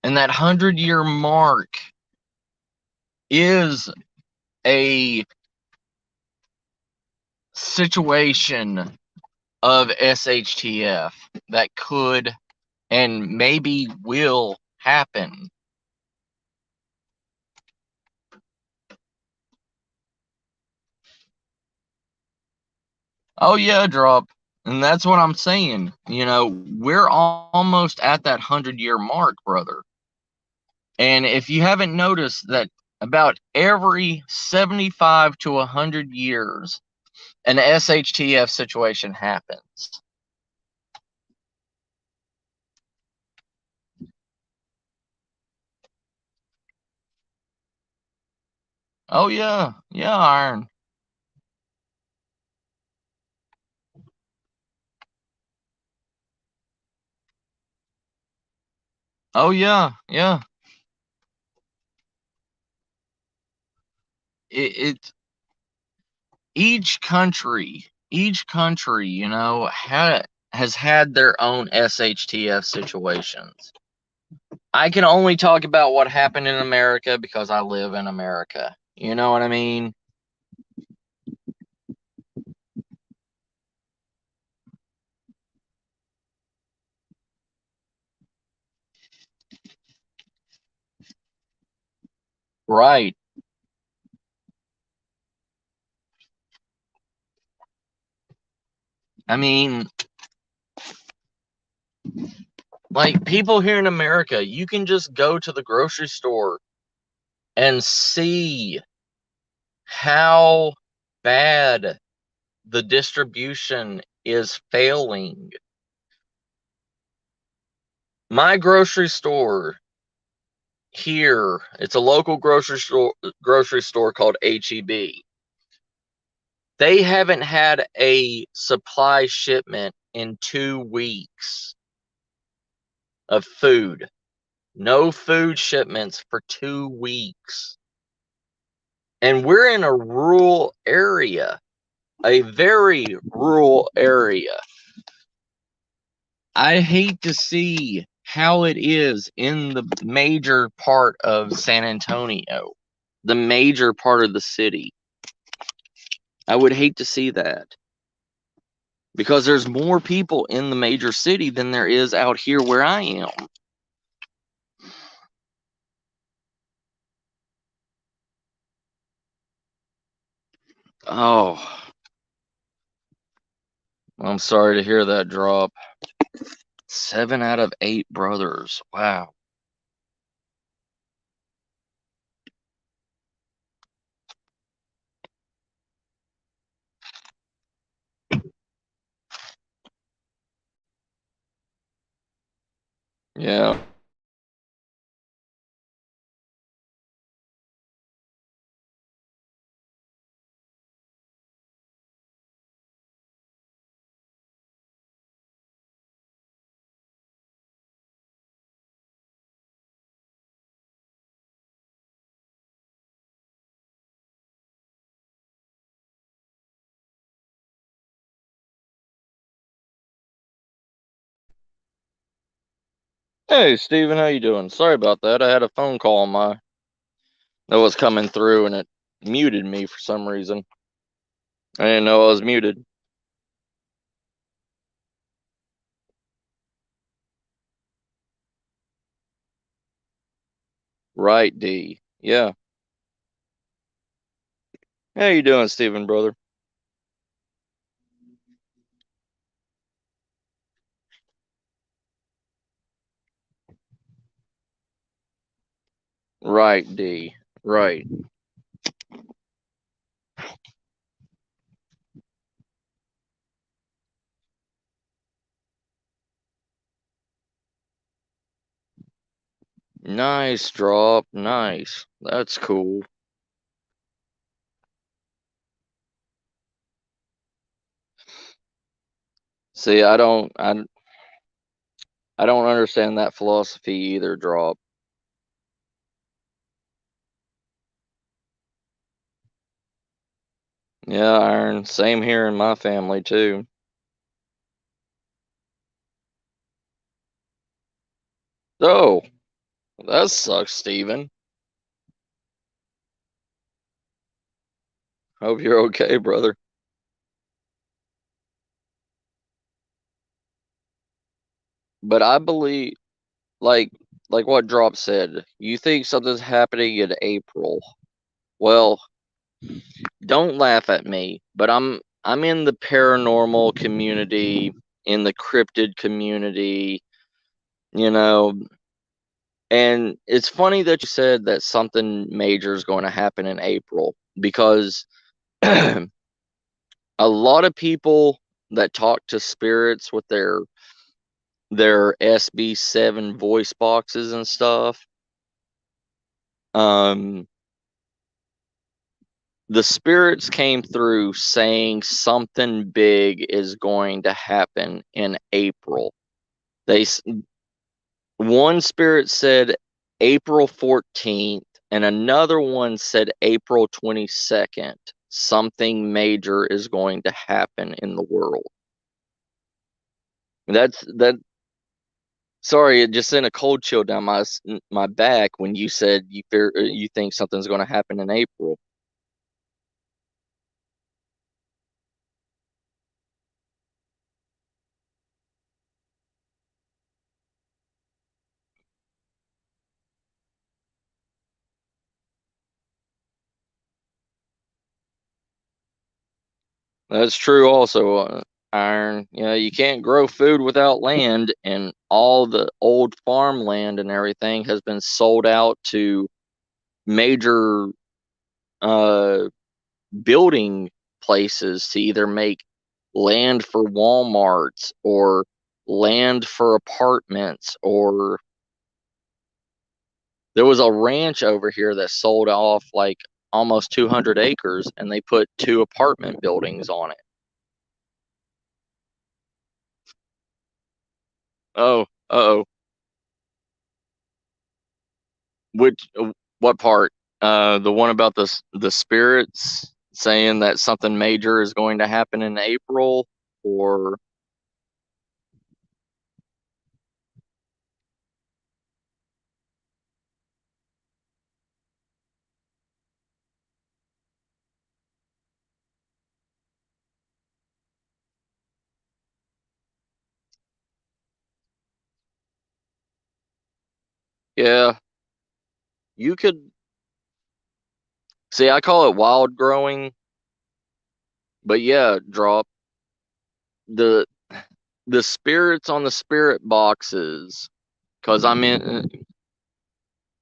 And that 100-year mark is a situation of SHTF that could and maybe will happen. Oh yeah, Drop. And that's what I'm saying. You know, we're almost at that 100-year mark, brother. And if you haven't noticed that about every 75 to 100 years, an SHTF situation happens. Oh yeah, yeah, Iron. Oh yeah, yeah. It each country, you know, has had their own SHTF situations. I can only talk about what happened in America because I live in America. You know what I mean? Right. I mean, like people here in America, you can just go to the grocery store and see how bad the distribution is failing. My grocery store here, it's a local grocery store called HEB. They haven't had a supply shipment in 2 weeks of food. No food shipments for 2 weeks. And we're in a rural area, a very rural area. I hate to see how it is in the major part of San Antonio. the major part of the city. I would hate to see that, because there's more people in the major city than there is out here where I am. Oh, I'm sorry to hear that drop. 7 out of 8 brothers. Wow. Yeah. Hey, Steven, how you doing? Sorry about that. I had a phone call on my that was coming through, and it muted me for some reason. I didn't know I was muted. Right, D. Yeah. How you doing, Steven, brother? Right, D. Right. Nice drop. Nice. That's cool. See, I don't understand that philosophy either, drop. Yeah, Iron. Same here in my family too. Oh, that sucks, Steven. Hope you're okay, brother. But I believe, like what Drop said, you think something's happening in April. Well, don't laugh at me, but I'm in the paranormal community, in the cryptid community, you know, and it's funny that you said that something major is going to happen in April, because a lot of people that talk to spirits with their SB7 voice boxes and stuff, um the spirits came through saying something big is going to happen in April. They One spirit said April 14th, and another one said April 22nd. Something major is going to happen in the world. That's that. Sorry, it just sent a cold chill down my back when you said you think something's going to happen in April. That's true also, Iron. You know, you can't grow food without land, and all the old farmland and everything has been sold out to major uh, building places to either make land for Walmarts or land for apartments. Or there was a ranch over here that sold off like almost 200 acres, and they put 2 apartment buildings on it. Oh, oh. Which what part? The one about the spirits saying that something major is going to happen in April, or Yeah, you could see. I call it wild growing, but yeah, drop the spirits on the spirit boxes because I'm in.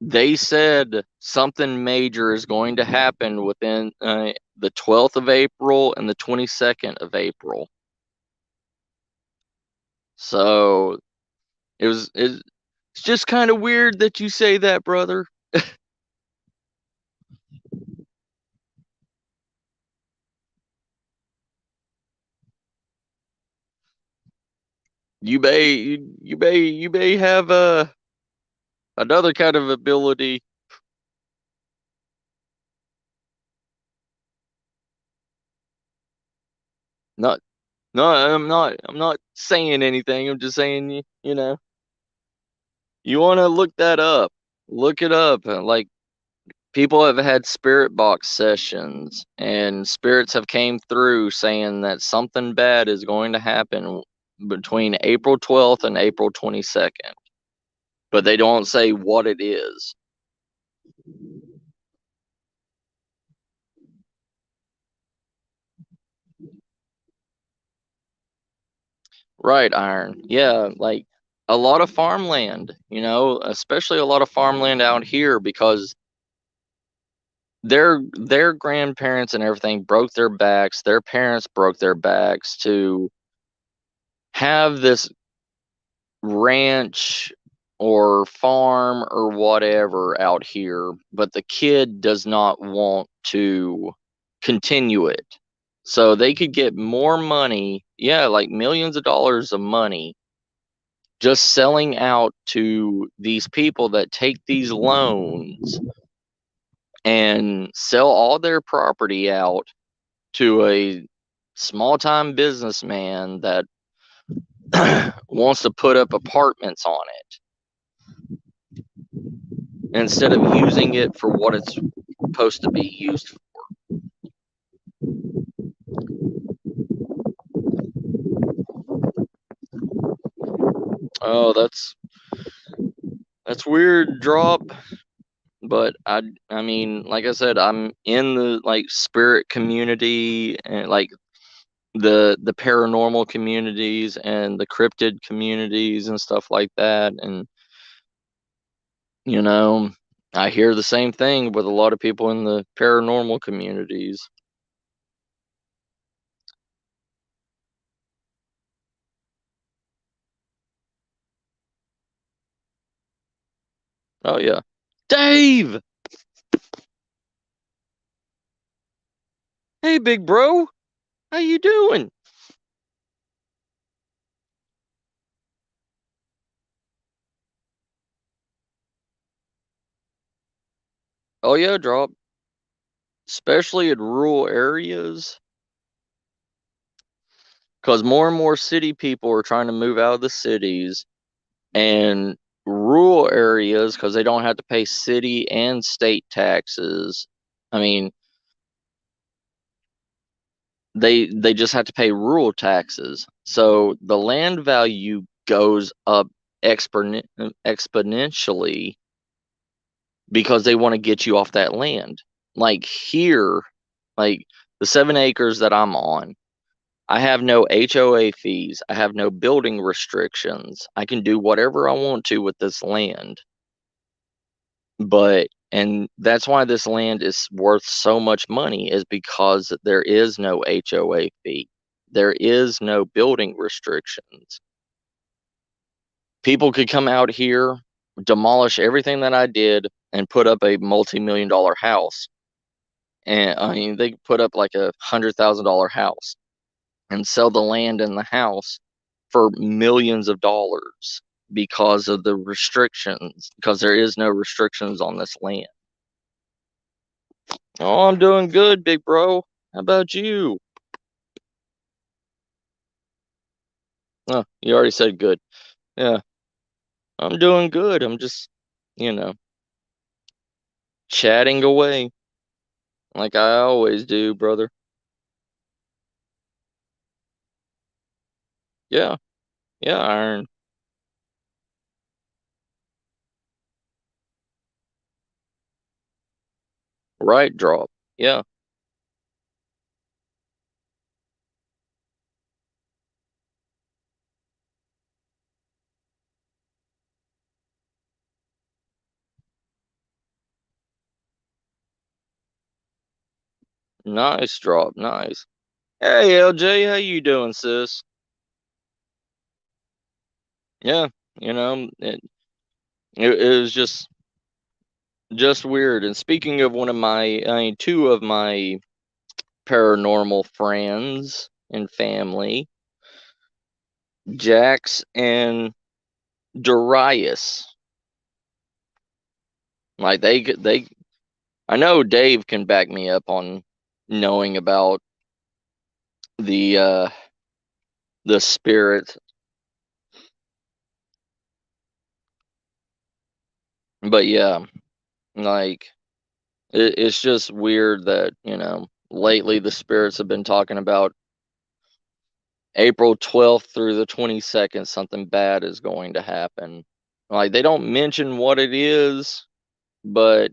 They said something major is going to happen within the 12th of April and the 22nd of April. So it's just kind of weird that you say that, brother. You may have another kind of ability. Not no, I'm not saying anything. I'm just saying you want to look that up. Look it up. Like people have had spirit box sessions and spirits have came through saying that something bad is going to happen between April 12th and April 22nd, but they don't say what it is. Right, Iron. Yeah, like a lot of farmland, especially a lot of farmland out here because their grandparents and everything broke their backs, their parents broke their backs to have this ranch or farm or whatever out here, but the kid does not want to continue it. So they could get more money, yeah, like millions of dollars of money just selling out to these people that take these loans and sell all their property out to a small time businessman that wants to put up apartments on it instead of using it for what it's supposed to be used for. Oh, that's weird drop, but I mean, like I said, I'm in the like spirit community and like the paranormal communities and the cryptid communities and stuff like that, and you know I hear the same thing with a lot of people in the paranormal communities. Oh yeah. Dave, hey big bro, how you doing? Oh yeah, drop, especially in rural areas, because more and more city people are trying to move out of the cities, and rural areas, because they don't have to pay city and state taxes. I mean, they just have to pay rural taxes. So the land value goes up exponentially because they want to get you off that land. Like here, like the 7 acres that I'm on, I have no HOA fees. I have no building restrictions. I can do whatever I want to with this land. And that's why this land is worth so much money is because there is no HOA fee. There is no building restrictions. People could come out here, demolish everything that I did, and put up a multi-million-dollar house. And I mean, they could put up like $100,000 house and sell the land and the house for millions of dollars because of the restrictions, because there is no restrictions on this land. Oh, I'm doing good, big bro. How about you? Oh, you already said good. Yeah, I'm doing good. I'm just, you know, chatting away like I always do, brother. Yeah, yeah, Iron. Right, drop. Yeah. Nice drop. Nice. Hey, LJ, how you doing, sis? Yeah, it was just weird. And speaking of two of my paranormal friends and family, Jax and Darius, like I know Dave can back me up on knowing about the uh the spirit, but yeah, like it's just weird that lately the spirits have been talking about April 12th through the 22nd, something bad is going to happen. Like they don't mention what it is, but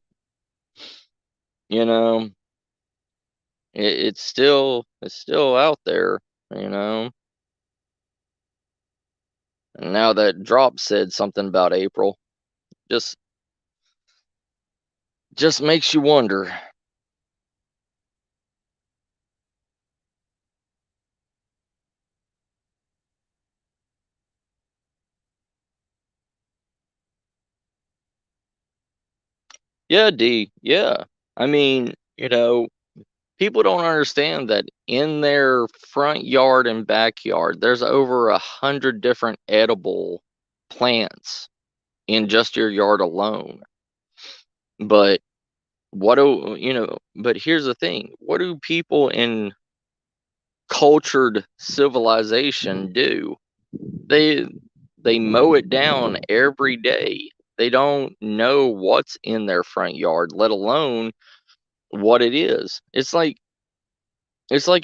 you know, it's still out there, you know. And now that Drop said something about April, just just makes you wonder. Yeah, D. Yeah. I mean, people don't understand that in their front yard and backyard, there's over 100 different edible plants in just your yard alone. But but here's the thing. What do people in cultured civilization do? They they mow it down every day. They don't know what's in their front yard, let alone what it is. It's like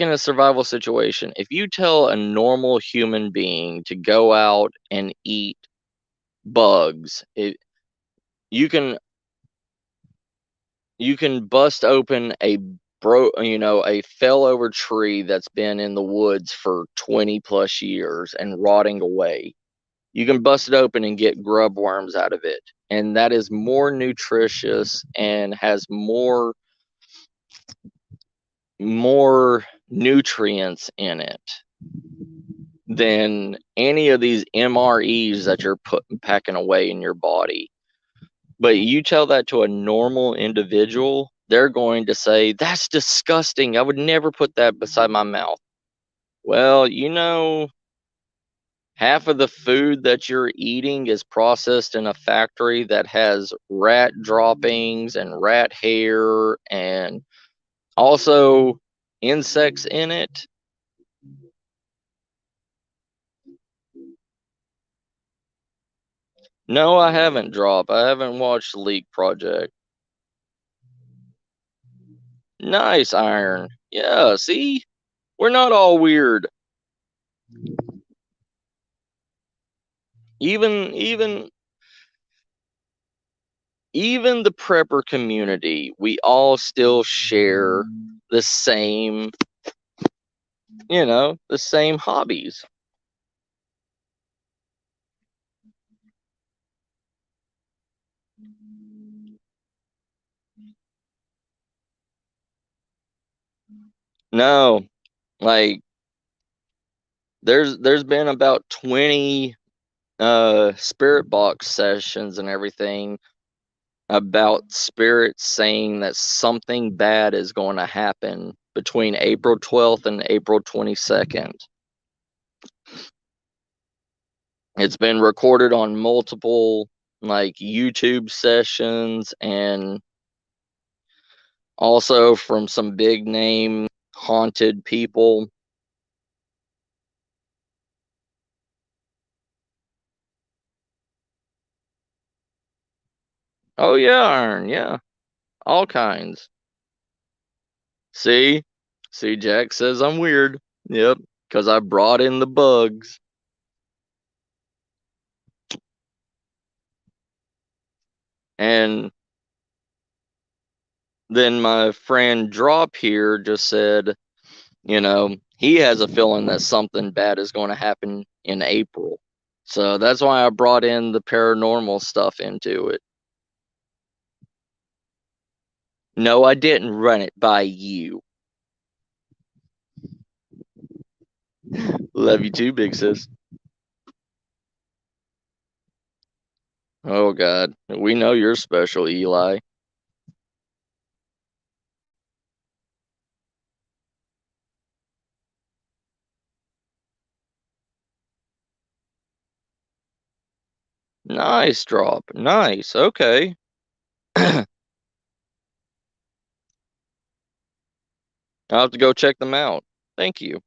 in a survival situation. If you tell a normal human being to go out and eat bugs, you can you can bust open a fell over tree that's been in the woods for 20 plus years and rotting away. You can bust it open and get grub worms out of it, and that is more nutritious and has more nutrients in it than any of these MREs that you're packing away in your body. But you tell that to a normal individual, they're going to say, "That's disgusting. I would never put that beside my mouth." Well, half of the food that you're eating is processed in a factory that has rat droppings and rat hair and also insects in it. No, I haven't dropped. I haven't watched Leak Project. Nice, Iron. Yeah, see? We're not all weird. Even even even the prepper community, we all still share the same, the same hobbies. No, like there's been about 20 spirit box sessions and everything about spirits saying that something bad is going to happen between April 12th and April 22nd. It's been recorded on multiple like YouTube sessions and also from some big name haunted people. Oh yeah, Iron, yeah. All kinds. See? See, Jack says I'm weird. Yep, because I brought in the bugs. And then my friend Drop here just said, he has a feeling that something bad is going to happen in April. So that's why I brought in the paranormal stuff into it. No, I didn't run it by you. Love you too, big sis. Oh, God. We know you're special, Eli. Nice drop. Nice. Okay. I'll have to go check them out. Thank you.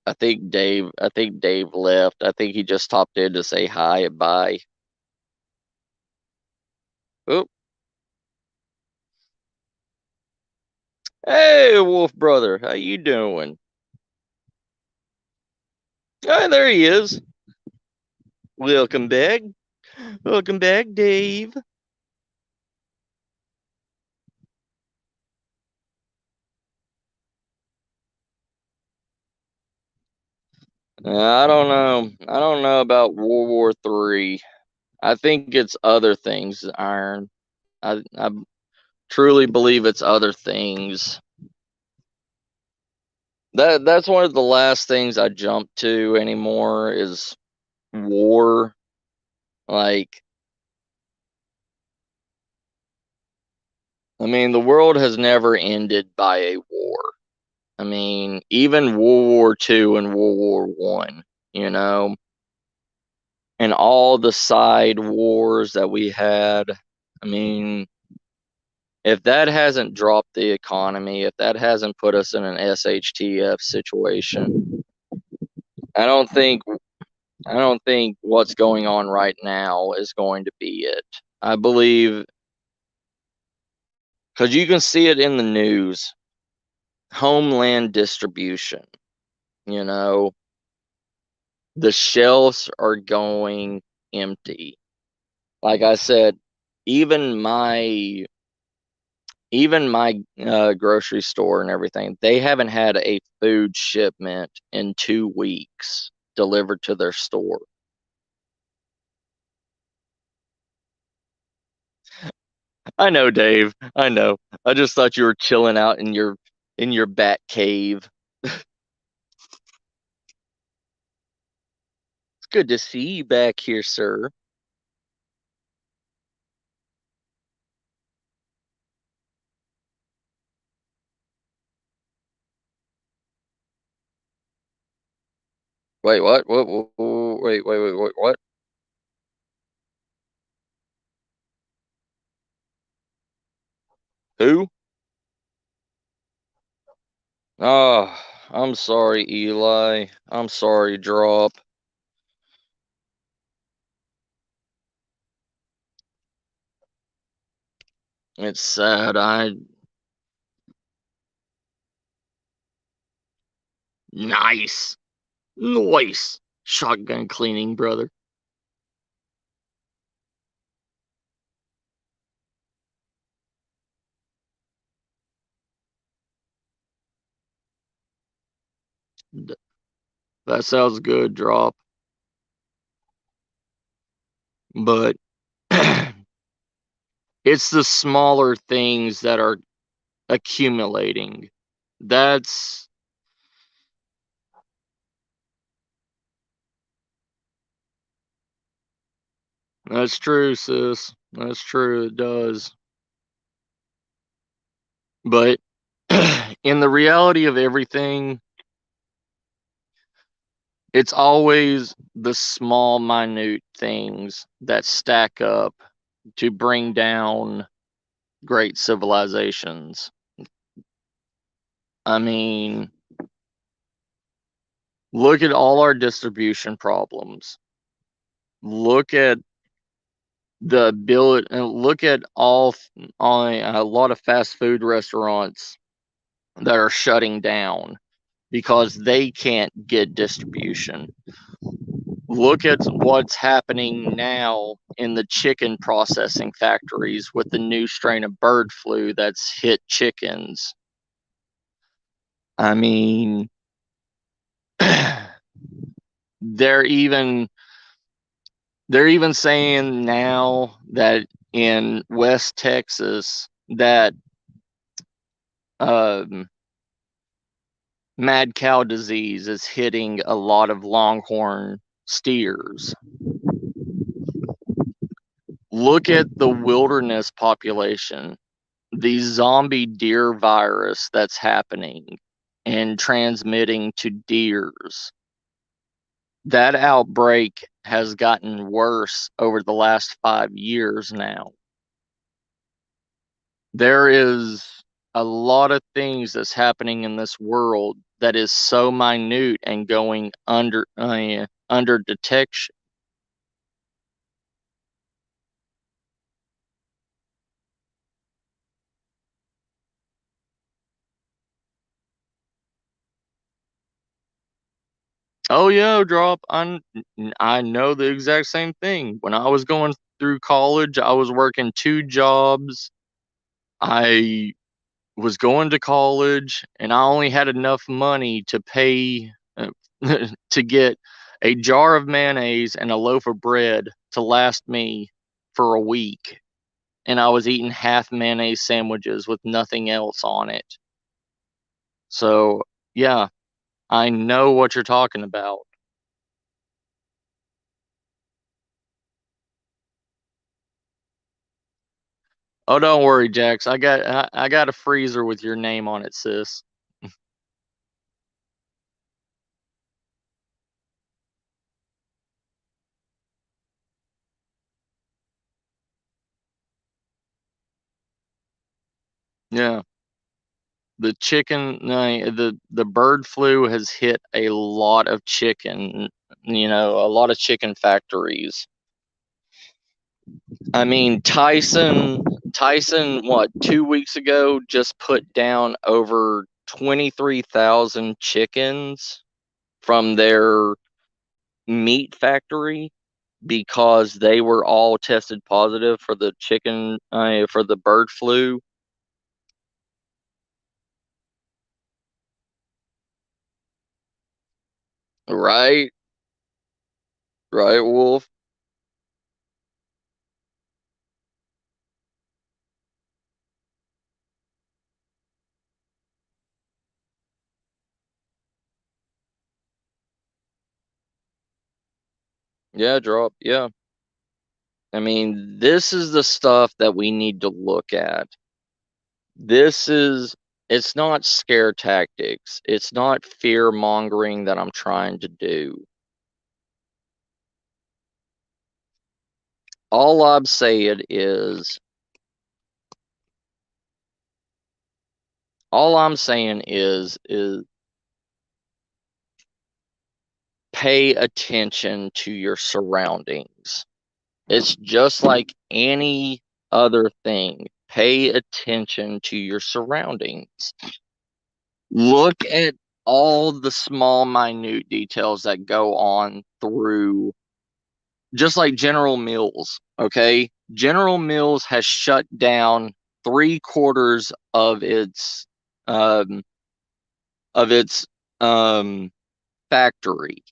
I think Dave left. I think he just stopped in to say hi and bye. Oh, hey, Wolf brother. How you doing? Oh, there he is. Welcome back. Welcome back, Dave. I don't know. I don't know about World War III. I think it's other things, Iron. I truly believe it's other things. That's one of the last things I jump to anymore is war. Like, I mean, the world has never ended by a war. I mean, even World War II and World War One, you know, and all the side wars that we had. I mean, if that hasn't dropped the economy, if that hasn't put us in an SHTF situation, I don't think I don't think what's going on right now is going to be it. I believe because you can see it in the news, homeland distribution, you know, the shelves are going empty. Like I said, even my grocery store and everything, they haven't had a food shipment in 2 weeks delivered to their store. I know, Dave. I know. I just thought you were chilling out in your bat cave. It's good to see you back here, sir. Wait, what? Wait, what? Who? Oh, I'm sorry, Eli. I'm sorry, Drop. It's sad. Nice. Nice. Shotgun cleaning, brother. That sounds good, Drop. But it's the smaller things that are accumulating. That's that's true, sis. That's true. It does. But in the reality of everything, it's always the small, minute things that stack up to bring down great civilizations. I mean, look at all our distribution problems. Look at the ability, and look at all on a lot of fast food restaurants that are shutting down. because they can't get distribution. Look at what's happening now in the chicken processing factories with the new strain of bird flu that's hit chickens. I mean, they're even saying now that in West Texas that um, mad cow disease is hitting a lot of longhorn steers. Look at the wilderness population, the zombie deer virus that's happening and transmitting to deers. That outbreak has gotten worse over the last 5 years now. There is a lot of things that's happening in this world that is so minute and going under detection. Oh yeah, drop. I know the exact same thing. When I was going through college, I was working 2 jobs. I was going to college, and I only had enough money to pay to get a jar of mayonnaise and a loaf of bread to last me for a week. And I was eating half mayonnaise sandwiches with nothing else on it. So, yeah, I know what you're talking about. Oh, don't worry, Jax. I got a freezer with your name on it, sis. Yeah. The chicken, the bird flu has hit a lot of chicken, a lot of chicken factories. I mean, Tyson, what, 2 weeks ago just put down over 23,000 chickens from their meat factory because they were all tested positive for the for the bird flu. Right, right, Wolf. Yeah, drop. Yeah. I mean, this is the stuff that we need to look at. This is, it's not scare tactics. It's not fear mongering that I'm trying to do. All I'm saying is, all I'm saying is pay attention to your surroundings. It's just like any other thing. Pay attention to your surroundings. Look at all the small, minute details that go on through, just like General Mills. Okay. General Mills has shut down 3/4 um, of its factory.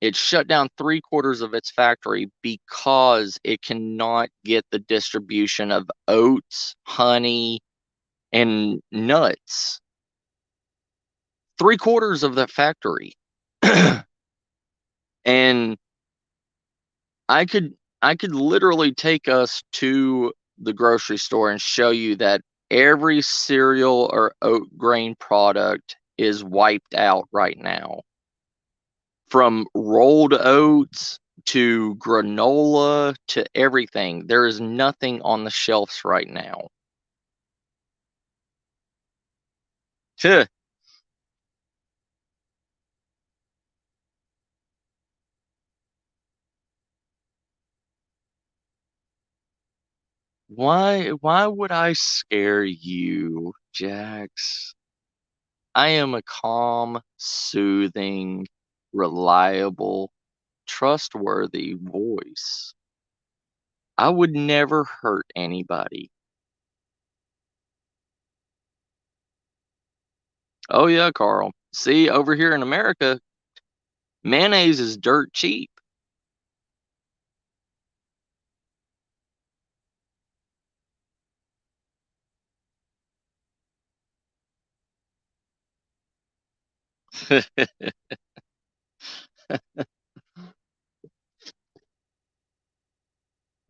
It shut down 3/4 of its factory because it cannot get the distribution of oats, honey, and nuts. 3/4 of that factory. And I could literally take us to the grocery store and show you that every cereal or oat grain product is wiped out right now. From rolled oats to granola to everything. There is nothing on the shelves right now. Huh. Why would I scare you, Jax? I am a calm, soothing, reliable, trustworthy voice. I would never hurt anybody. Oh yeah, Carl. See, over here in America, mayonnaise is dirt cheap.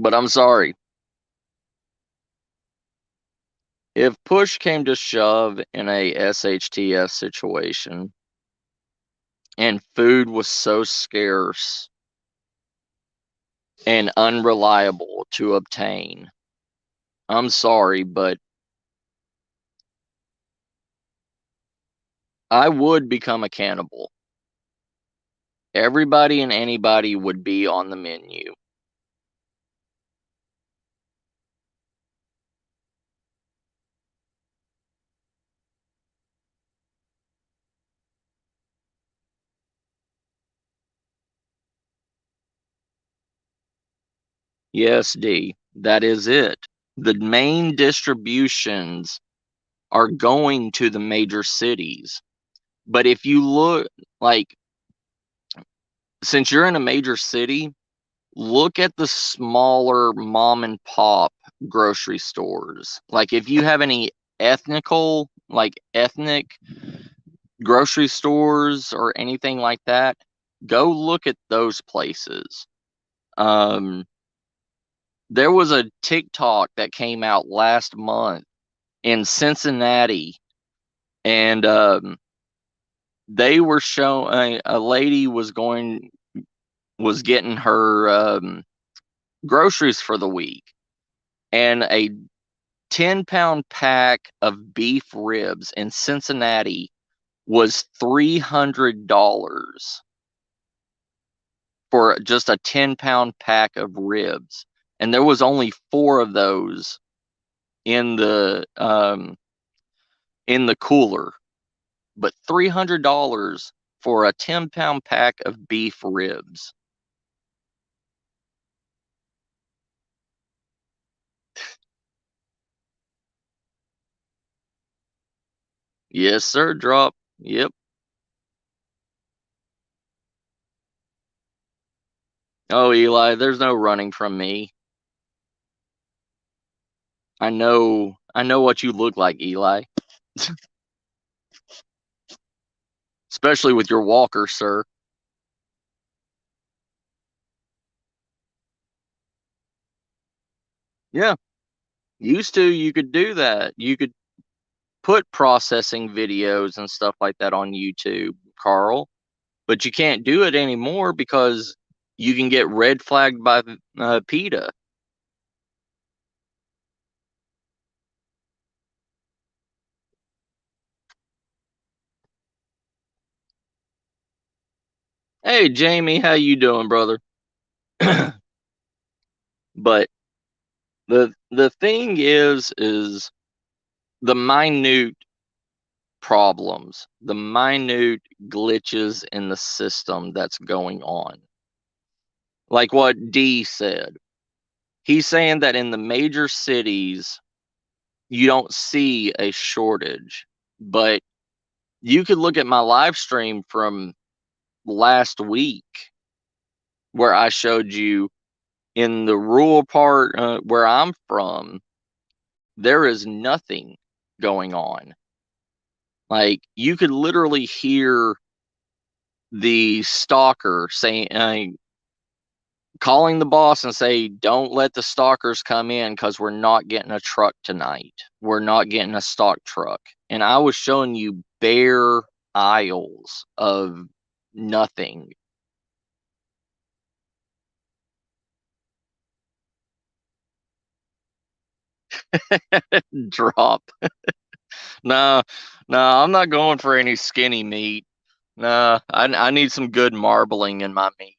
But I'm sorry. If push came to shove in a SHTF situation and food was so scarce and unreliable to obtain, I'm sorry, but I would become a cannibal. Everybody and anybody would be on the menu. Yes, D, that is it. The main distributions are going to the major cities. But if you look, like, since you're in a major city, look at the smaller mom and pop grocery stores. Like, if you have any ethnic grocery stores or anything like that, go look at those places. Um, there was a TikTok that came out last month in Cincinnati, and they were showing a lady was getting her groceries for the week, and a 10-pound pack of beef ribs in Cincinnati was $300 for just a 10-pound pack of ribs, and there was only 4 of those in the cooler, but $300 for a 10-pound pack of beef ribs. Yes, sir. Drop. Yep. Oh, Eli, there's no running from me. I know what you look like, Eli. Especially with your walker, sir. Yeah. Used to, you could do that. You could put processing videos and stuff like that on YouTube, Carl. But you can't do it anymore because you can get red flagged by PETA. Hey, Jamie, how you doing, brother? But the thing is the minute problems, the minute glitches in the system that's going on. Like what D said. He's saying that in the major cities, you don't see a shortage. But you could look at my live stream from last week where I showed you in the rural part where I'm from, there is nothing going on. Like, you could literally hear the stalker saying, calling the boss and say, "Don't let the stalkers come in because we're not getting a truck tonight. We're not getting a stock truck." And I was showing you bare aisles of nothing. Drop. No, no, I'm not going for any skinny meat. No, I need some good marbling in my meat.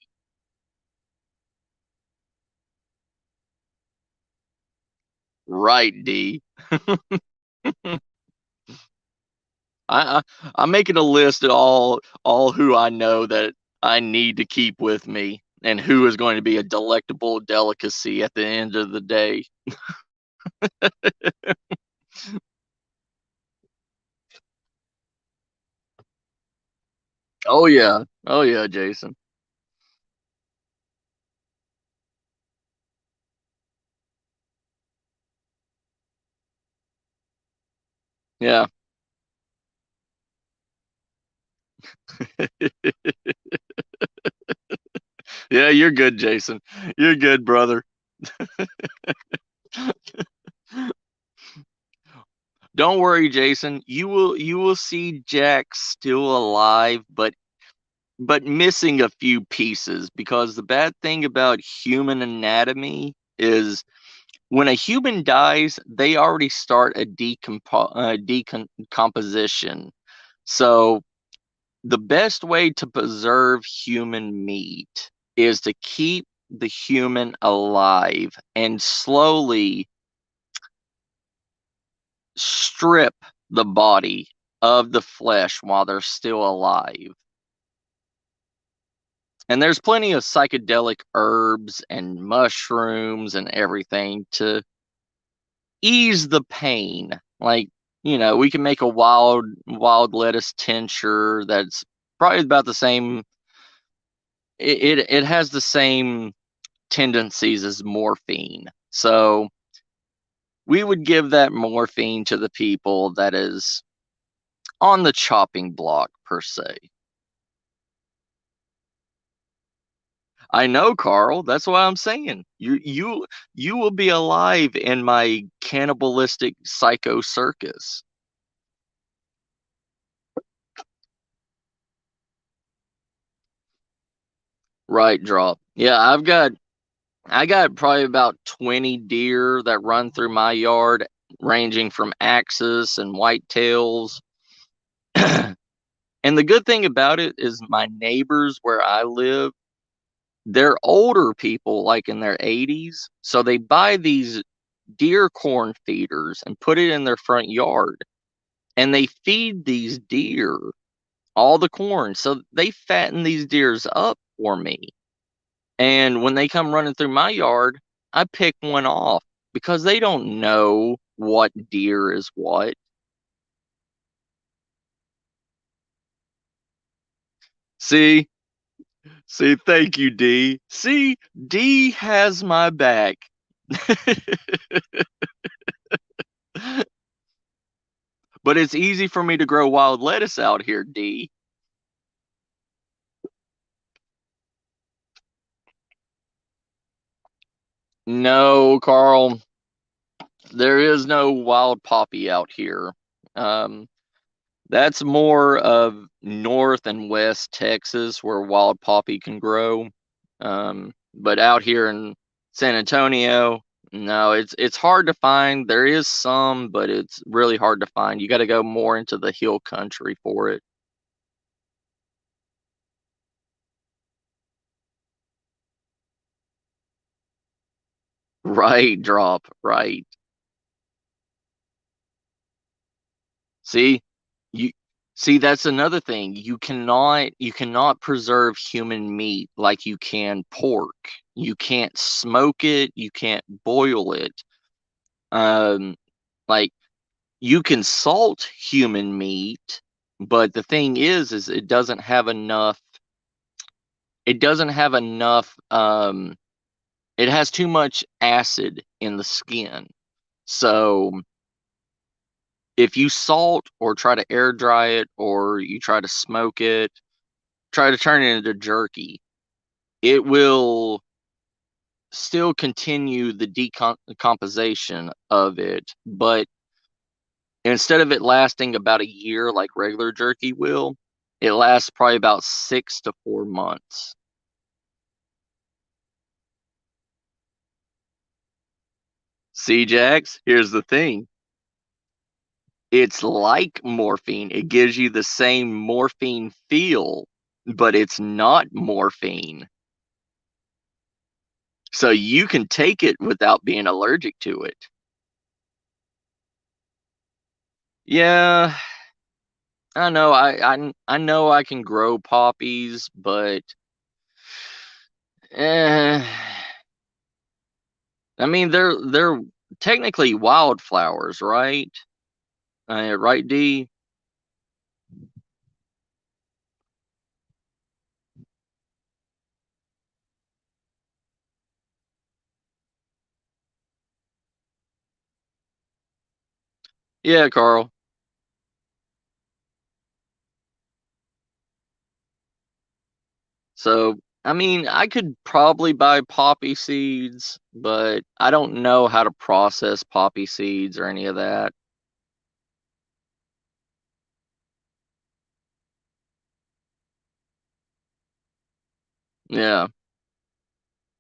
Right, D. I'm making a list of all who I know that I need to keep with me, and who is going to be a delectable delicacy at the end of the day. Oh yeah, Jason. Yeah, yeah, you're good, Jason. You're good, brother. Don't worry, Jason. You will see Jack still alive, but missing a few pieces, because the bad thing about human anatomy is when a human dies, they already start a decomposition. So the best way to preserve human meat is to keep the human alive and slowly strip the body of the flesh while they're still alive. And there's plenty of psychedelic herbs and mushrooms and everything to ease the pain. Like, we can make a wild lettuce tincture that's probably about the same. It has the same tendencies as morphine. So we would give that morphine to the people that is on the chopping block per se. I know, Carl. That's what I'm saying. You will be alive in my cannibalistic psycho circus. Right, drop. Yeah, I got probably about 20 deer that run through my yard, ranging from axis and whitetails. And the good thing about it is my neighbors where I live, they're older people, like in their 80s. So they buy these deer corn feeders and put it in their front yard. And they feed these deer all the corn. So they fatten these deers up for me. And when they come running through my yard, I pick one off because they don't know what deer is what. See, see, thank you, D. See, D has my back. But it's easy for me to grow wild lettuce out here, D. No, Carl, there is no wild poppy out here. Um, that's more of North and West Texas where wild poppy can grow. But out here in San Antonio, no, it's hard to find. There is some, but it's really hard to find. You got to go more into the hill country for it. Right, drop, right. See, you see that's another thing. You cannot preserve human meat like you can pork. You can't smoke it, you can't boil it. Um like you can salt human meat, but the thing is it doesn't have enough it has too much acid in the skin. So if you salt or try to air dry it or you try to smoke it, try to turn it into jerky, it will still continue the decomposition of it, but instead of it lasting about a year like regular jerky will, it lasts probably about 6 to 4 months. See, Jax, here's the thing. It's like morphine. It gives you the same morphine feel, but it's not morphine. So you can take it without being allergic to it. Yeah, I know I can grow poppies, but eh, I mean they're technically wildflowers, right? Right, D? Yeah, Carl. So, I mean, I could probably buy poppy seeds, but I don't know how to process poppy seeds or any of that. Yeah.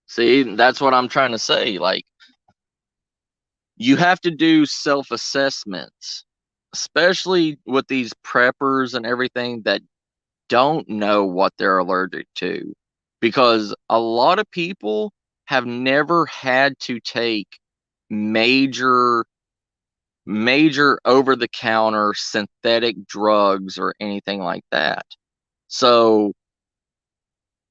See, that's what I'm trying to say. Like, you have to do self-assessments, especially with these preppers and everything that don't know what they're allergic to. Because a lot of people have never had to take major over the counter synthetic drugs or anything like that. So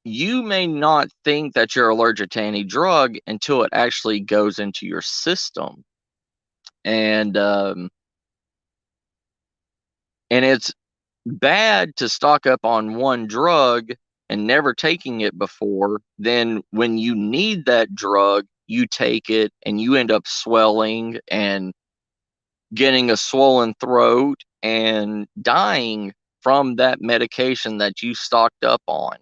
you may not think that you're allergic to any drug until it actually goes into your system. And it's bad to stock up on one drug and never taking it before. Then when you need that drug, you take it and you end up swelling and getting a swollen throat and dying from that medication that you stocked up on.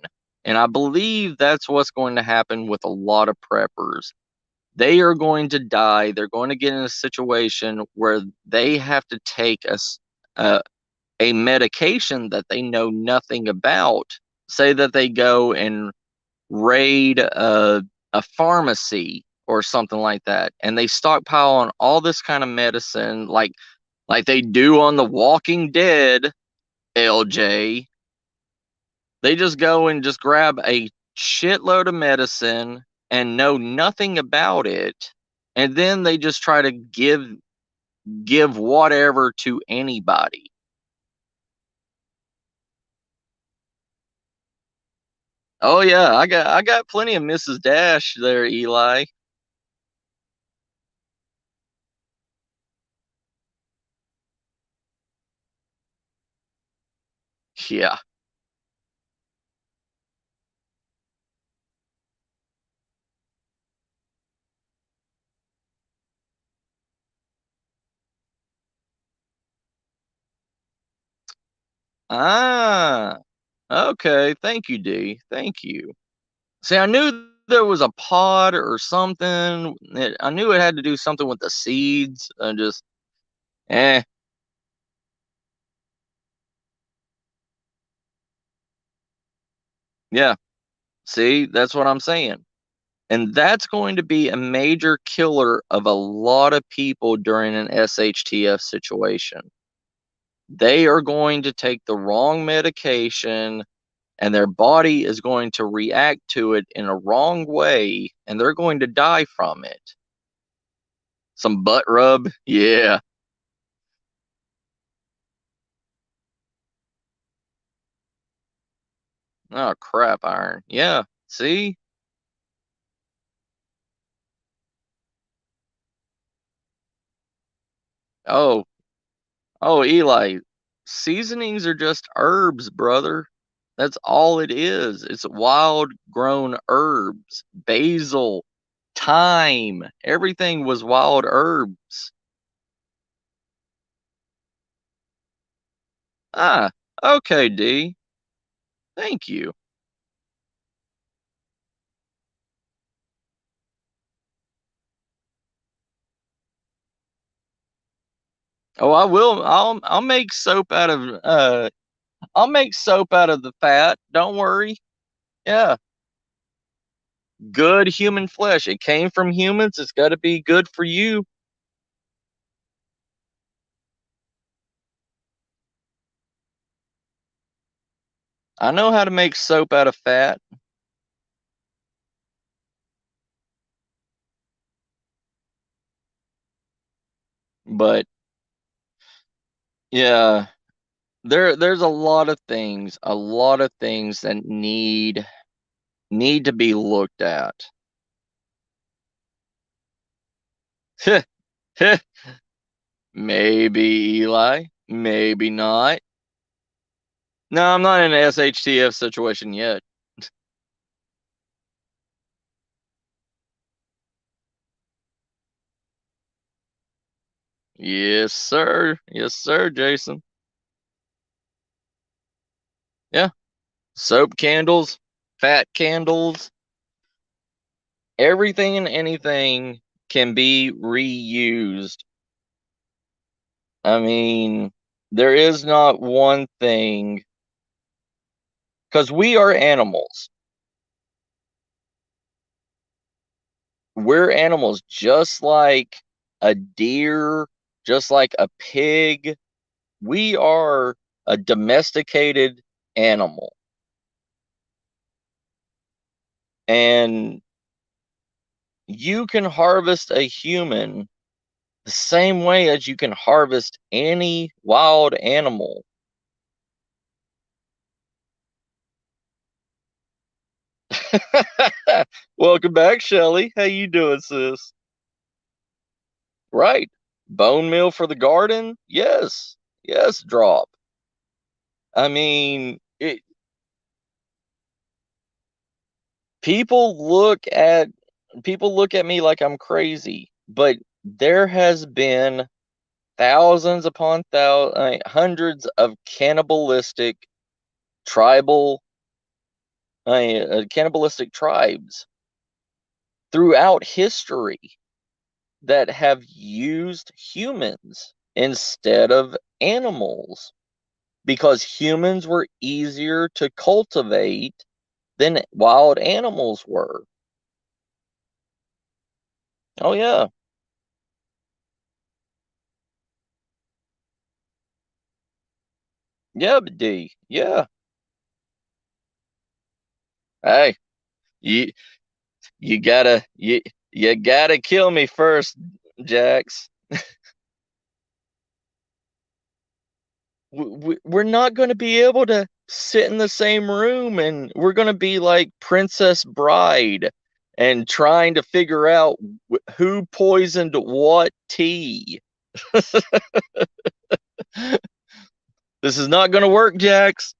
And I believe that's what's going to happen with a lot of preppers. They are going to die. They're going to get in a situation where they have to take a medication that they know nothing about. Say that they go and raid a pharmacy or something like that, and they stockpile on all this kind of medicine, like they do on The Walking Dead, LJ. They just go and just grab a shitload of medicine and know nothing about it, and then they just try to give whatever to anybody. Oh yeah, I got plenty of Mrs. Dash there, Eli. Yeah. Ah, okay. Thank you, D. Thank you. See, I knew there was a pod or something. I knew it had to do something with the seeds. I just, eh, yeah. See, that's what I'm saying. And that's going to be a major killer of a lot of people during an SHTF situation. They are going to take the wrong medication and their body is going to react to it in a wrong way and they're going to die from it. Some butt rub? Yeah. Oh, crap, iron. Yeah. See? Oh, oh, Eli. Seasonings are just herbs, brother. That's all it is. It's wild grown herbs, basil, thyme. Everything was wild herbs. Ah, okay, D. Thank you. Oh, I will. I'll make soap out of I'll make soap out of the fat. Don't worry. Yeah, good human flesh. It came from humans. It's got to be good for you. I know how to make soap out of fat, but yeah, there's a lot of things that need to be looked at. Maybe, Eli, maybe not. No, I'm not in an SHTF situation yet. Yes, sir. Yes, sir, Jason. Yeah. Soap candles, fat candles, everything and anything can be reused. I mean, there is not one thing, because we are animals. We're animals just like a deer, just like a pig. We are a domesticated animal. And you can harvest a human the same way as you can harvest any wild animal. Welcome back, Shelly. How you doing, sis? Right. Bone meal for the garden? Yes. Yes, drop. I mean, people look at people look at me like I'm crazy, but there has been thousands upon thousands, hundreds of tribal, cannibalistic tribes throughout history that have used humans instead of animals because humans were easier to cultivate than wild animals were. Oh yeah, yeah, D, yeah. Hey, you you gotta kill me first, Jax. We're not going to be able to sit in the same room, and we're going to be like Princess Bride and trying to figure out who poisoned what tea. This is not going to work, Jax.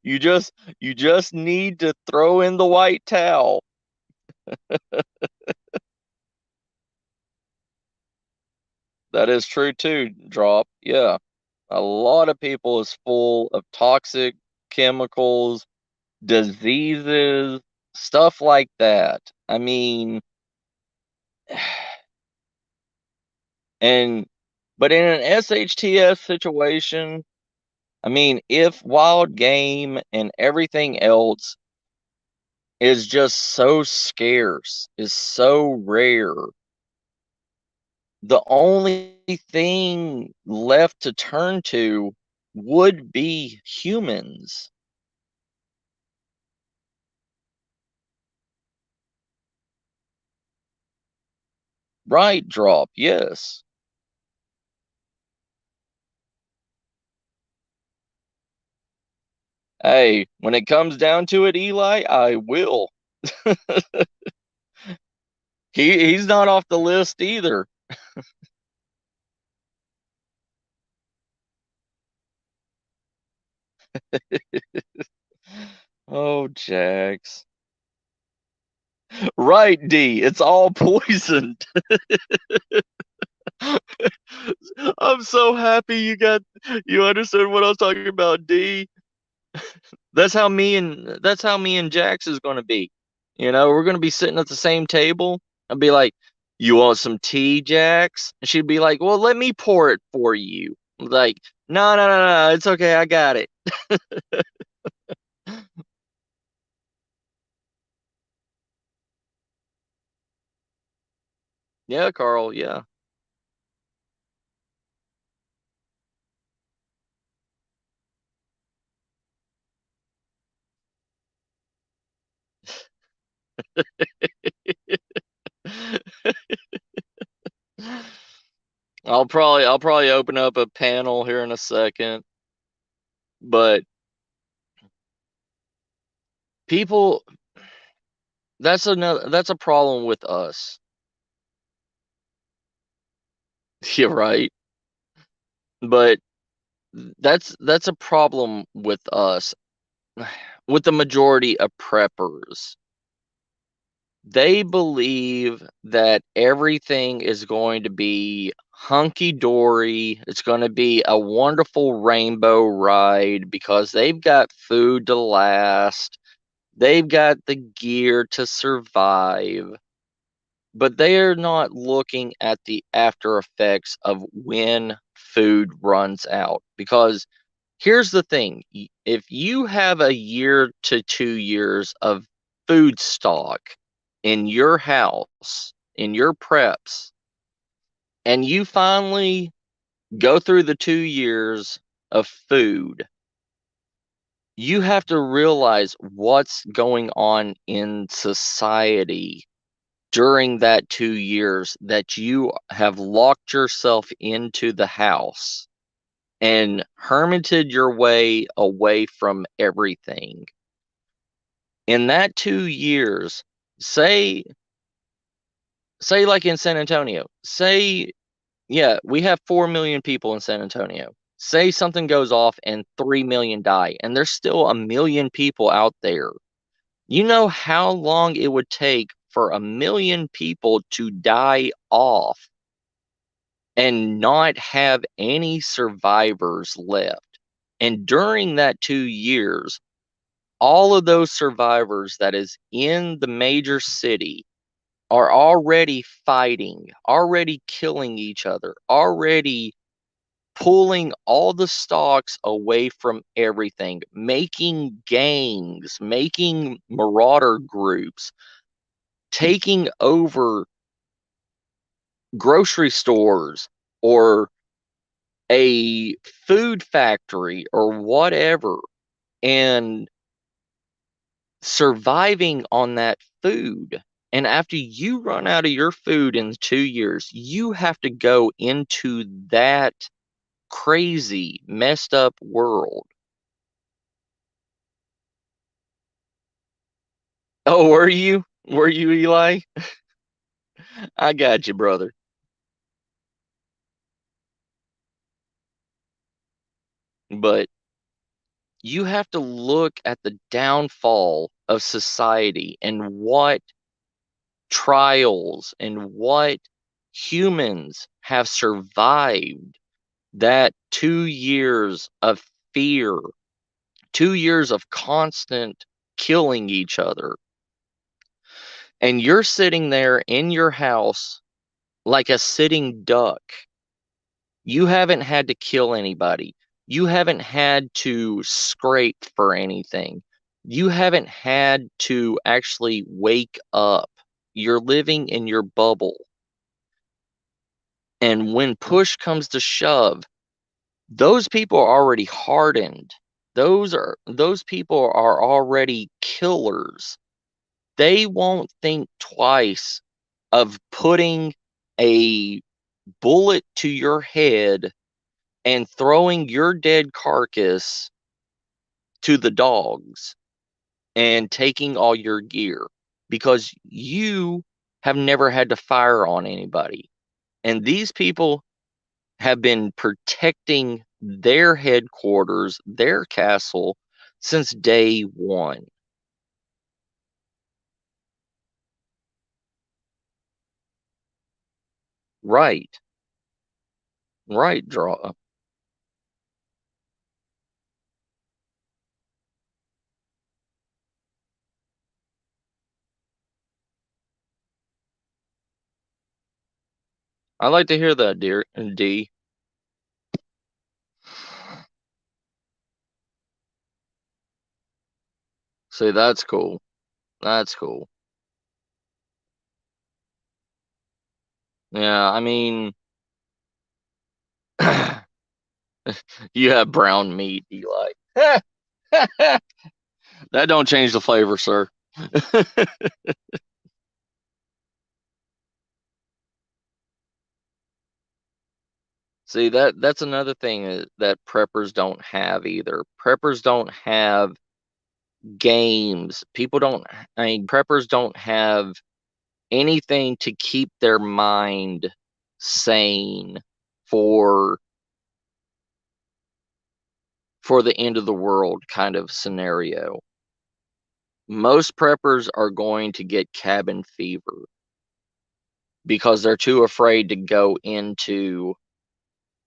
You just you just need to throw in the white towel. That is true too, Drop. Yeah. A lot of people is full of toxic chemicals, diseases, stuff like that. I mean, and but in an SHTS situation, I mean, if wild game and everything else is just so scarce, is so rare, the only thing left to turn to would be humans. Right, Drop, yes. Hey, when it comes down to it, Eli, I will. He's not off the list either. Oh, Jax. Right, D. It's all poisoned. I'm so happy you understood what I was talking about, D. That's how me and Jax is gonna be. We're gonna be sitting at the same table. I'll be like, "You want some tea, Jax?" And she'd be like, "Well, let me pour it for you." I'm like, "No, no, no, no, it's okay, I got it." Yeah, Carl. Yeah. I'll probably open up a panel here in a second, but people, that's a problem with us. Yeah, right. But that's a problem with us, with the majority of preppers. They believe that everything is going to be hunky dory. It's going to be a wonderful rainbow ride because they've got food to last. They've got the gear to survive, but they are not looking at the after effects of when food runs out. Because here's the thing, if you have a year to 2 years of food stock in your house, in your preps, and you finally go through the 2 years of food, you have to realize what's going on in society during that 2 years that you have locked yourself into the house and hermited your way away from everything. In that 2 years, say like in San Antonio, yeah, we have 4 million people in San Antonio. Say something goes off and 3 million die, and there's still a million people out there. You know how long it would take for a million people to die off and not have any survivors left. And during that 2 years, all of those survivors that is in the major city are already fighting, already killing each other, already pulling all the stocks away from everything, making gangs, making marauder groups, taking over grocery stores or a food factory or whatever, and surviving on that food. And after you run out of your food in 2 years, you have to go into that crazy, messed up world. Oh, were you? Were you, Eli? I got you, brother. But you have to look at the downfall of society and what trials and what humans have survived that 2 years of fear, 2 years of constant killing each other. And you're sitting there in your house like a sitting duck. You haven't had to kill anybody. You haven't had to scrape for anything. You haven't had to actually wake up. You're living in your bubble. And when push comes to shove, those people are already hardened. Those people are already killers. They won't think twice of putting a bullet to your head and throwing your dead carcass to the dogs and taking all your gear because you have never had to fire on anybody. And these people have been protecting their headquarters, their castle, since day one. Right, right, draw. I like to hear that, dear D. See, that's cool. That's cool. Yeah, I mean, you have brown meat, Eli. That don't change the flavor, sir. See, that's another thing that preppers don't have either. Preppers don't have games. Preppers don't have anything to keep their mind sane for the end of the world kind of scenario. Most preppers are going to get cabin fever because they're too afraid to go into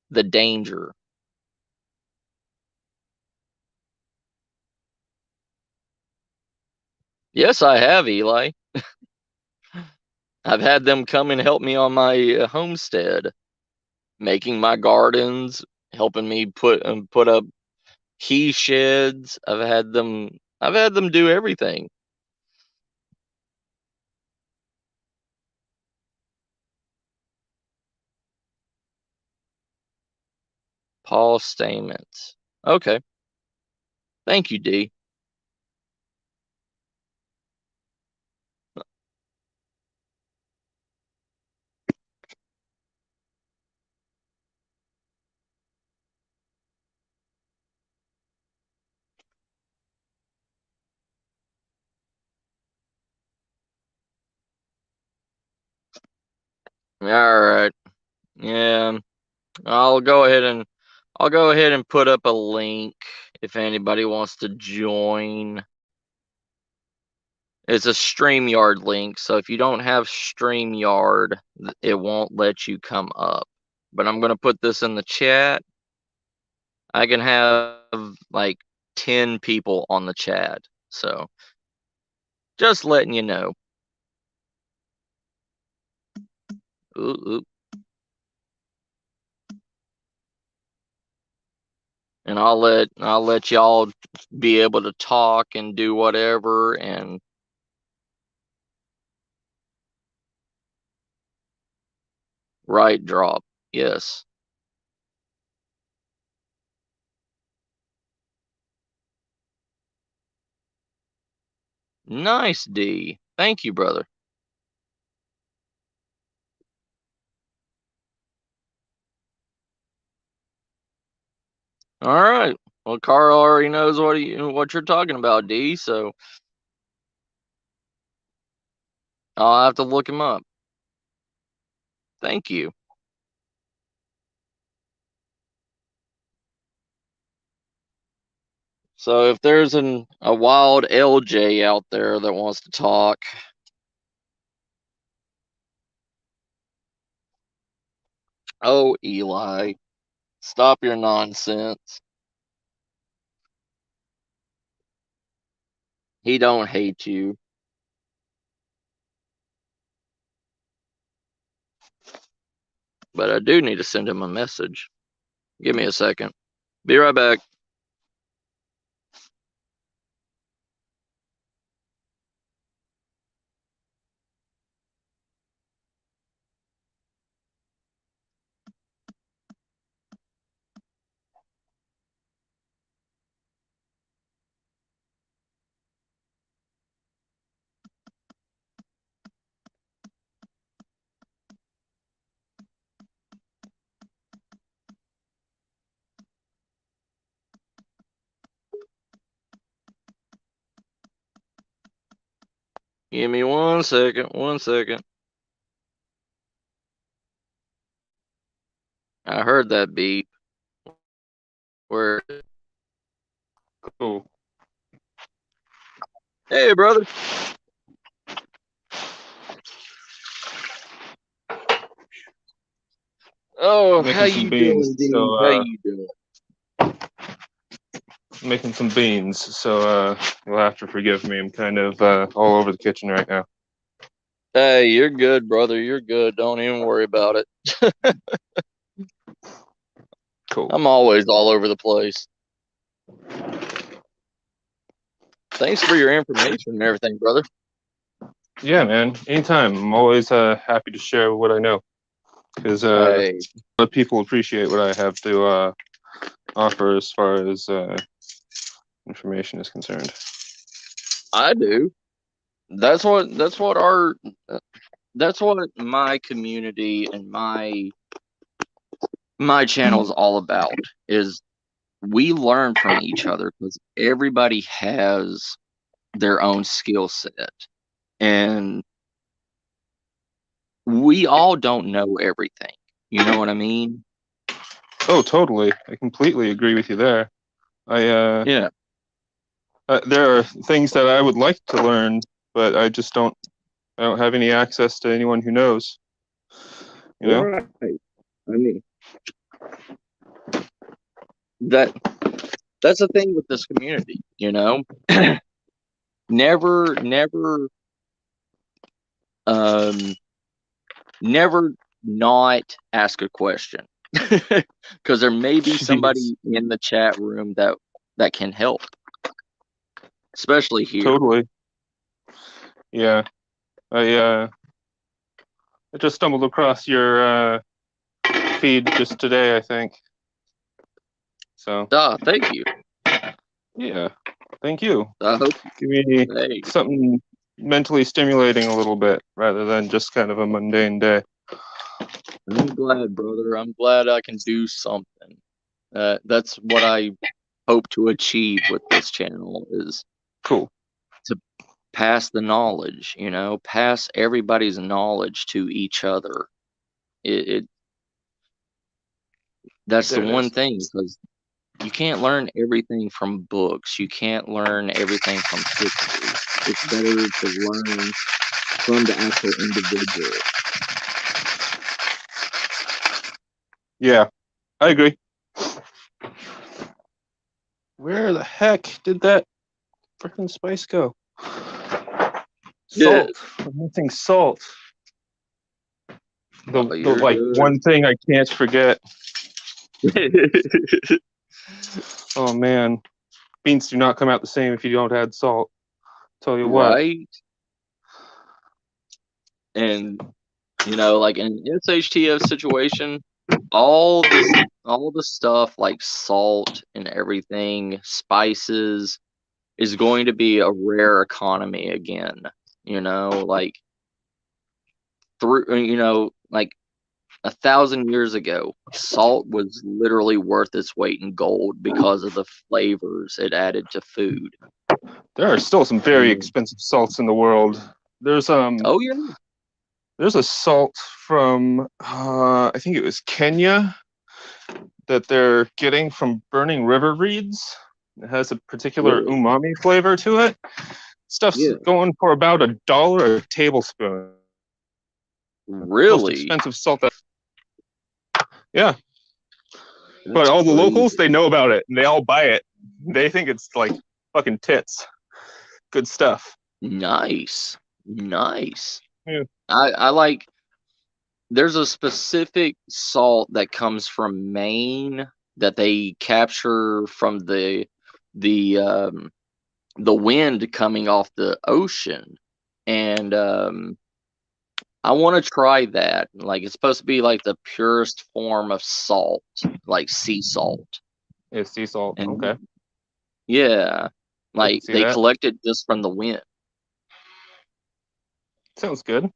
the danger. Yes, I have, Eli. I've had them come and help me on my homestead, making my gardens, helping me put up he sheds. I've had them do everything. Paul Stamens. Okay. Thank you, D. All right. Yeah. I'll go ahead and put up a link if anybody wants to join. It's a StreamYard link, so if you don't have StreamYard, it won't let you come up. But I'm going to put this in the chat. I can have like 10 people on the chat, so just letting you know. Ooh. And I'll let y'all be able to talk and do whatever. And right drop, yes. Nice, D. Thank you, brother. All right. Well, Carl already knows what you're talking about, D. So I'll have to look him up. Thank you. So if there's a wild LJ out there that wants to talk, oh Eli, stop your nonsense. He don't hate you. But I do need to send him a message. Give me a second. Be right back. Give me 1 second. 1 second. I heard that beep. Where? Cool. Hey, brother. Oh, Making how some you beans, doing, D? so How you doing? making some beans, so you'll have to forgive me. I'm kind of all over the kitchen right now. Hey, you're good, brother. You're good. Don't even worry about it. Cool. I'm always all over the place. Thanks for your information and everything, brother. Yeah, man. Anytime. I'm always happy to share what I know, because a Hey, lot of people appreciate what I have to offer as far as information is concerned. I do. That's what my community and my my channel is all about is we learn from each other because everybody has their own skill set, and we all don't know everything. You know what I mean? Oh, totally. I completely agree with you there. Yeah. There are things that I would like to learn, but I don't have any access to anyone who knows, you know? Right. I mean, that that's the thing with this community, you know? Never um never not ask a question. Because there may be Jeez. somebody in the chat room that can help, especially here. Totally. Yeah. I I just stumbled across your feed just today, I think. So, Thank you. yeah. Thank you. I hope. Give me Hey, something mentally stimulating a little bit rather than just kind of a mundane day. I'm glad, brother. I'm glad I can do something. That's what I hope to achieve with this channel is Cool. to pass the knowledge, pass everybody's knowledge to each other. It that's the There it one is. thing because you can't learn everything from books. You can't learn everything from history. It's better to learn from the actual individual. Yeah, I agree. Where the heck did that freaking spice go? Yeah. Salt. I'm missing salt. Oh, The you're like good. one thing I can't forget. Oh man, beans do not come out the same if you don't add salt. Tell you what. Right? And like in an SHTF situation, all the stuff like salt and everything, spices is going to be a rare economy again. Like like 1,000 years ago, salt was literally worth its weight in gold because of the flavors it added to food. There are still some very And expensive salts in the world. There's oh yeah, there's a salt from I think it was Kenya that they're getting from burning river reeds. It has a particular really, umami flavor to it. Stuff's yeah, going for about $1 a tablespoon. Most really, expensive salt that yeah. But that's all the locals, crazy. they know about it and they all buy it. They think it's like fucking tits. Good stuff. Nice, nice. Yeah. I like. There's a specific salt that comes from Maine that they capture from the the wind coming off the ocean, and I want to try that. Like it's supposed to be like the purest form of salt, like sea salt, It's sea salt. and Okay. yeah, I can like see they that. collect it just from the wind. Sounds good.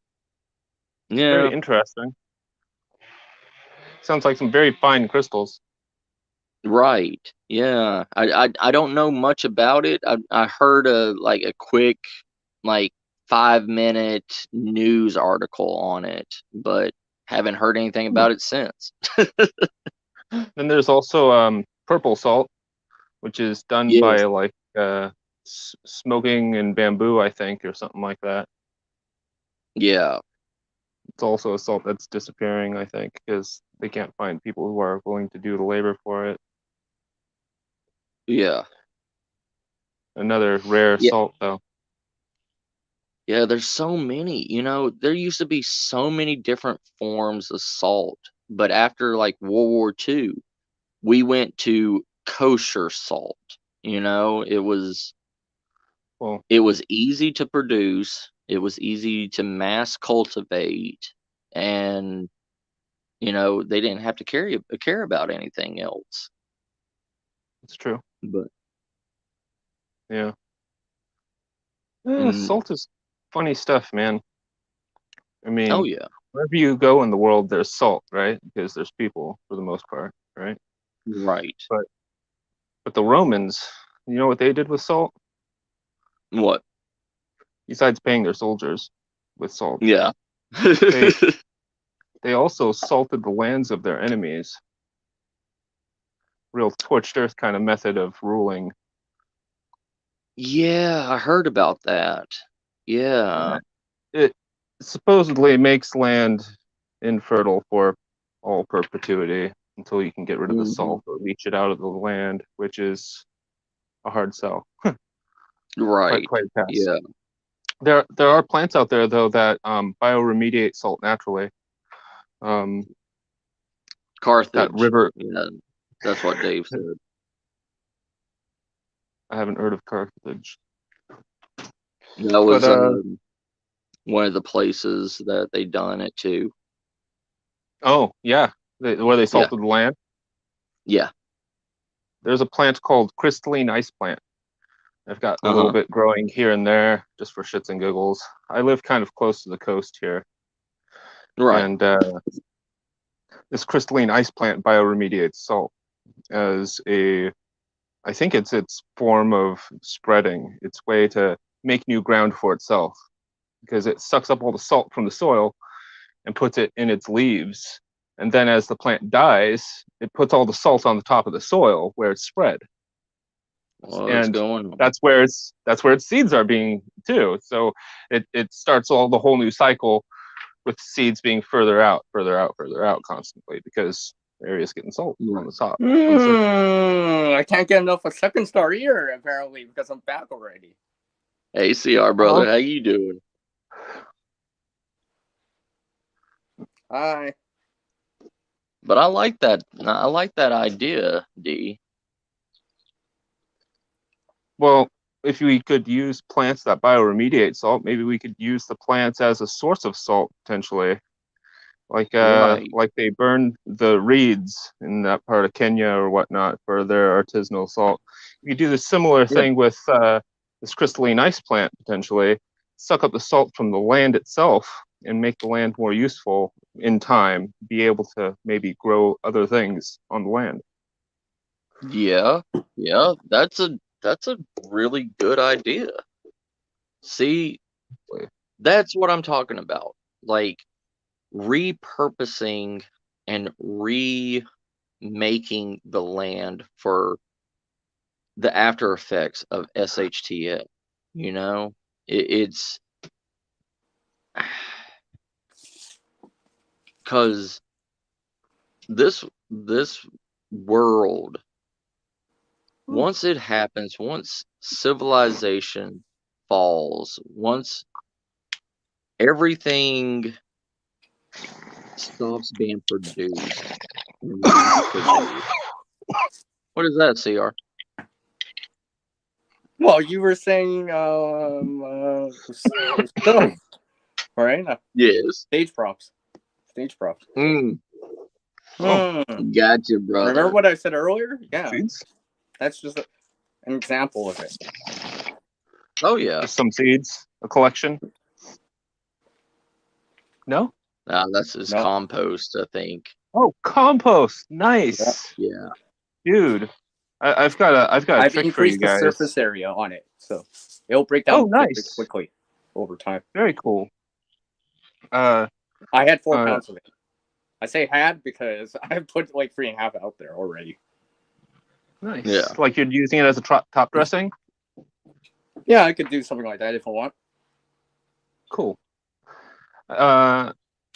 Very Yeah, interesting. Sounds like some very fine crystals. right. Yeah, I don't know much about it. I heard a quick like 5-minute news article on it, but haven't heard anything Hmm. about it since. Then there's also purple salt, which is done by Yes. like smoking and bamboo, I think, or something like that. Yeah. It's also a salt that's disappearing, I think, because they can't find people who are willing to do the labor for it. Yeah. Another rare Yeah. salt, though. Yeah, there's so many. There used to be so many different forms of salt, but after like World War II, we went to kosher salt. It was Well, it was easy to produce, it was easy to mass cultivate, and they didn't have to care about anything else. it's true. But Yeah. and Salt is funny stuff, man. I oh mean, yeah. wherever you go in the world, there's salt, right? Because there's people for the most part, right? Right. But the Romans, you know what they did with salt? What? Besides paying their soldiers with salt, Yeah. they they also salted the lands of their enemies. Real torched earth kind of method of ruling. Yeah, I heard about that. Yeah. It supposedly makes land infertile for all perpetuity until you can get rid of the Mhm. salt or leach it out of the land, which is a hard sell. Right. Quite a task. Yeah. There are plants out there though that bioremediate salt naturally. Um, that Carthage. river. Yeah. That's what Dave said. I haven't heard of Carthage, That but was one of the places that they done it to. oh yeah, where they Yeah. salted the land. Yeah. There's a plant called Crystalline Ice Plant. I've got a little Uh-huh. bit growing here and there just for shits and giggles. I live kind of close to the coast here, Right. and this crystalline ice plant bioremediates salt as I think it's its form of spreading, its way to make new ground for itself, because it sucks up all the salt from the soil and puts it in its leaves. And then as the plant dies, it puts all the salt on the top of the soil where it's spread. What's And going on? that's where its seeds are being too. So it starts all the whole new cycle with seeds being further out, further out, further out constantly because the area's getting salt on the top, on the surface. I can't get enough of Second Star here, apparently, because I'm back already. Hey, CR brother, how you doing? Hi. But I like that. I like that idea, D. Well, if we could use plants that bioremediate salt, maybe we could use the plants as a source of salt potentially. Right. Like they burn the reeds in that part of Kenya or whatnot for their artisanal salt. You could do the similar Yeah. thing with this crystalline ice plant potentially, suck up the salt from the land itself and make the land more useful in time, be able to maybe grow other things on the land. Yeah. Yeah. That's a really good idea. See, that's what I'm talking about. Like repurposing and remaking the land for the after effects of SHTF. You know, it's because this world, once it happens, once civilization falls, once everything stops being produced and mass produced. What is that, CR? Well, you were saying, stuff, right? Yes. Stage props. Stage props. Oh. Gotcha, brother. Remember what I said earlier? Yeah. Seeds? That's just an example of it. Oh, yeah. Just some seeds, a collection. No? That's his compost, I think. Oh, compost! Nice. Yeah. Dude, I've got a I've trick for you increased the guys. surface area on it, so it'll break down nice. quickly over time. Very cool. I had 4 pounds of it. I say had because I've put like 3.5 out there already. Nice. Yeah. Like you're using it as a top dressing? Yeah, I could do something like that if I want. Cool.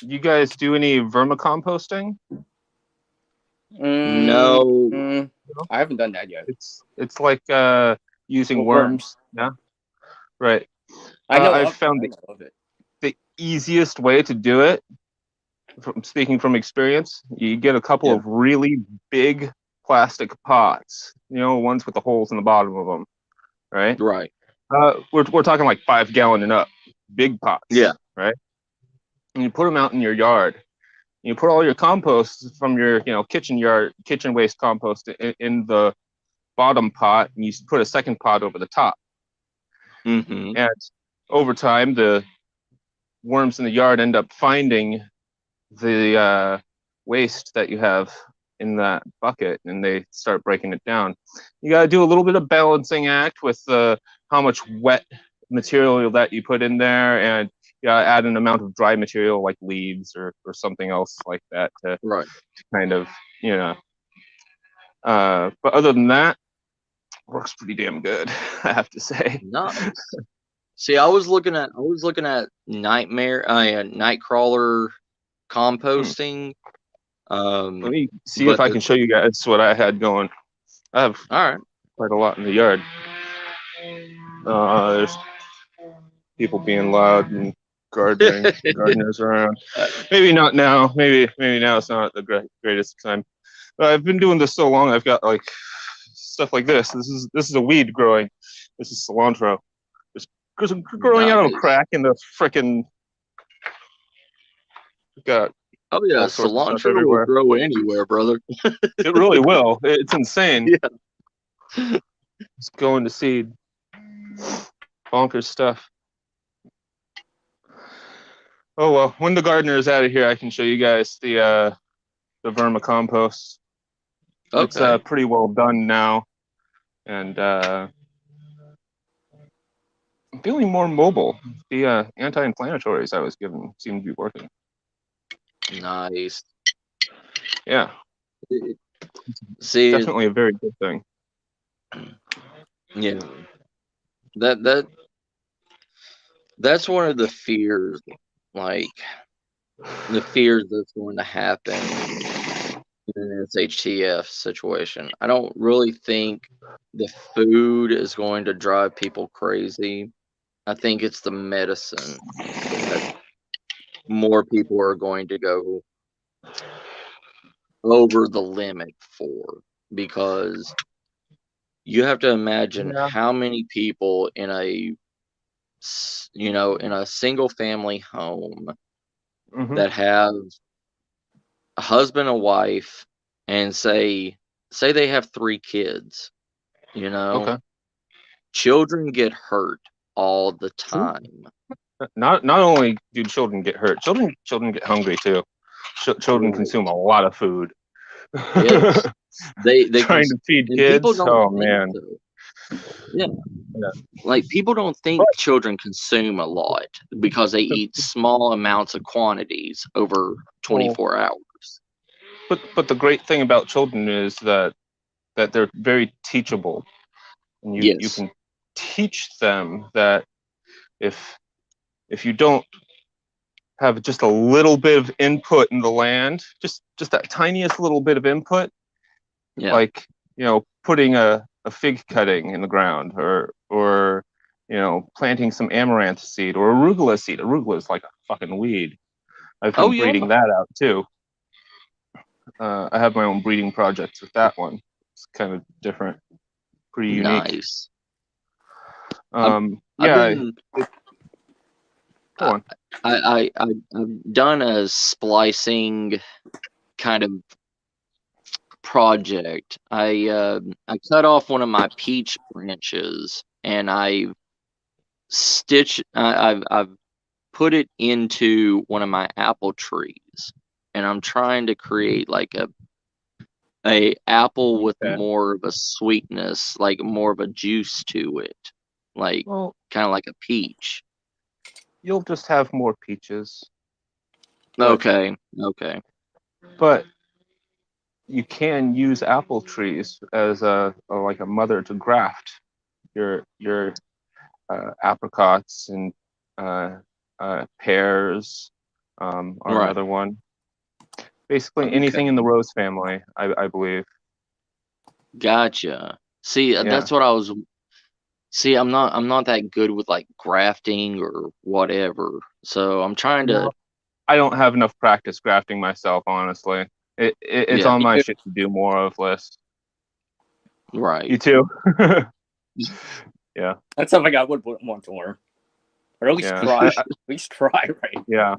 You guys do any vermicomposting? No. I haven't done that yet. It's like using worms. Yeah. Right. I've found the easiest way to do it, speaking from experience, you get a couple of really big plastic pots, ones with the holes in the bottom of them, right? Right. We're talking like 5 gallon and up, big pots. Yeah. Right. And you put them out in your yard. You put all your compost from your, kitchen waste compost in the bottom pot, and you put a second pot over the top. Mm-hmm. And over time, the worms in the yard end up finding the waste that you have in that bucket, and they start breaking it down. You got to do a little bit of balancing act with how much wet material that you put in there, and you got to add an amount of dry material like leaves or something else like that to kind of, you know. But other than that, works pretty damn good, I have to say. Nice. See, I was looking at Nightcrawler composting. Let me see if I can show you guys what I had going. I have quite a lot in the yard. There's people being loud and gardeners around. Maybe not now. Maybe now it's not the greatest time. But I've been doing this so long. I've got like stuff like this. This is a weed growing. This is cilantro. It's growing out of a crack in the frickin'. Got cilantro will grow anywhere, brother. It really will. It's insane. Yeah. It's going to seed. Bonkers stuff. Oh well, when the gardener is out of here, I can show you guys the vermicompost. It's pretty well done now, and I'm feeling more mobile. The anti-inflammatories I was given seem to be working. Nice. Yeah. See, definitely a very good thing. Yeah. That's one of the fears, like the fears that's going to happen in an SHTF situation. I don't really think the food is going to drive people crazy. I think it's the medicine that more people are going to go over the limit for, because you have to imagine how many people in a single family home that have a husband, a wife, and say they have 3 kids, children get hurt all the time. Not only do children get hurt, children get hungry too. Children consume a lot of food. Yes. They trying to feed kids. Oh man. So. Yeah. Like, people don't think children consume a lot because they eat small amounts of quantities over 24 hours. But the great thing about children is that they're very teachable. And you can teach them that if you don't have just a little bit of input in the land, just that tiniest little bit of input, like, putting a fig cutting in the ground, or planting some amaranth seed or arugula seed. Arugula is like a fucking weed. I've been breeding that out too. I have my own breeding projects with that one. It's kind of different, pretty unique. Nice. Go on. I've done a splicing kind of project. I cut off one of my peach branches, and I've put it into one of my apple trees, and I'm trying to create like a apple with more of a sweetness, like more of a juice to it, like kind of like a peach. You'll just have more peaches. Okay. But you can use apple trees as like a mother to graft your apricots and pears are another one. Basically anything in the rose family, I believe. Gotcha. See, that's what I was. See, I'm not that good with like grafting or whatever. So I'm trying to. I don't have enough practice grafting myself, honestly. It's on my shit to do more of list. Right. You too? Yeah. That's something I would want to learn. Or at least try. At least try, right? Yeah.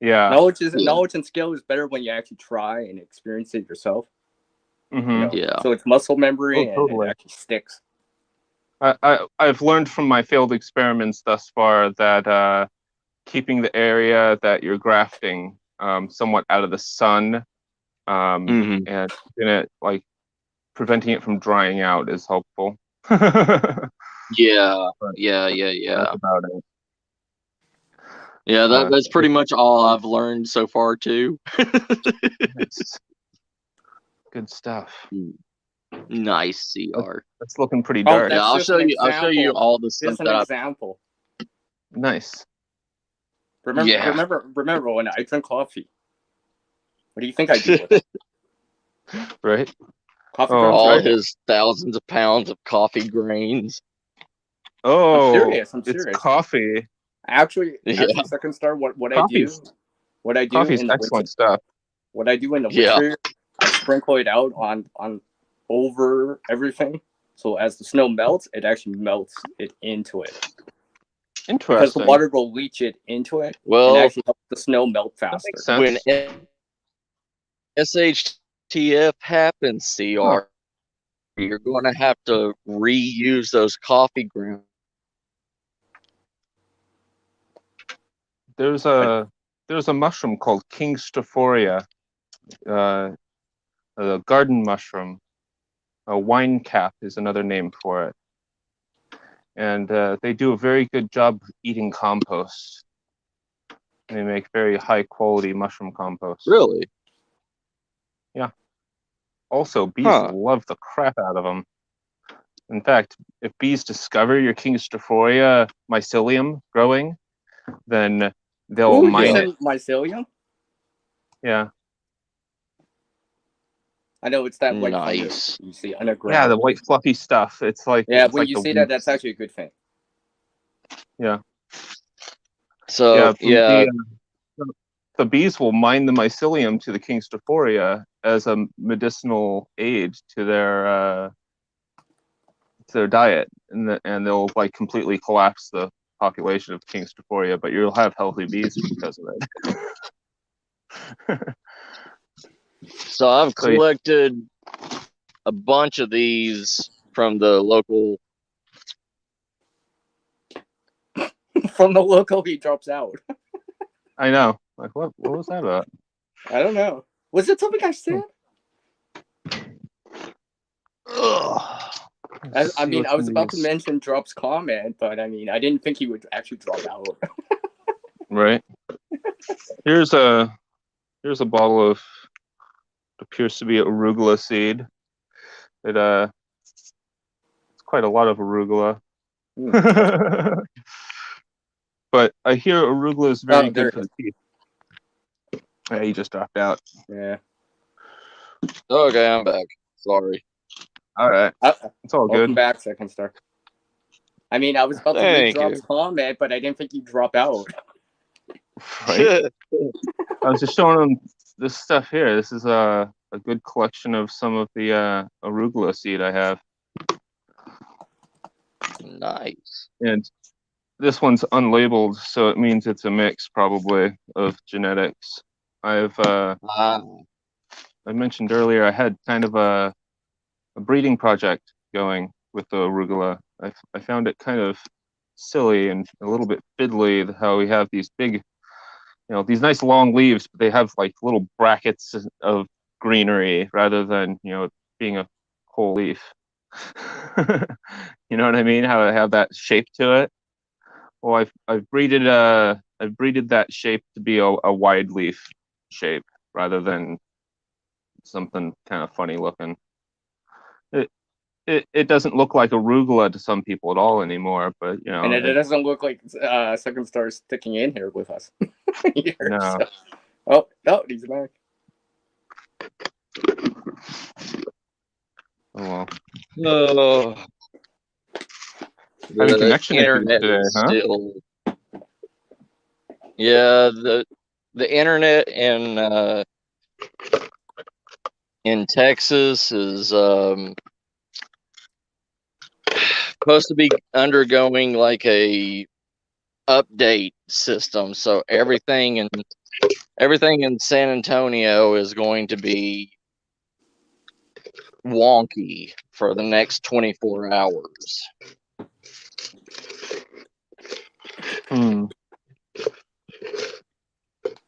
Yeah. Knowledge and skill is better when you actually try and experience it yourself. Mm-hmm. So it's muscle memory and it actually sticks. I've learned from my failed experiments thus far that keeping the area that you're grafting somewhat out of the sun, and in it, like preventing it from drying out is helpful. Yeah, But yeah. that's about it. Yeah, that's pretty much all I've learned so far too. It's good stuff. Nice CR. That's looking pretty Oh, dark. that's Yeah, I'll just show an you. I'll show you example. all the stuff Just an that I've. example. Nice. Yeah. Remember when I drink coffee? What do you think I do with it? Right. Coffee Oh, grounds? All Right? his thousands of pounds of coffee grains. Oh, I'm it's serious. coffee. Actually, Yeah. Second Star, what I Coffee's do in the excellent winter, stuff. what I do in the Yeah. winter, I sprinkle it out on over everything. So as the snow melts, it actually melts it into it. Interesting. Because the water will leach it into it and Well, actually help the snow melt that faster. makes sense. when SHTF happens, CR, you're going to have to reuse those coffee grounds. There's a mushroom called King Staphoria, a garden mushroom. A wine cap is another name for it, and they do a very good job eating compost. They make very high quality mushroom compost. Really? Yeah. Also, bees Huh. love the crap out of them. In fact, if bees discover your King Staphoria mycelium growing, then they'll mine it. Mycelium? Yeah. I know it's that white Nice. fungus you see underground. Yeah, the white fluffy stuff. It's like when you see that, that's actually a good thing. Yeah. So the bees will mine the mycelium to the King Staphoria as a medicinal aid to their diet, and they'll like completely collapse the population of King Staphoria, but you'll have healthy bees because of it. So I've collected a bunch of these from the local. From the local, he drops out. I know. Like, what was that about? I don't know. Was it something I said? I was about to mention Drop's comment, but I mean, I didn't think he would actually drop out. Right. Here's a bottle of what appears to be arugula seed. It's quite a lot of arugula. But I hear arugula is very good for the teeth. Yeah, he just dropped out. Yeah. Okay, I'm back. Sorry. All right. It's all good. Welcome back, Second Star. I mean, I was about to read Drop's comment, but I didn't think he'd drop out. Right. I was just showing him this stuff here. This is a good collection of some of the arugula seed I have. Nice. And this one's unlabeled, so it means it's a mix probably of genetics. I mentioned earlier I had kind of a breeding project going with the arugula. I found it kind of silly and a little bit fiddly how we have these big, these nice long leaves, but they have like little brackets of greenery rather than, being a whole leaf. You know what I mean? How I have that shape to it. Well, I've breeded that shape to be a wide leaf shape rather than something kind of funny looking. It doesn't look like arugula to some people at all anymore, but and it doesn't look like Second Star sticking in here with us. Here, no. So. Oh, no, he's back. Oh well. Oh. Having connection internet today, huh? Still. Yeah, the internet in Texas is supposed to be undergoing like a update system, so everything in San Antonio is going to be wonky for the next 24 hours.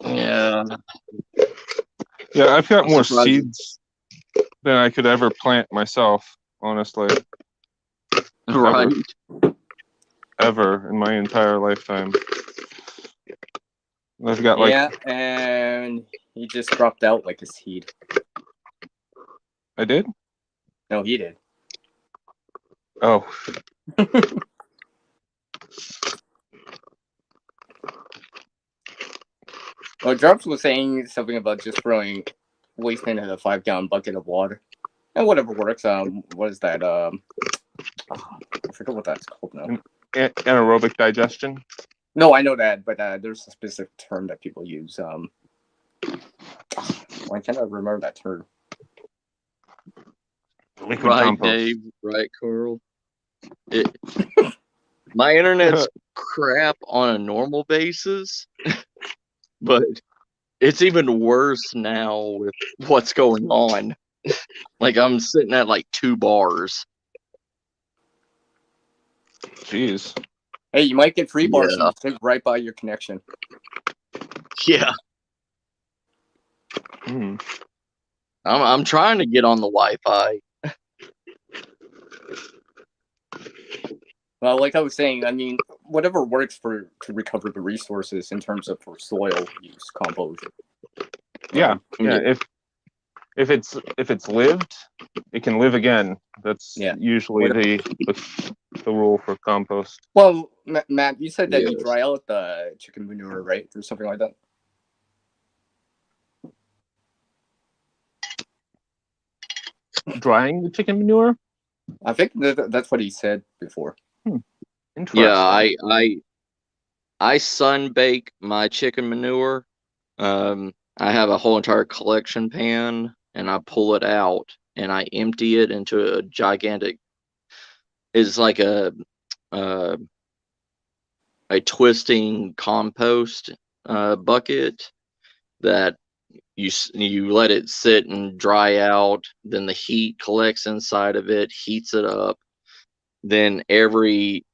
Yeah. Yeah, I've got I'm more surprised. seeds than I could ever plant myself, honestly. Right. Ever in my entire lifetime. I've got Yeah, and he just dropped out like a seed. I did? No, he did. Oh. Well, Drops was saying something about just throwing waste in a 5-gallon bucket of water. And whatever works. What is that? I forget what that's called now. Anaerobic digestion? No, I know that, but there's a specific term that people use. Why can't I remember that term? Liquid Right, compost. Dave. Right, Carl. My internet's crap on a normal basis, but it's even worse now with what's going on. Like, I'm sitting at like 2 bars. Jeez. Hey, you might get free bars Yeah. if you live right by your connection. Yeah. I'm trying to get on the Wi-Fi. Well, like I was saying, I mean, whatever works to recover the resources in terms of for soil use, compost. Yeah. If it's lived, it can live again. That's usually the rule for compost. Well, Matt, you said that you Yes. dry out the chicken manure, right, or something like that. Drying the chicken manure? I think that's what he said before. Interesting. Yeah, I sunbake my chicken manure. I have a whole entire collection pan, and I pull it out and I empty it into a gigantic. It's like a twisting compost bucket that you let it sit and dry out. Then the heat collects inside of it, heats it up. Then every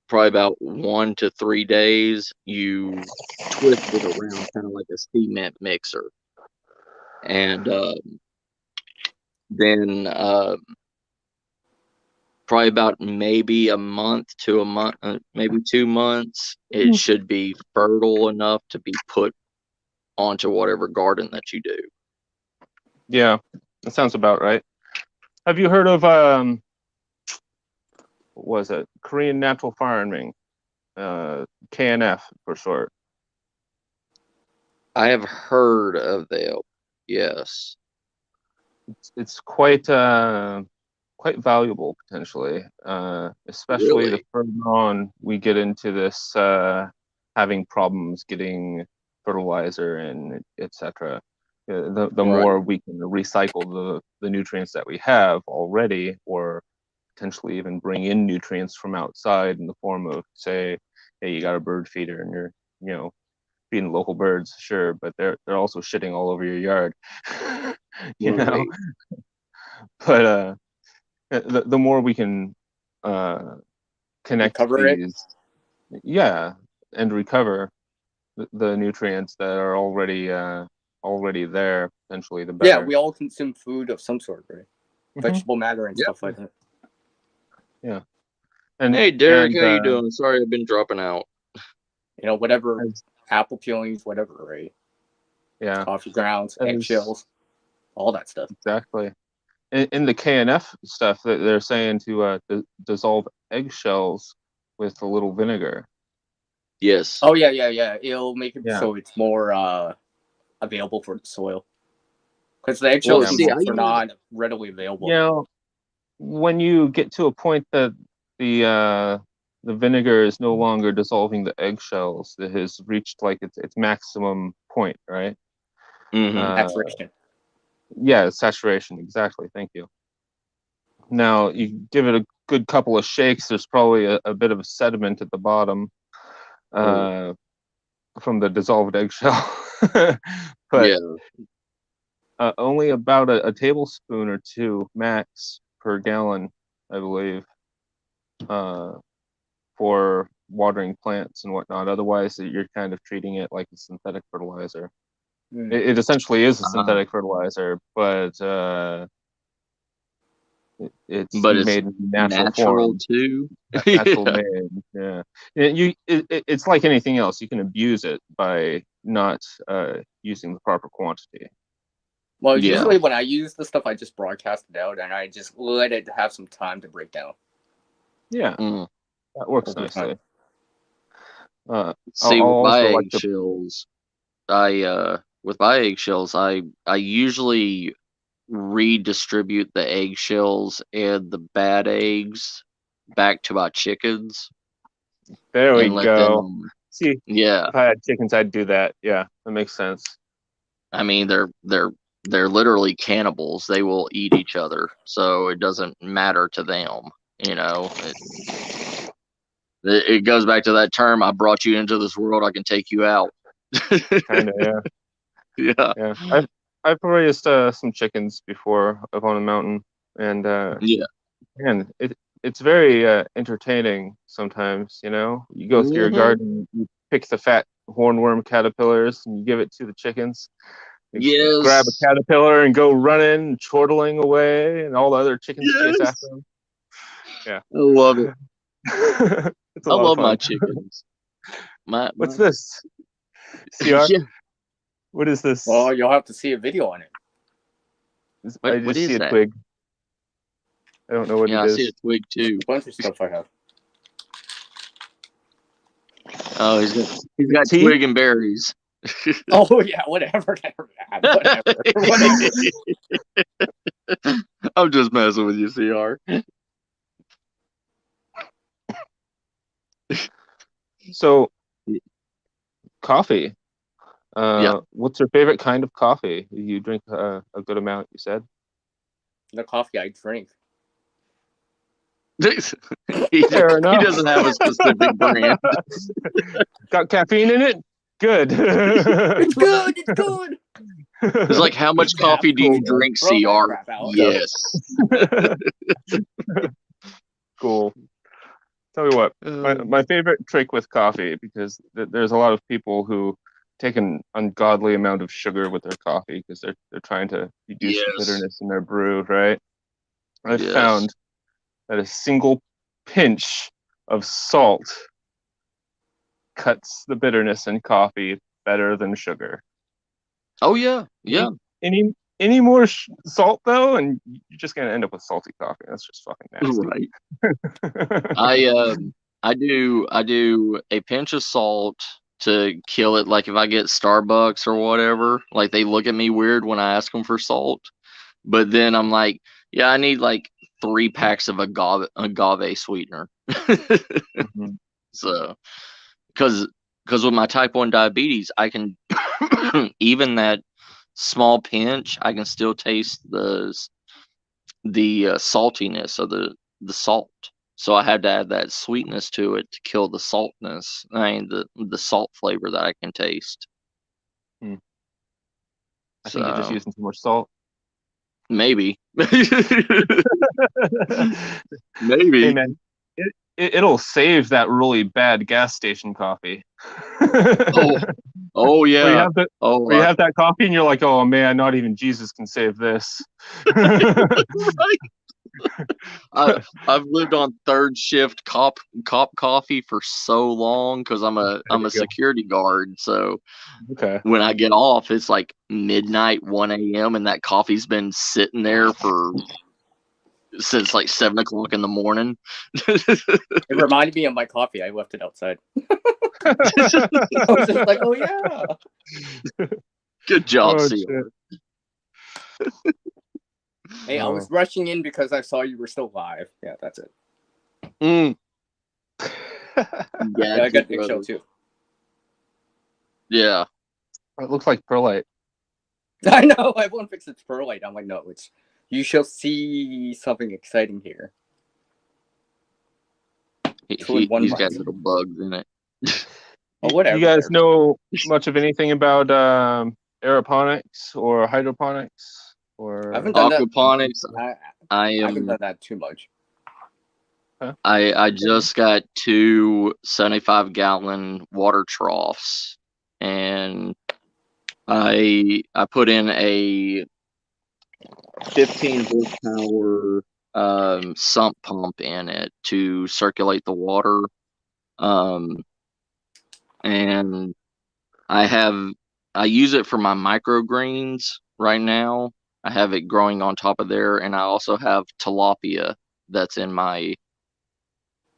probably about 1 to 3 days, you twist it around, kind of like a cement mixer, and then probably about maybe a month to maybe 2 months, it should be fertile enough to be put onto whatever garden that you do. Yeah, that sounds about right. Have you heard of what was it? Korean natural farming, KNF for short. I have heard of them. Yes. It's quite valuable potentially, especially Really? the further on we get into this having problems getting fertilizer and etc. The Right. more we can recycle the nutrients that we have already, or potentially even bring in nutrients from outside in the form of, say, hey, you got a bird feeder and you're feeding local birds, sure, but they're also shitting all over your yard. you know Right. but the more we can connect Recover it. these, and recover the nutrients that are already there, potentially the better. Yeah, we all consume food of some sort, right? Vegetable matter and stuff like that. Yeah. And hey, Derek, how you doing? Sorry, I've been dropping out. Whatever, apple peelings, whatever, right? Yeah. Coffee grounds, eggshells, all that stuff. Exactly. In the KNF stuff, that they're saying to dissolve eggshells with a little vinegar. Yes. Oh yeah. It'll make it so it's more available for the soil, because the eggshells themselves are not readily available. When you get to a point that the vinegar is no longer dissolving the eggshells, it has reached like its maximum point, right? Saturation. Yeah, saturation, exactly. Thank you. Now you give it a good couple of shakes, there's probably a bit of sediment at the bottom from the dissolved eggshell. But only about a tablespoon or two max per gallon, I believe, for watering plants and whatnot. Otherwise, you're kind of treating it like a synthetic fertilizer. It essentially is a synthetic fertilizer, but it's But it's made in natural form. too. Natural made, yeah. It's like anything else. You can abuse it by not using the proper quantity. Well, Yeah. usually when I use the stuff, I just broadcast it out and I just let it have some time to break down. Yeah, that works Over nicely. See, I'll with my also like to- eggshells, I usually redistribute the eggshells and the bad eggs back to my chickens. There we and let go. them. See, Yeah, if I had chickens, I'd do that. Yeah, that makes sense. I mean they're literally cannibals. They will eat each other, so it doesn't matter to them. You know, it goes back to that term. I brought you into this world. I can take you out. Kind of, yeah. Yeah. Yeah, I've raised some chickens before up on a mountain, and Yeah. man, it's very entertaining sometimes. You know, you go through your garden, you pick the fat hornworm caterpillars, and you give it to the chickens. They just grab a caterpillar and go running, chortling away, and all the other chickens chase after them. Yeah, I love it. It's a lot love of fun. my chickens. What's this? CR? Yeah. What is this? Well, you'll have to see a video on it. I just see a twig. I don't know what it is. I see a twig too. A bunch of stuff I have. Oh, he's got twig and berries. Oh yeah, whatever. I'm just messing with you, CR. So, coffee. What's your favorite kind of coffee? You drink a good amount, you said? The coffee I drink. He doesn't have a specific brand. Got caffeine in it? Good. It's good. It's good. It's like, how much coffee do you drink, CR? Yes. Cool. Tell me what, my favorite trick with coffee, because there's a lot of people who take an ungodly amount of sugar with their coffee because they're trying to reduce the bitterness in their brew, right? I've found that a single pinch of salt cuts the bitterness in coffee better than sugar. Oh yeah, yeah. Any more salt though, and you're just gonna end up with salty coffee. That's just fucking nasty. Right. I do a pinch of salt to kill it. Like if I get Starbucks or whatever, like they look at me weird when I ask them for salt. But then I'm like, yeah, I need like 3 packs of agave sweetener. So, because with my type 1 diabetes, I can even that small pinch, I can still taste the saltiness of the salt. So I had to add that sweetness to it to kill the saltness. I mean the salt flavor that I can taste. I think you're just using too much salt. Maybe. Maybe. Hey man, it'll save that really bad gas station coffee. Oh yeah. Where you have that coffee and you're like, oh man, not even Jesus can save this. Right. I've lived on third shift cop coffee for so long because I'm a security guard. So when I get off, it's like midnight, 1 a.m. and that coffee's been sitting there since like 7 o'clock in the morning. It reminded me of my coffee. I left it outside. I was just like, oh yeah. Good job, CR. Hey, I was rushing in because I saw you were still live. Yeah, that's it. Yeah, I got the show too. Yeah. It looks like perlite. I know. Everyone thinks it's perlite. I'm like, no, you shall see something exciting here. He's got little bugs in it. Well, whatever. You guys know much of anything about aeroponics or hydroponics? Or I haven't done aquaponics. I haven't done that too much. Huh? I just got 2 75-gallon water troughs, and I put in a 15 horsepower sump pump in it to circulate the water. And I use it for my microgreens right now. I have it growing on top of there, and I also have tilapia that's in my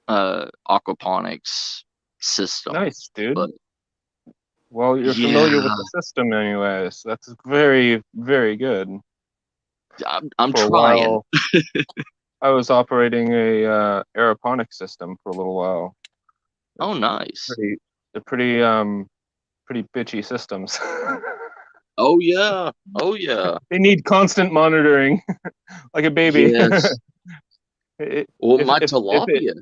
aquaponics system. Nice, dude. But well, you're familiar with the system anyways. That's very, very good. I'm For a trying. while, I was operating a aeroponic system for a little while. Oh, nice. They're pretty bitchy systems. Oh yeah. Oh yeah. They need constant monitoring, like a baby. Yes. Well, if, my if, if it tilapia.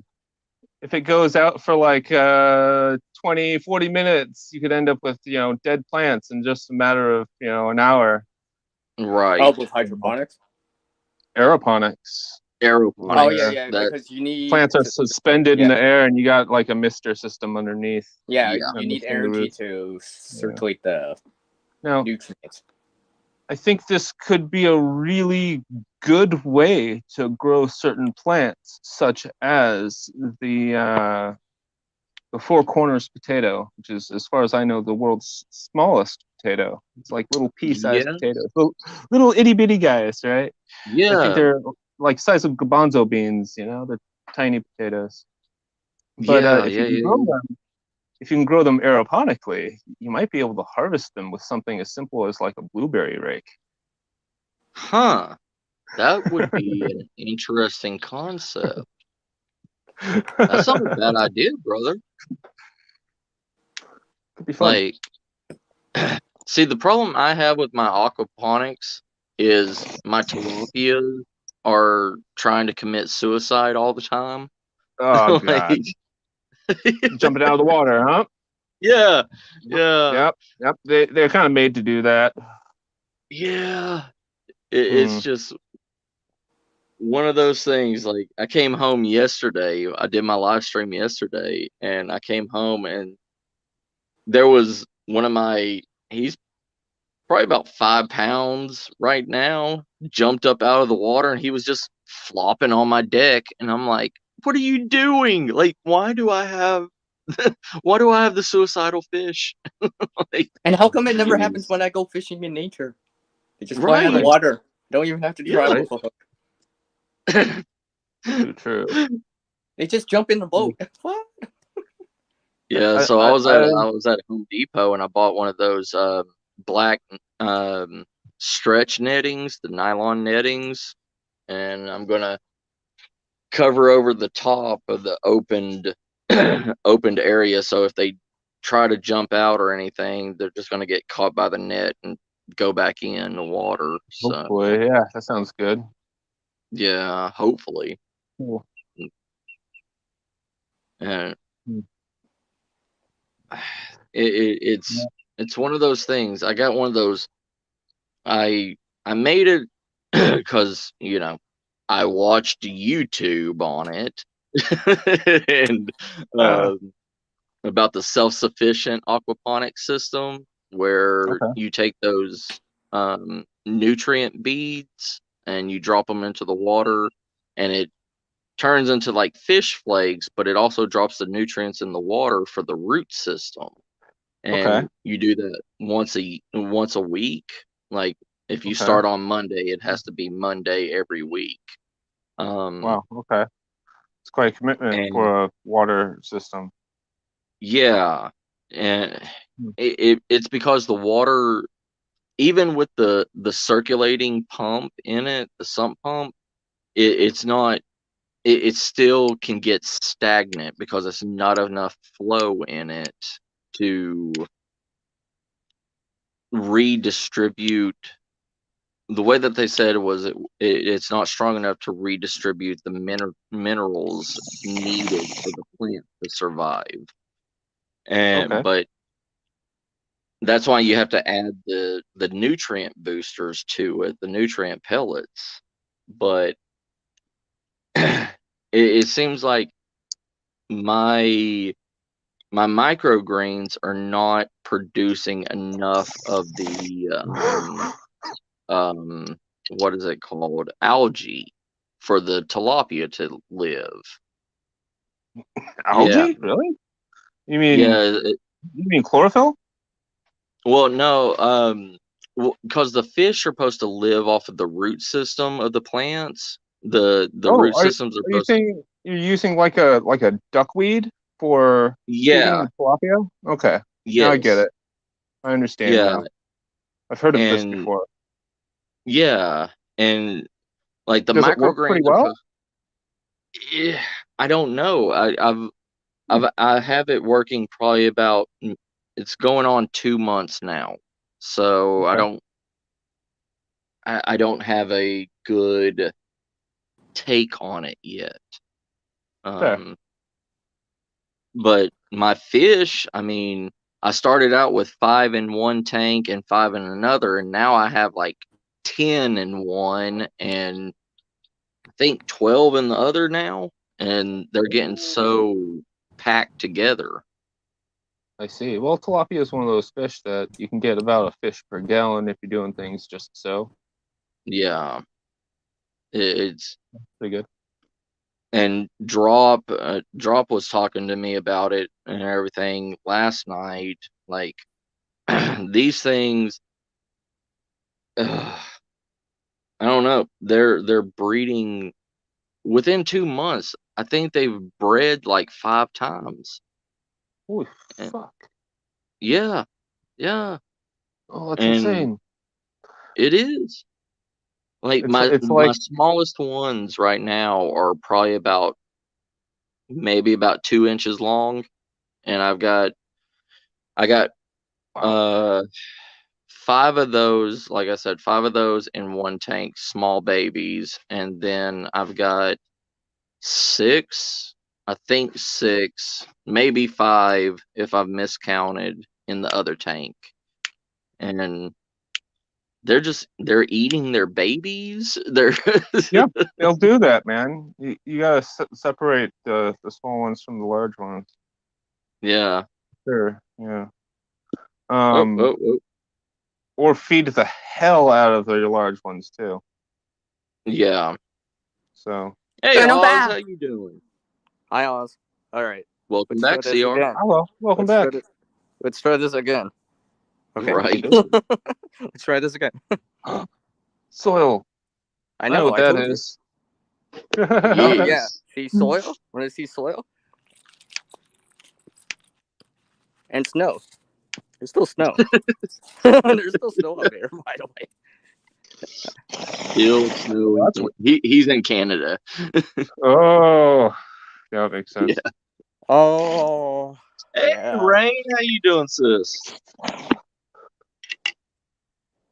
if it goes out for like 20, 40 minutes, you could end up with dead plants in just a matter of an hour. Right. Oh, with hydroponics. Aeroponics. Aeroponics. Oh yeah, because you need plants are suspended in the air, and you got like a mister system underneath. Yeah, you need energy to circulate the nutrients. I think this could be a really good way to grow certain plants, such as the Four Corners potato, which is, as far as I know, the world's smallest potato. It's like little pea-sized potatoes, little itty-bitty guys, right? Yeah. I think they're like size of garbanzo beans. They're tiny potatoes. But if you can grow them aeroponically, you might be able to harvest them with something as simple as like a blueberry rake. Huh. That would be an interesting concept. That's not a bad idea, brother. Could be fun. Like, see, the problem I have with my aquaponics is my tilapia are trying to commit suicide all the time. Oh god. Jumping out of the water, huh? Yeah. Yep. They're kind of made to do that. Yeah. It's just one of those things. Like, I came home yesterday. I did my live stream yesterday, and I came home, and there was one of my, he's probably about 5 pounds right now, jumped up out of the water, and he was just flopping on my deck. And I'm like, what are you doing? Like, why do I have the suicidal fish? Like, and how come it never happens when I go fishing in nature? They just fly out of the water. Don't even have to travel. True. They just jump in the boat. What? Yeah, so I was at Home Depot, and I bought one of those black stretch nettings, the nylon nettings, and I'm gonna cover over the top of the opened area, so if they try to jump out or anything, they're just gonna get caught by the net and go back in the water. So hopefully, yeah, that sounds good. Yeah, hopefully. Cool. And it's one of those things. I got one of those. I made it because I watched YouTube on it and about the self-sufficient aquaponic system, where you take those nutrient beads and you drop them into the water, and it turns into like fish flakes, but it also drops the nutrients in the water for the root system. And you do that once a week. Like, if you start on Monday, it has to be Monday every week. Wow. Okay. It's quite a commitment for a water system. Yeah, and it's because the water, even with the circulating pump in it, the sump pump, it's not. It still can get stagnant because it's not enough flow in it to redistribute. The way that they said it was, it's not strong enough to redistribute the minerals needed for the plant to survive. And but that's why you have to add the nutrient boosters to it, the nutrient pellets. But it seems like my my microgreens are not producing enough of the what is it called, algae, for the tilapia to live. Algae? Yeah, Really? You yeah. mean chlorophyll? Well, no, because the fish are supposed to live off of the root system of the plants. The Oh, root are systems are you supposed. saying you're using like a duckweed for Yeah. feeding tilapia? Okay, now I get Yes. it. I understand Yeah. now. I've heard of this And before. yeah, and like the Does it work pretty microgreens are well? supposed. Yeah, I don't know. I have it working probably about. It's going on 2 months now, so Okay. I don't have a good take on it yet. Fair. But my fish, I mean, I started out with 5 in one tank and 5 in another, and now I have like 10 in one and I think 12 in the other now, and they're getting so packed together. I see. Well, tilapia is one of those fish that you can get about a fish per gallon if you're doing things just so. Yeah, it's Pretty good. and Drop was talking to me about it and everything last night. Like these things, I don't know. They're breeding within 2 months. I think they've bred like 5 times. Holy And fuck. yeah, yeah, Oh, that's and insane. it is. Like It's my like, smallest ones right now are probably maybe about 2 inches long, and I got wow. uh 5 of those, like I said, 5 of those in one tank, small babies, and then I've got six, I think six, maybe five if I've miscounted in the other tank. And they're eating their babies. They're Yeah, they'll do that, man. You gotta separate the small ones from the large ones. yeah. Sure. Yeah. Oh, Um, oh, oh. or feed the hell out of the large ones too. Yeah. So, Hey And I'm Oz, how back. you doing? Hi, Oz. All right. Welcome Let's back, try this CR. again. hello, welcome Let's try back. this. Let's try this again. Okay. Right. Let's try this again. Soil. I I know know. what I that told you. is. Oh yeah. Yes. See soil. Want to see soil and snow? There's still snow. There's still snow up here, by the way. Still snowing. He's in Canada. Oh, yeah, that makes Yeah. sense. Oh Hey yeah. Rain, how you doing, sis?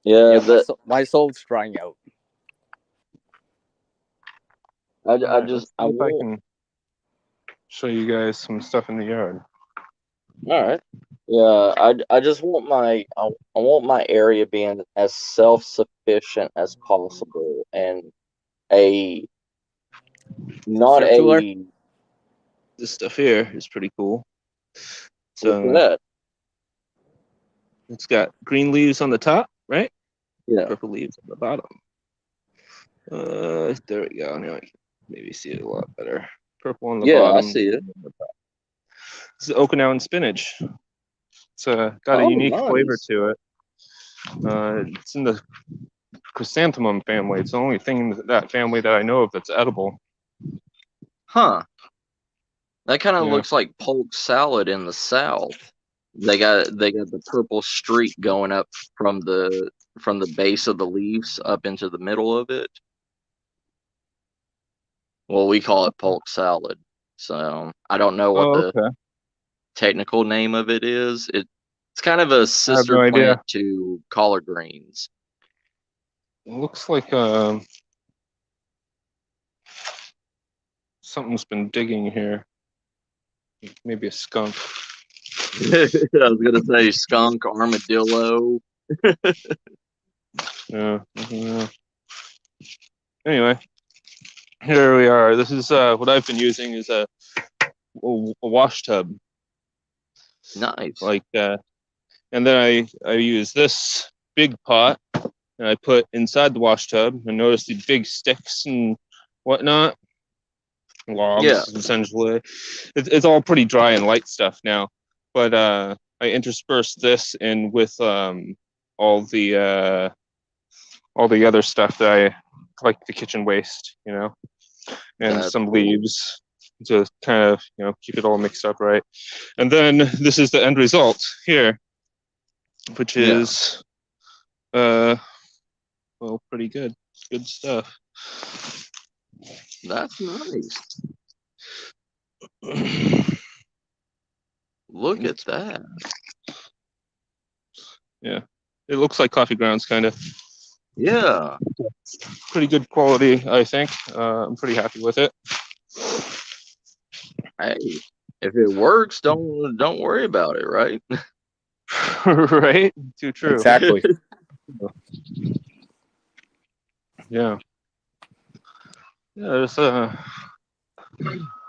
Yeah, Yeah. My soul's drying out. All right, let's I see if I won't. can show you guys some stuff in the yard. All right. Yeah, I just want I want my area being as self sufficient as possible, and a not Surf cooler. a This stuff here is pretty cool. what's So that? it's got green leaves on the top, right? Yeah. Purple leaves on the bottom. There we go. Now I can maybe see it a lot better. Purple on the Yeah, I bottom. see it. This is Okinawan spinach. It's got a Oh, unique flavor nice. to it. It's in the chrysanthemum family. It's the only thing in that family that I know of that's edible. Huh. That kind of Yeah. looks like polk salad in the South. They got the purple streak going up from the base of the leaves up into the middle of it. Well, we call it polk salad. So I don't know what Oh, the okay. technical name of it is. It's kind of a I have no sister idea. plant to collard greens. It looks like something's been digging here. Maybe a skunk. I was gonna say skunk, armadillo. Yeah. Anyway, here we are. This is what I've been using is a wash tub. Nice. Like, and then I use this big pot and I put inside the wash tub, and notice these big sticks and whatnot, logs essentially. It's all pretty dry and light stuff now, but I intersperse this in with all the other stuff that I like, the kitchen waste, and That's some cool. leaves to kind of keep it all mixed up right. And then this is the end result here, which is well, pretty good. Good stuff. That's nice. Look at that. Yeah, it looks like coffee grounds, kind of. Yeah. Pretty good quality, I think. I'm pretty happy with it. Hey, if it works, don't worry about it, right? Right? Too true. Exactly. Yeah. There's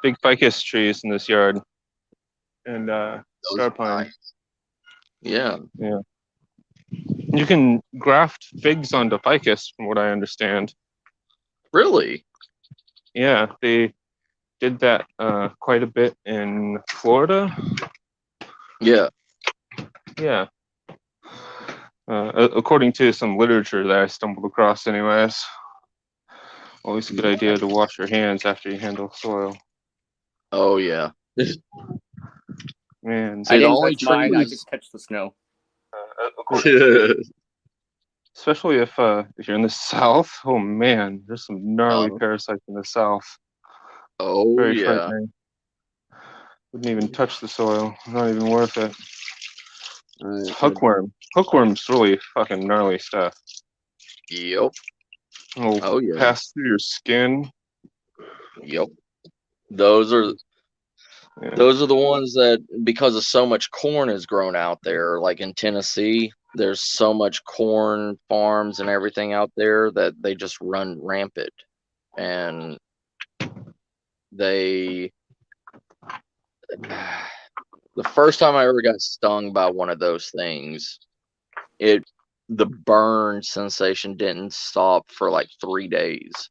big ficus trees in this yard, and star pine. Nice. Yeah. Yeah. You can graft figs onto ficus, from what I understand. Really? Yeah, they did that quite a bit in Florida. Yeah. Yeah. According to some literature that I stumbled across, anyways. Always a good idea to wash your hands after you handle soil. Oh yeah. Man, I didn't only touch mine. I trees- just touched the snow. especially if you're in the South. Oh man, there's some gnarly parasites in the South. Oh Very yeah. frightening. Wouldn't even touch the soil. Not even worth it. Hookworm. Hookworm's really fucking gnarly stuff. Yep. It'll Oh yeah. pass through your skin. Yep. Those are the ones that, because of so much corn is grown out there, like in Tennessee, there's so much corn farms and everything out there that they just run rampant. And the first time I ever got stung by one of those things, the burn sensation didn't stop for like 3 days.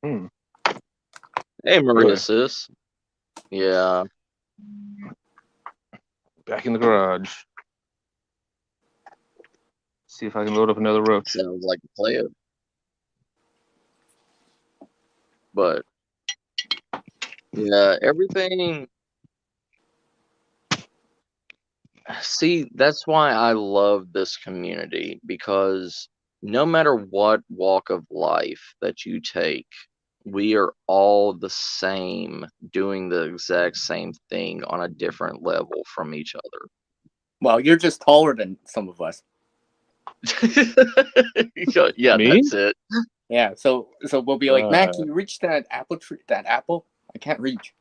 Hmm. Hey, Maria, Really? sis. Yeah. Back in the garage. See if I can load up another roach. Sounds like a plan. But yeah, everything. See, that's why I love this community, because no matter what walk of life that you take, we are all the same, doing the exact same thing on a different level from each other. Well, you're just taller than some of us. Yeah, Me? that's it. Yeah, so we'll be like, Matt, can you reach that apple tree? That apple? I can't reach.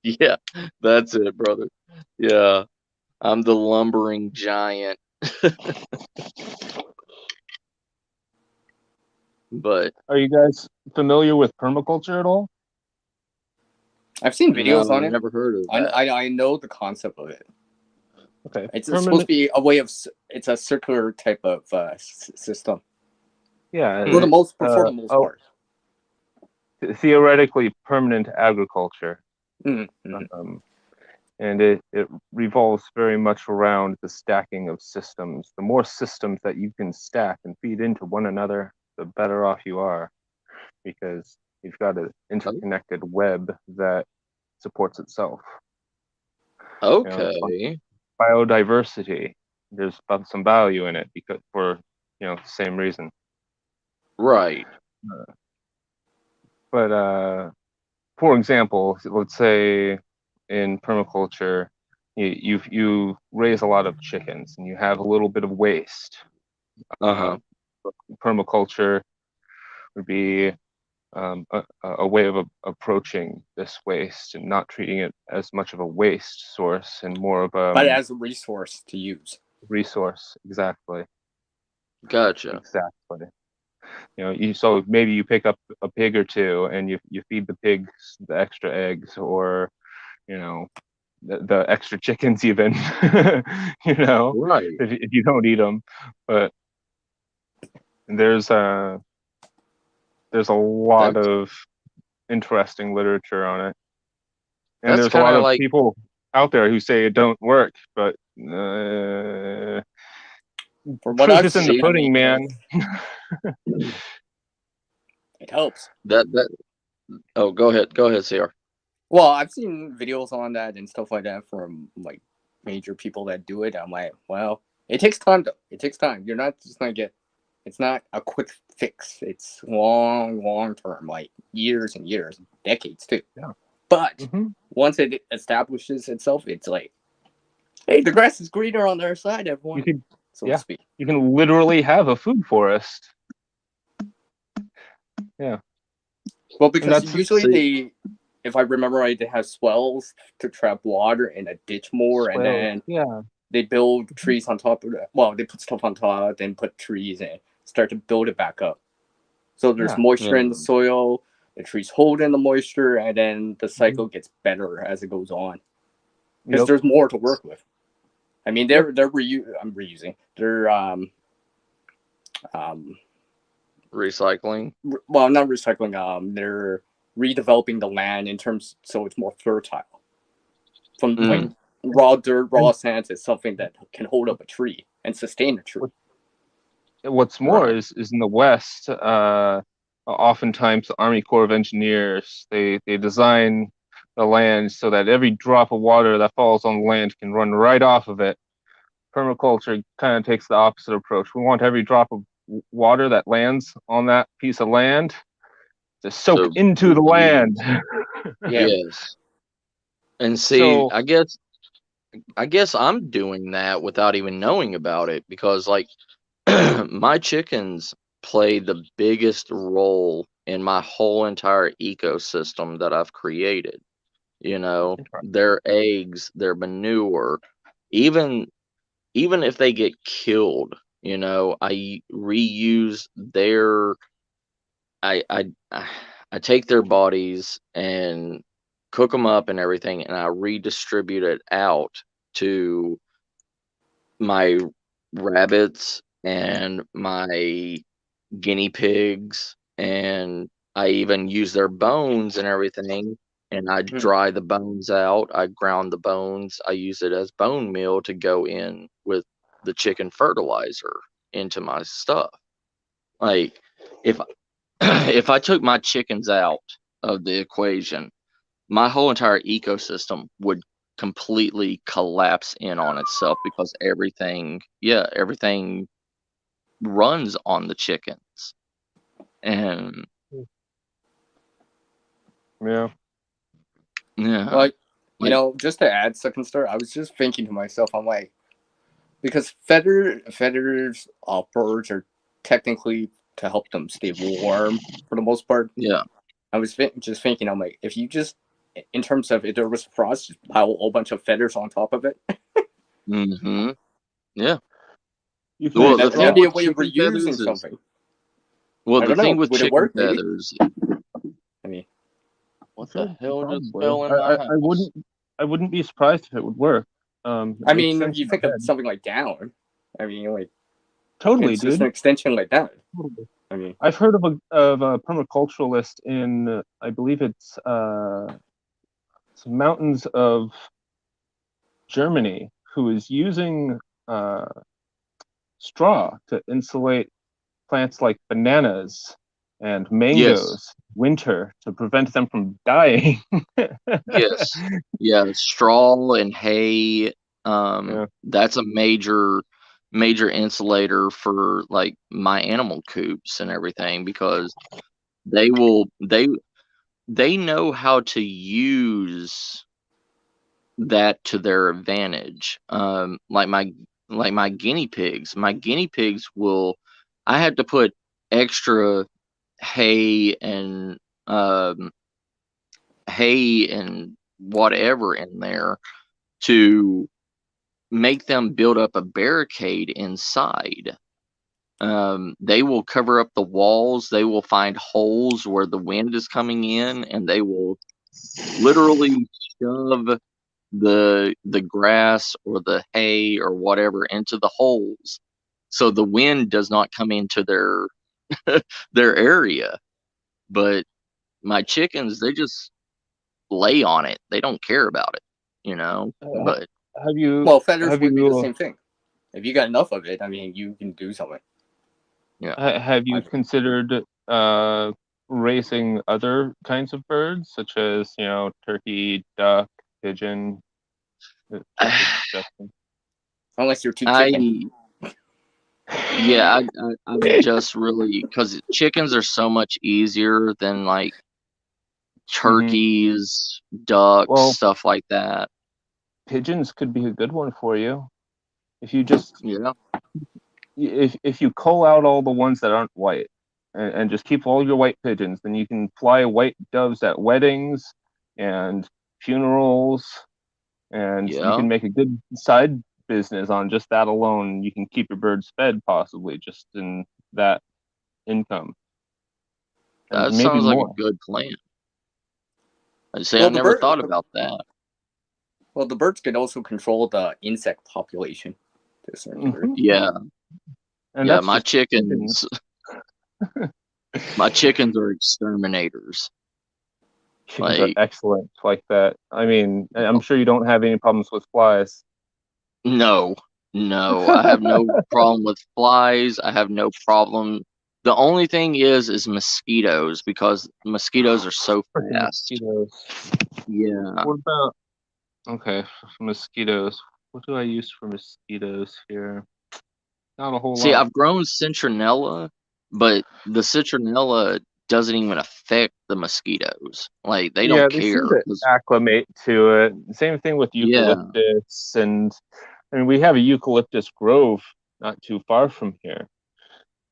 Yeah, that's it, brother. Yeah, I'm the lumbering giant. But Are you guys familiar with permaculture at all? I've seen videos no, on I've it. never heard of that. I know the concept of it. Okay. It's supposed to be a way of. It's a circular type of system. Yeah. For the most part. Theoretically, permanent agriculture. Mm-hmm. And it revolves very much around the stacking of systems. The more systems that you can stack and feed into one another, the better off you are, because you've got an interconnected web that supports itself. Okay. Biodiversity, there's some value in it because for the same reason. Right. But for example, let's say in permaculture, you raise a lot of chickens and you have a little bit of waste. Permaculture would be a way of approaching this waste and not treating it as much of a waste source and more of a but as a resource to use. Resource, exactly. Gotcha. Exactly. So maybe you pick up a pig or two, and you feed the pigs the extra eggs, or the extra chickens even, Right. if you don't eat them. But there's a lot That's of interesting literature on it, and that's there's a kind lot of of like people out there who say it don't work, but From what proof I've is in the seen, I pudding, mean, man. it helps. that. Oh, go ahead, CR. Well, I've seen videos on that and stuff like that from like major people that do it. I'm like, well, it takes time though. It takes time. You're not just gonna get. It's not a quick fix. It's long term, like years and years, decades too. Yeah. But hmm once it establishes itself, it's like, hey, the grass is greener on their side, You everyone, could, so to speak. you can literally have a food forest. Yeah, Well, and because that's See, usually if I remember right, they have swells to trap water in a ditch more, and swell. then Yeah, they build trees on top of it. Well, they put stuff on top, then put trees and start to build it back up. So there's yeah. moisture yeah, in the soil, the trees hold in the moisture, and then the Mhm. cycle gets better as it goes on. Because Yep, there's more to work with. I mean, yep. I'm reusing. They're um recycling. well, not recycling. They're redeveloping the land in terms so it's more fertile. From like Mm. raw dirt, raw And sands is something that can hold up a tree and sustain a tree. what's more Right. is in the West, oftentimes the Army Corps of Engineers, they design the land so that every drop of water that falls on the land can run right off of it. Permaculture kind of takes the opposite approach. We want every drop of water that lands on that piece of land to soak To into be the land. used. Yeah. Yes. And see, So I guess I'm doing that without even knowing about it because like my chickens play the biggest role in my whole entire ecosystem that I've created. Their eggs, their manure, even even if they get killed, I reuse their I I take their bodies and cook them up and everything, and I redistribute it out to my rabbits and my guinea pigs, and I even use their bones and everything. And I Mm. dry the bones out. I ground the bones. I use it as bone meal to go in with the chicken fertilizer into my stuff. Like if if I took my chickens out of the equation, my whole entire ecosystem would completely collapse in on itself because everything runs on the chickens. And yeah, yeah, Like, like just to add second star, I was just thinking to myself, I'm like, because feathers of birds are technically to help them stay warm for the most part. yeah, I was just thinking, I'm like, if you just, in terms of if there was frost, just pile a whole bunch of feathers on top of it, mm-hmm, yeah. you Well, think the that thing that'd so? be a with way of chicken reusing feathers is, something. well, I the don't thing know, with would it chicken work? Maybe. feathers, I mean, what the Sure, hell just probably. fell in my house? I wouldn't be surprised if it would work. It I makes mean, sense you in my think of head. something like down. I mean, like Totally, it's just an dude. extension like that. Totally. I mean, I've heard of a permaculturalist in I believe it's some mountains of Germany who is using uh, straw to insulate plants like bananas and Yes, mangoes winter to prevent them from dying. yes, yeah. Straw and hay. Yeah. That's a major insulator for like my animal coops and everything because they will they know how to use that to their advantage. Like my guinea pigs. My guinea pigs will. I had to put extra hay and um, hay and whatever in there to make them build up a barricade inside they will cover up the walls. They will find holes where the wind is coming in, and they will literally shove the grass or the hay or whatever into the holes, so the wind does not come into their their area. But my chickens, they just lay on it. They don't care about it, you know. But Have you Well, feathers have would be the you same thing. If you got enough of it, I mean, you can do something. have you I- considered raising other kinds of birds, such as turkey, duck, pigeon? Just a suggestion. Unless you're too chicken. I'm just really, because chickens are so much easier than like turkeys, ducks, Well, stuff like that. pigeons could be a good one for you if you just Yeah, if you cull out all the ones that aren't white and just keep all your white pigeons, then you can fly white doves at weddings and funerals, and you yeah, can make a good side business on just that alone. You can keep your birds fed possibly just in that income, and that maybe sounds like a more. good plan. I say I Well, the never bird. thought about that. Well, the birds can also control the insect population to a certain degree. Yeah, And yeah, that's my just chickens, my chickens are exterminators. chickens are Like, excellent like that. I mean, I'm sure you don't have any problems with flies. no, I have no problem with flies. I have no problem. The only thing is mosquitoes, because mosquitoes are so Freaking fast. mosquitoes. Yeah. What about okay, mosquitoes? What do I use for mosquitoes here? Not a whole See, lot. I've grown citronella, but the citronella doesn't even affect the mosquitoes. Like, they Yeah, don't they seem care. to acclimate to it. Same thing with Yeah, eucalyptus, and I mean we have a eucalyptus grove not too far from here,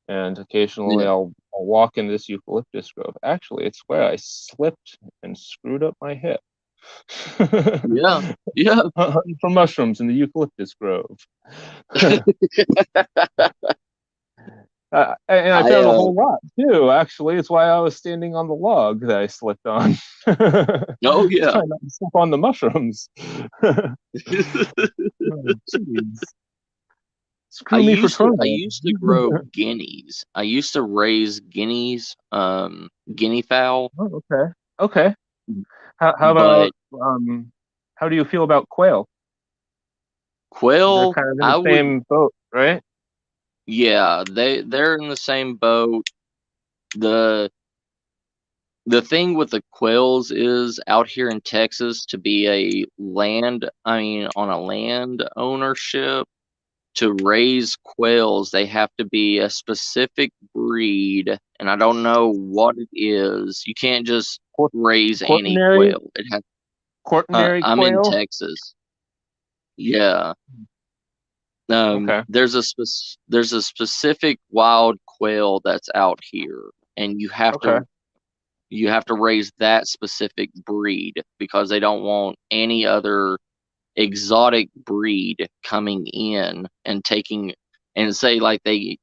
and occasionally yeah, I'll walk in this eucalyptus grove. Actually, it's where I slipped and screwed up my hip. yeah, yeah. Hunting for mushrooms in the eucalyptus grove. And I I found a whole lot too. Actually, it's why I was standing on the log that I slipped on. Oh yeah. Trying not to step on the mushrooms. Oh, jeez. Screw me for I trying. used to grow guineas. I used to raise guineas, guinea fowl, Oh, okay. Okay. How but about how do you feel about quail? They're quail, kind of in the I would, same boat, right? yeah, they're in the same boat. The the thing with the quails is, out here in Texas, to be on a land ownership, to raise quails, they have to be a specific breed, and I don't know what it is. You can't just Quat- raise any Quaternary quail. It has. quaternary I'm in quail. Texas. Yeah. Okay. There's a specific wild quail that's out here, and Okay. you have to raise that specific breed, because they don't want any other exotic breed coming in and taking, and say they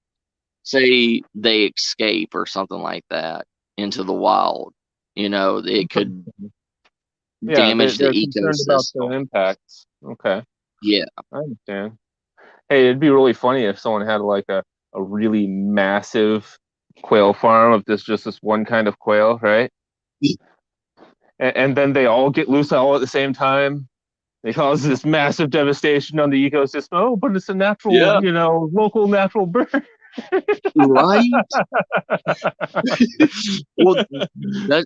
escape or something like that into the wild. It could Yeah, damage the they're concerned about the ecosystem. impacts. Okay, Yeah. I understand. Hey, it'd be really funny if someone had like a really massive quail farm of just this one kind of quail, right? And then they all get loose all at the same time. They cause this massive devastation on the ecosystem. Oh, but it's a natural, Yeah. local natural bird. Right. Well, that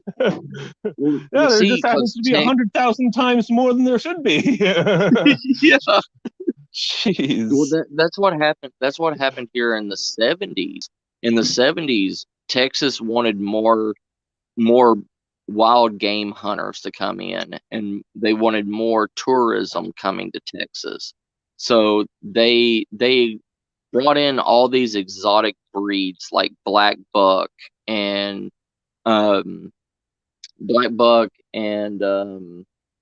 well, Yeah, there see, just happens because to be 100,000 times more than there should be. yeah. Well, Jeez. that's what happened. That's what happened here in the 70s. In the 70s, Texas wanted more wild game hunters to come in, and they wanted more tourism coming to Texas. So they brought in all these exotic breeds like and um, black buck and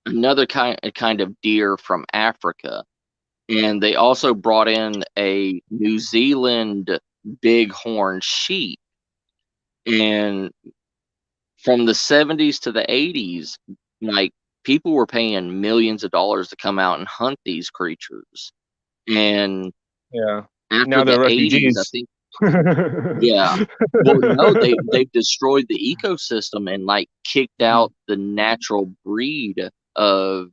another kind of deer from Africa. And they also brought in a New Zealand bighorn sheep. And from the 70s to the 80s, like, people were paying millions of dollars to come out and hunt these creatures. And Yeah. after Now the they're 80s, I refugees. think, yeah. Well, no, they've destroyed the ecosystem and like kicked out the natural breed of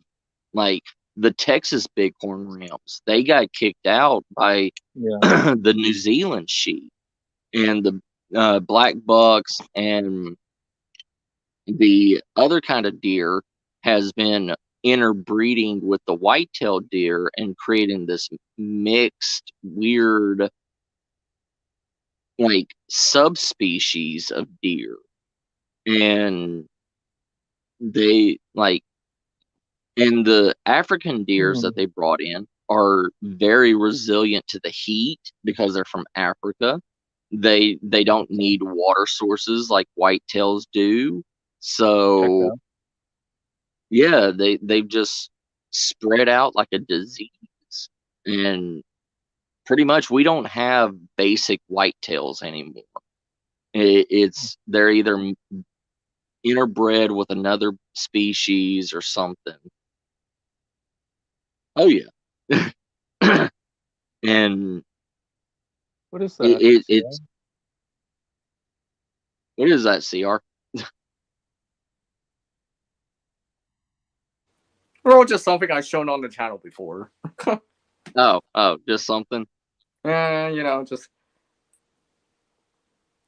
like the Texas bighorn rams. They got kicked out by Yeah. the New Zealand sheep, and the black bucks and the other kind of deer has been interbreeding with the white-tailed deer and creating this mixed, weird, like, subspecies of deer. And they like, and the African deers that they brought in are very resilient to the heat because they're from Africa. They don't need water sources like whitetails do. So yeah, they've just spread out like a disease. And pretty much we don't have basic whitetails anymore. They're either interbred with another species or something. Oh yeah. And What is that? it's what is that, CR? Or just something I've shown on the channel before. Oh, just something. Just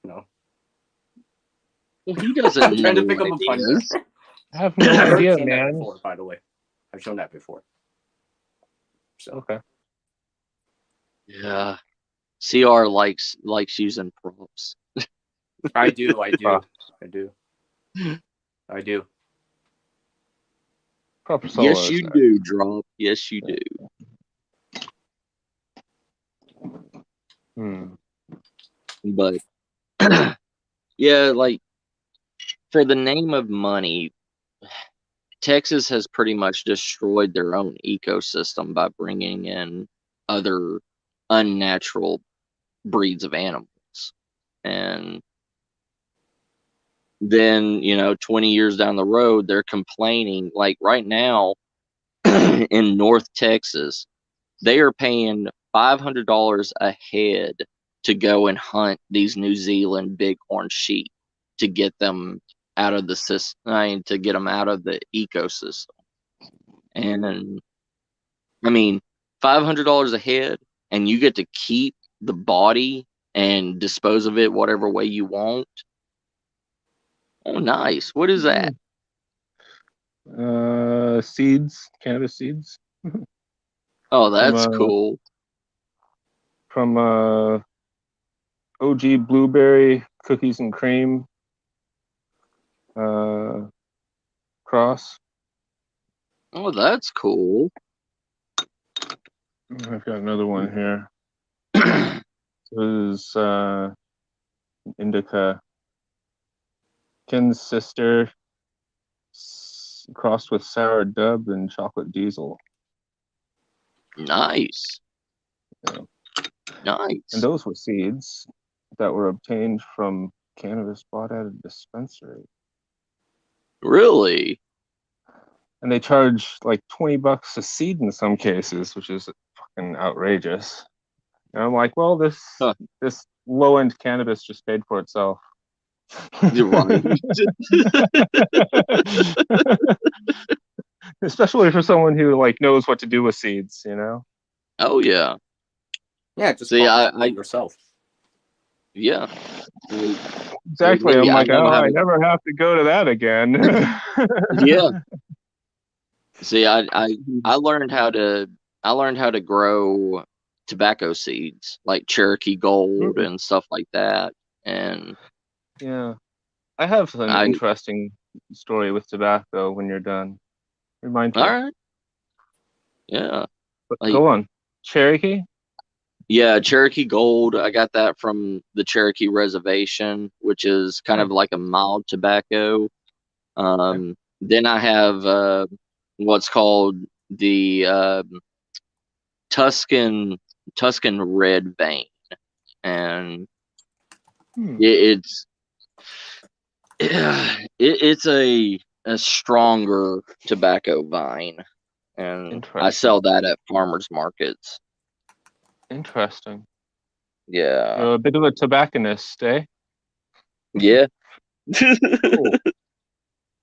Well, he doesn't I'm trying know to think of what a it pun. is. I have no I've idea, shown that man. before, by the way. I've shown that before. So Okay. Yeah. CR likes using props. I do. Proper Yes, solos. you do, Drop. Yes, you do. But yeah, like, for the name of money, Texas has pretty much destroyed their own ecosystem by bringing in other unnatural breeds of animals. And then, 20 years down the road, they're complaining. Like right now in North Texas, they are paying $500 a head to go and hunt these New Zealand bighorn sheep to get them out of the system, to get them out of the ecosystem. And I mean, $500 a head, and you get to keep the body and dispose of it whatever way you want. Oh, nice. What is that? Seeds, cannabis seeds. Oh, that's cool. From OG blueberry cookies and cream cross. Oh, that's cool. I've got another one here. This is indica. Ken's sister crossed with sour dub and chocolate diesel. Nice. Yeah. Nice. And those were seeds that were obtained from cannabis bought at a dispensary. Really? And they charge like $20 a seed in some cases, which is fucking outrageous. And I'm like, well, this low-end cannabis just paid for itself. You're right. Especially for someone who like knows what to do with seeds, Oh yeah. Yeah, just see, I yourself. Yeah. Exactly. I'm like, I never have to go to that again. Yeah. See, I learned how to grow tobacco seeds like Cherokee Gold and stuff like that. And yeah, I have an interesting story with tobacco when you're done. Remind me. All right. Yeah. But go on. Cherokee? Yeah, Cherokee Gold. I got that from the Cherokee Reservation, which is kind of like a mild tobacco. Then I have what's called the Tuscan Red Vein, and Hmm. it's a stronger tobacco vine, and I sell that at farmers markets. Interesting. Yeah. You're a bit of a tobacconist, eh? Yeah. Cool.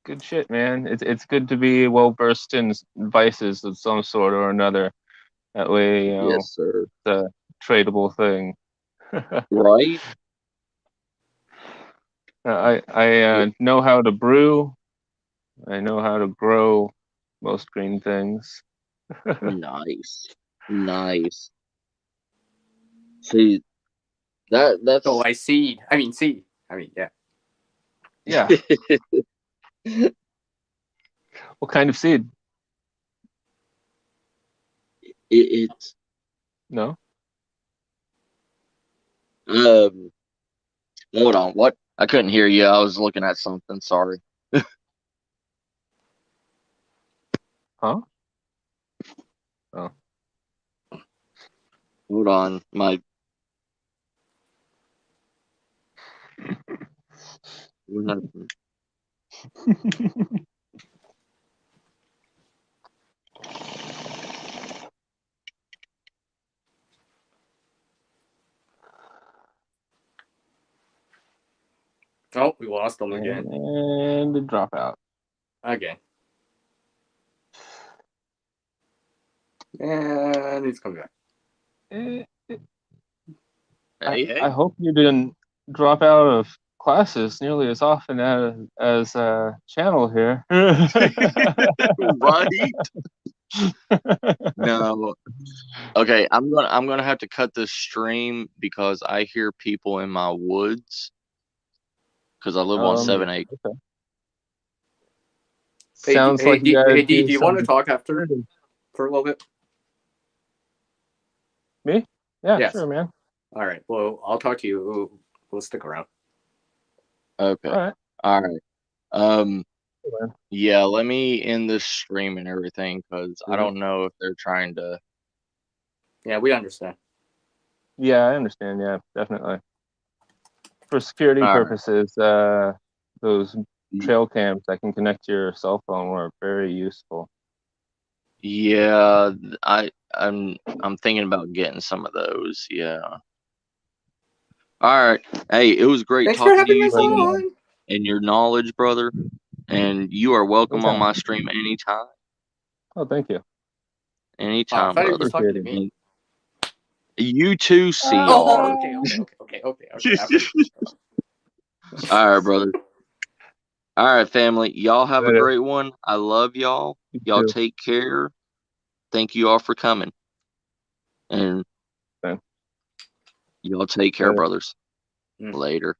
Good shit, man. It's good to be well versed in vices of some sort or another. That way, Yes, sir. it's a tradable thing. Right? I know how to brew. I know how to grow most green things. Nice. Nice. See, that's So I seed. I mean, yeah. Yeah. What kind of seed? it's No? hold on, what? I couldn't hear you. I was looking at something, sorry. Huh? Oh. Hold on. What happened? Oh, we lost them again. And the dropout. Again. And he's coming back. I hope you didn't drop out of classes nearly as often as Channel here. Right? No. Okay, I'm gonna have to cut this stream because I hear people in my woods. Because I live on 7 acres. Okay. Hey, Sounds like you guys do you want to talk after for a little bit? Me? Yeah, Yes. sure, man. All right. Well, I'll talk to you. We'll stick around. Okay. All right. All right. Yeah, let me end this stream and everything because I don't know if they're trying to. Yeah, we understand. Yeah, I understand. Yeah, definitely. For security purposes, those trail cams that can connect to your cell phone were very useful. Yeah, I'm thinking about getting some of those. Yeah. All right. Hey, it was great Thanks for talking to having you us on. and your knowledge, brother. And you are welcome on my stream anytime. Oh, thank you. Anytime, I thought he was brother. talking to me. You too, CR. Okay. All right, brother. All right, family. Y'all have a great one. I love y'all. Y'all take care. Thank you all for coming. And y'all take care, brothers. Later.